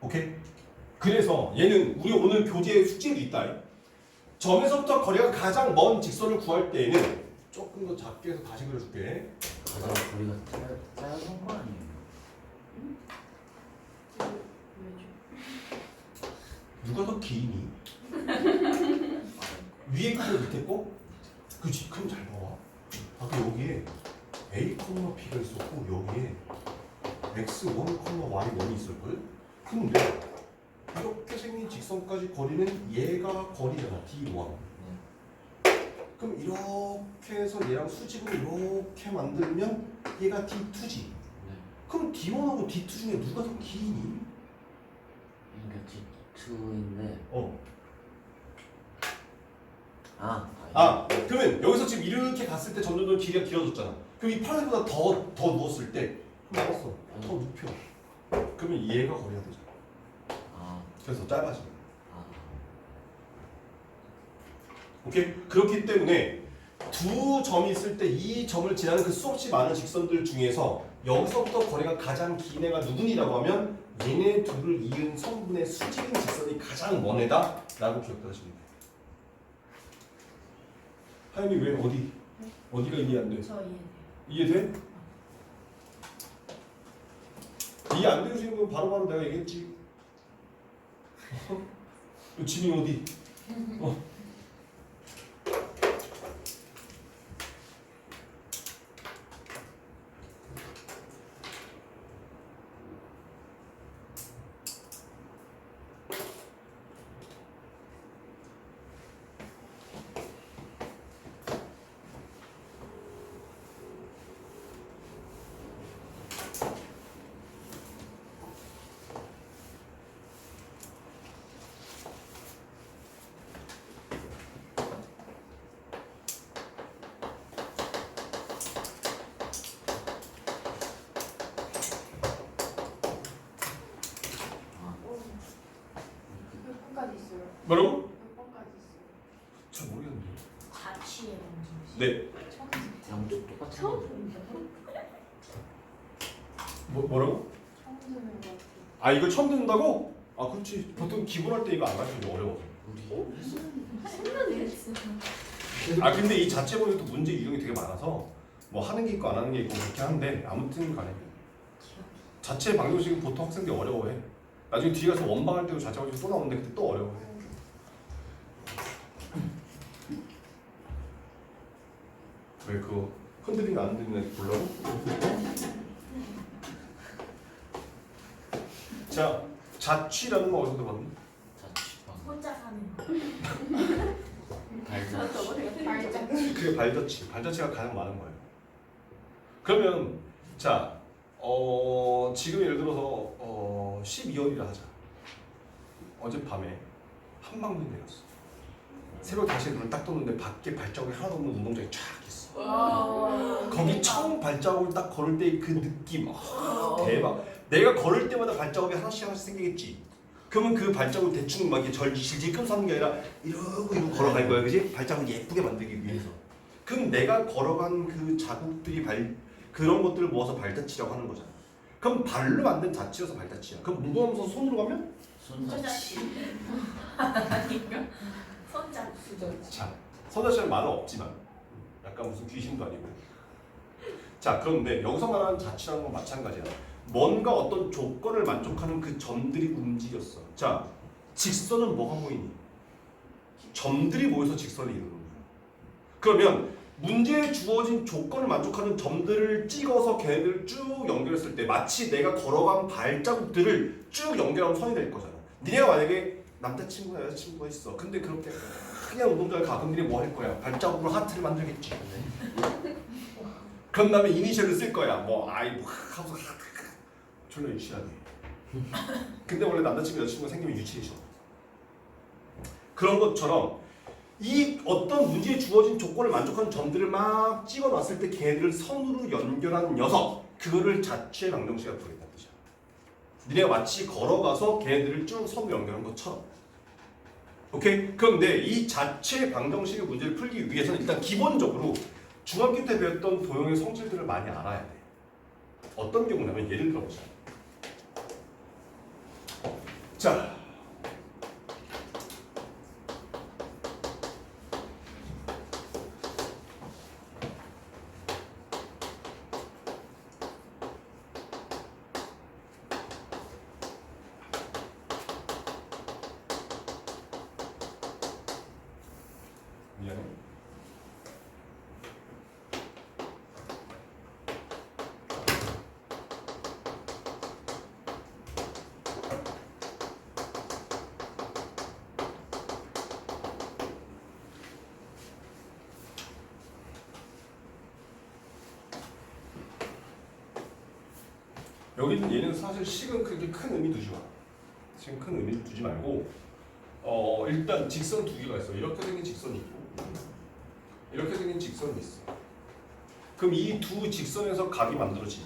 오케이? 그래서 얘는 우리 오늘 교재 숙제도 있다. 점에서부터 거리가 가장 먼 직선을 구할 때에는 조금 더 작게 해서 다시 그려줄게. 가장 거리가 짧은 거 아니에요? 왜죠? 누가 더 기니? 위에 거 밑에 거? 그치? 그럼 잘 봐봐. 아까 여기에 A, B가 있었고 여기에 X1, Y1이 있을걸? 근데 이렇게 생긴 직선까지 거리는 얘가 거리잖아. D1. 그럼 이렇게 해서 얘랑 수직으로 이렇게 만들면 얘가 D2지. 네. 그럼 D1하고 D2 중에 누가 더 기니? 이게 D2인데 그러면 여기서 지금 이렇게 갔을 때 점점 길이가 길어졌잖아. 그럼 이 파란색보다 더 누웠을 때 나왔어. 더 눕혀. 그러면 얘가 거리가 되잖아. 그래서 짧아지는. 오케이? 그렇기 때문에 두 점이 있을 때 이 점을 지나는 그 수없이 많은 직선들 중에서 여기서부터 거리가 가장 긴 애가 누구니라고 하면 얘네 둘을 이은 성분의 수직인 직선이 가장 먼 애다 라고 기억하시면 돼요. 하연이 왜 어디가 이해 안 돼? 저 이해돼요. 이해돼? 이해 안 되시는 건 바로바로 내가 얘기했지. 지민이 어디? 몇 번까지 있어요? 뭐라고? 몇 번까지 있어요? 잘 모르겠는데. 자취의 방정식. 네. 양쪽 똑같은 처음 거. 들은 거. 뭐라고? 처음 듣는 거 같아. 아 이거 처음 듣는다고? 아 그렇지. 보통 기본할 때 이거 안 가르쳐줘 어려워. 우리 생각이 했어. 아 근데 이 자체 보면 또 문제 유형이 되게 많아서 뭐 하는 게 있고 안 하는 게 있고 그렇게 한데 아무튼 간에 자체 방정식은 보통 학생들이 어려워해. 나중에 뒤에 가서 원방 할 때도 자체 방정식 또 나오는데 그때 또 어려워해. 왜 그거 흔들리면 안 흔들리나 보려고? 자 자취라는 거 어디서 들어봤니? 자취방 혼자 사는 거. 발자취 발자취. 그게 발자취. 발자취가 가장 많은 거예요. 그러면 자 지금 예를 들어서 12월이라 하자. 어젯밤에 한방눈 내렸어. 새벽 5시에 눈을 딱 떴는데 밖에 발자국이 하나도 없는 운동장이 쫙 있어. 와. 거기 처음 발자국을 딱 걸을 때 그 느낌 대박. 내가 걸을 때마다 발자국이 하나씩 생기겠지. 그러면 그 발자국을 대충 막 이렇게 질질 끄면서 하는 게 아니라 이러고 걸어갈 거야, 그지? 발자국을 예쁘게 만들기 위해서. 그럼 내가 걸어간 그 자국들이 그런 것들을 모아서 발자취라고 하는 거잖아. 그럼 발로 만든 자취여서 발자취야. 그럼 무거우면서 손으로 가면? 손자취 아닌가? 손자취. 자, 손자취는 말은 없지만 약간 무슨 귀신도 아니고. 자, 그런데 여기서 말하는 자취라는 건 마찬가지야. 뭔가 어떤 조건을 만족하는 그 점들이 움직였어. 자, 직선은 뭐가 보이니? 점들이 모여서 직선을 이루는 거야. 그러면 문제에 주어진 조건을 만족하는 점들을 찍어서 걔네들을 쭉 연결했을 때 마치 내가 걸어간 발자국들을 쭉 연결하면 선이 될 거잖아. 니네가 만약에 남자친구나 여자친구가 있어. 근데 그렇게 그냥 운동장에 가. 그럼 니네 뭐 할 거야? 발자국으로 하트를 만들겠지. 그런 다음에 이니셜을 쓸 거야. 뭐 아이 뭐 하면서 하트. 졸라 유치하네. 근데 원래 남자친구 여자친구가 생기면 유치해져. 그런 것처럼 이 어떤 문제에 주어진 조건을 만족하는 점들을 막 찍어놨을 때 걔네들을 선으로 연결하는 녀석, 그거를 자취의 방정식이라고 부르겠다는 뜻이야. 니네가 마치 걸어가서 걔네들을 쭉 선으로 연결한 것처럼. 오케이? 그런데 이 자취의 방정식의 문제를 풀기 위해서는 일단 기본적으로 중학교 때 배웠던 도형의 성질들을 많이 알아야 돼. 어떤 경우냐면 예를 들어보자. 자, 미안해. 여기는 얘는 사실 식은 그렇게 큰 의미 두지 마. 지금 큰 의미 두지 말고 일단 직선 두 개가 있어. 이렇게 생긴 직선이 있고 이렇게 생긴 직선이 있어. 그럼 이 두 직선에서 각이 만들어지지.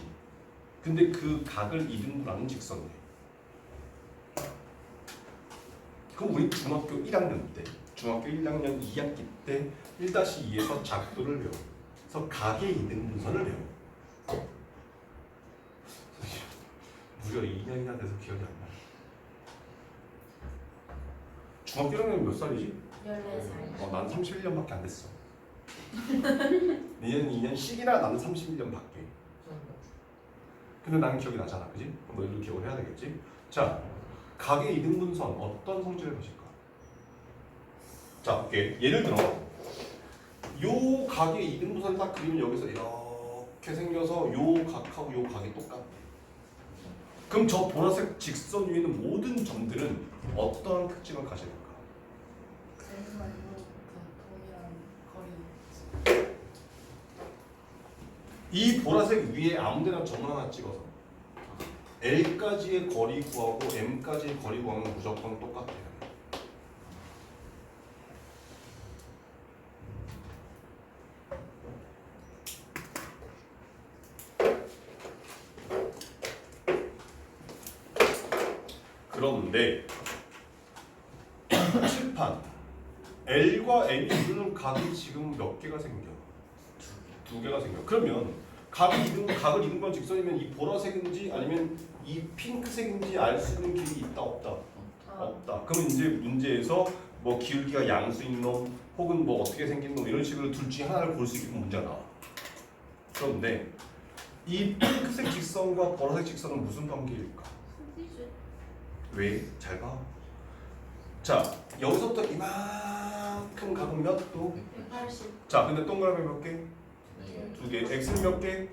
근데 그 각을 이등분하는 직선이에요. 그럼 우리 중학교 1학년 때, 중학교 1학년 2학기 때 1-2에서 작도를 배워. 그래서 각의 이등분선을 배워. 무려 2년이나 돼서 기억이 안 나. 중학교 1학년 몇 살이지? 14살. 난 31년밖에 안 됐어. 니는 2년씩이나 나는 31년 밖에. 근데 나는 기억이 나잖아, 그지? 그럼 너희도 기억을 해야 되겠지? 자, 각의 이등분선 어떤 성질을 가질까? 자, 볼게. 예를 들어 요 각의 이등분선을 딱 그리면 여기서 이렇게 생겨서 요 각하고 요 각이 똑같아. 그럼 저 보라색 직선 위에 있는 모든 점들은 어떠한 특징을 가질까? L과 U가 동일한 거리. 이 보라색 위에 아무데나 점 하나 찍어서 L까지의 거리 구하고 M까지의 거리 구하면 무조건 똑같아요. 그런데 칠판 L과 M이 이루는 각이 지금 몇 개가 생겨? 두 개가 생겨. 그러면 각을 이룬 건 직선이면 이 보라색인지 아니면 이 핑크색인지 알 수 있는 길이 있다 없다? 없다. 그럼 이제 문제에서 뭐 기울기가 양수인 놈 혹은 뭐 어떻게 생긴 놈 이런 식으로 둘 중에 하나를 볼 수 있는 문제가 나와. 그런데 이 핑크색 직선과 보라색 직선은 무슨 관계일까? 왜? 잘 봐. 자, 여기서부터 이만큼 각은 몇 도? 180. 자, 근데 동그라미 몇 개? 네. 두 개. X는 몇 개?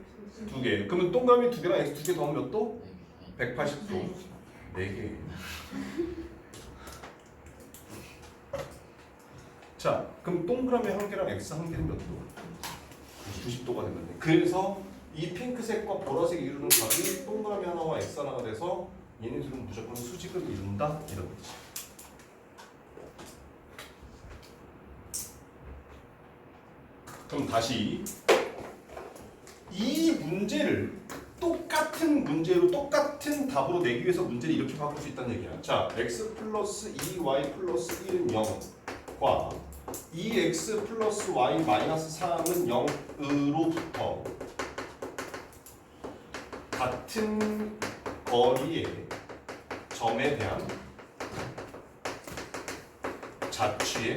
두 개. 그러면 동그라미 두 개랑 X 두 개 더하면 몇 도? 180도. 네 개. 자, 그럼 동그라미 한 개랑 X 한 개는 몇 도? 90도가 되는데. 그래서 이 핑크색과 보라색이 이루는 각이 동그라미 하나와 X 하나가 돼서 얘네들은 무조건 수직을 이룬다 이런 거지. 그럼 다시 이 문제를 똑같은 문제로 똑같은 답으로 내기 위해서 문제를 이렇게 바꿀 수 있다는 얘기야. 자, x 플러스 2y 플러스 1은 0과 2x 플러스 y 마이너스 3은 0으로부터 같은 거리의 점에 대한 자취의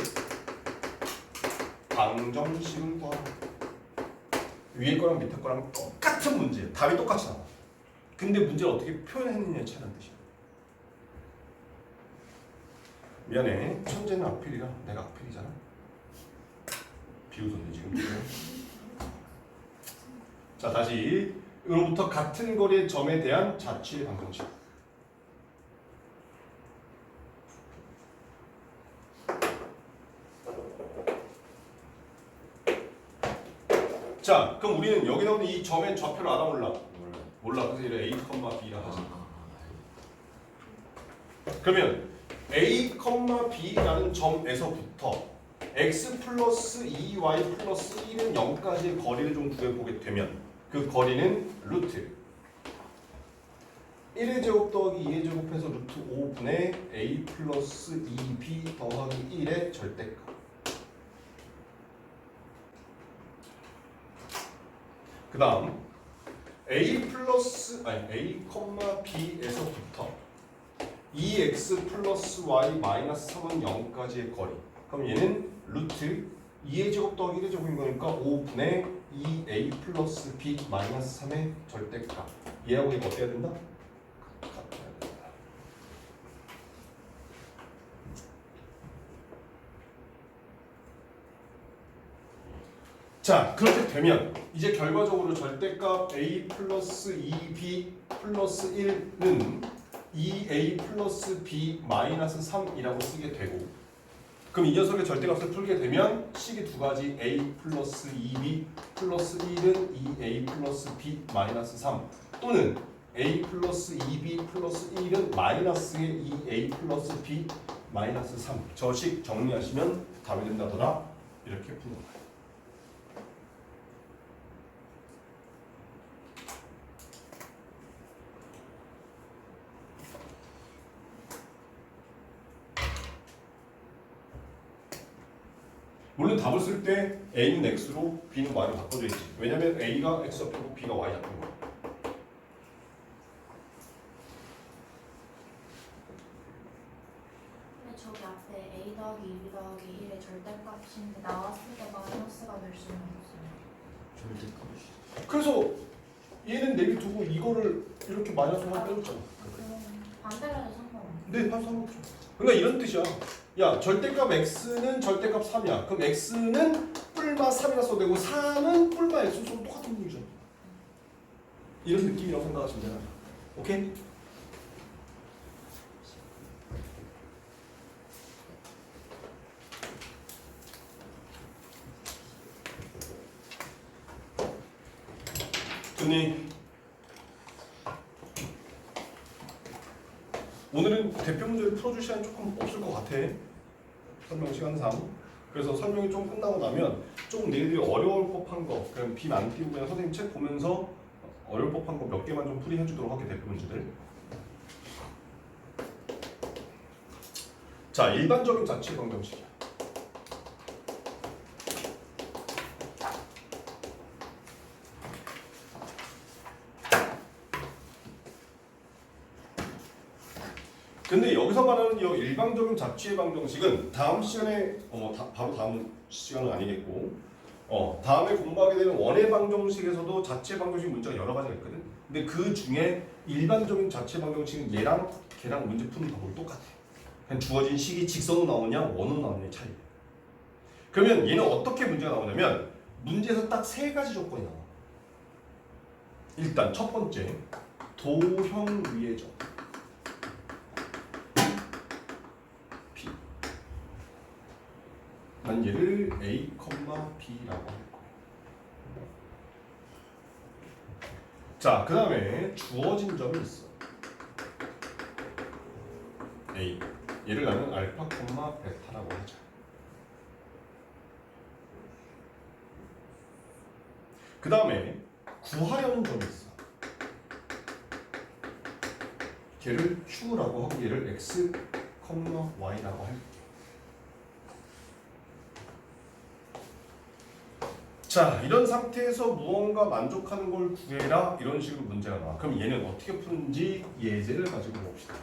방정식을 더하라. 위에 거랑 밑에 거랑 똑같은 문제, 답이 똑같이 나와. 근데 문제를 어떻게 표현했느냐에 차이라는 뜻이야. 미안해, 천재는 악필이라 내가 악필이잖아. 비웃었네 지금. 자, 다시 으로부터 같은 거리의 점에 대한 자취의 방정식. 자, 그럼 우리는 여기 나오는 이 점의 좌표를 알아 몰라? 몰라. 그래서 이래 A, B라 하지. 그러면 A, B라는 점에서부터 x 플러스 2y 플러스 1은 0까지의 거리를 좀 구해보게 되면 그 거리는 루트 1의 제곱 더하기 2의 제곱해서 루트 5분의 a 플러스 2b 더하기 1의 절대값. 그 다음 a, b에서부터 2x 플러스 y 마이너스 3은 0까지의 거리. 그럼 얘는 루트 2의 제곱 더하기 1의 제곱인 거니까 5분의 2a 플러스 b 마이너스 3의 절대값. 얘하고 이거 어때야 된다? 같아야 된다. 자, 그렇게 되면 이제 결과적으로 절대값 a 플러스 2b 플러스 1는 2a 플러스 b 마이너스 3이라고 쓰게 되고, 그럼 이 녀석의 절대값을 풀게 되면 식이 두 가지 a 플러스 2b 플러스 1은 2a 플러스 b 마이너스 3 또는 a 플러스 2b 플러스 1은 마이너스의 2a 플러스 b 마이너스 3. 저 식 정리하시면 답이 된다더라. 이렇게 푸는 거예요. 물론 답을 쓸 때 a는 x로 b는 y로 바꿔줘야지. 왜냐면 a가 x 잡히고 b가 y 잡힌 거야. 근데 저기 앞에 a 더하기 2b 더하기 1의 절대값인데 나왔을 때 마이너스가 될 수는 없어요. 절대값이. 그래서 얘는 내비두고 이거를 이렇게 마이너스 하나 빼줬잖아. 그럼 반대로 해도 상관없네. 네, 바로 상관없죠. 그러니까 이런 뜻이야. 야, 절대값 x는 절대값 3이야. 그럼 x는 뿔마 3이라 써도 되고 4는 뿔마 x 써도 똑같은 놈이죠. 이런 느낌이라고 생각하시면 돼요. 오케이? 준이 오늘은 대표 문제를 풀어줄 시간이 조금 없을 것 같아. 설명 시간상. 그래서 설명이 좀 끝나고 나면 조금 내일이 어려울 법한 거 그냥 비 안 띄우고 그냥 선생님 책 보면서 어려울 법한 거 몇 개만 좀 풀이해 주도록 할게. 대표 문제들. 자, 일반적인 자취 방정식이야. 근데 여기서 말하는 이 일반적인 자취의 방정식은 다음 시간에 바로 다음 시간은 아니겠고 다음에 공부하게 되는 원의 방정식에서도 자취의 방정식 문제가 여러 가지가 있거든. 근데 그 중에 일반적인 자취의 방정식은 얘랑 걔랑 문제 푸는 방법이 똑같아. 그냥 주어진 식이 직선으로 나오냐 원으로 나오냐의 차이. 그러면 얘는 어떻게 문제가 나오냐면 문제에서 딱 세 가지 조건이 나와. 일단 첫 번째 도형 위의 점. 난 얘를 A, B라고 할 거야. 자, 그 다음에 주어진 점이 있어. A. 얘를 나는 알파, 베타라고 하자. 그 다음에 구하려는 점이 있어. 걔를 Q라고 하고 얘를 X, Y라고 할게. 자, 이런 상태에서 무언가 만족하는 걸 구해라 이런 식으로 문제가 나와. 그럼 얘는 어떻게 푸는지 예제를 가지고 봅시다.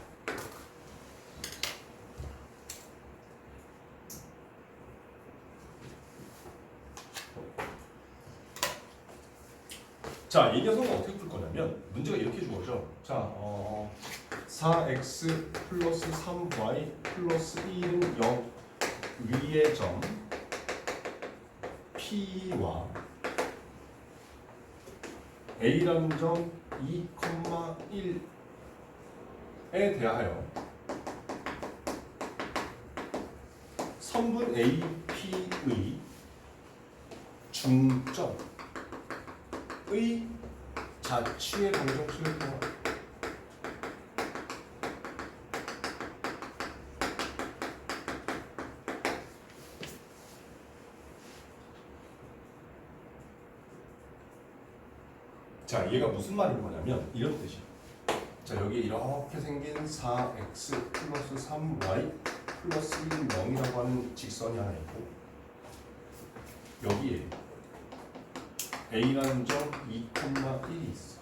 자, 이 녀석은 어떻게 풀 거냐면 문제가 이렇게 주어져. 자, 4x 플러스 3y 플러스 1은 0 위의 점 P와 A라는 점 2,1에 대하여 선분 AP의 중점의 자취의 방정식을 구하라. 자, 얘가 무슨 말인 거냐면 이런 뜻이야. 자, 여기 이렇게 생긴 4x 플러스 3y 플러스 1은 0이라고 하는 직선이 하나 있고 여기에 a라는 점 2,1이 있어.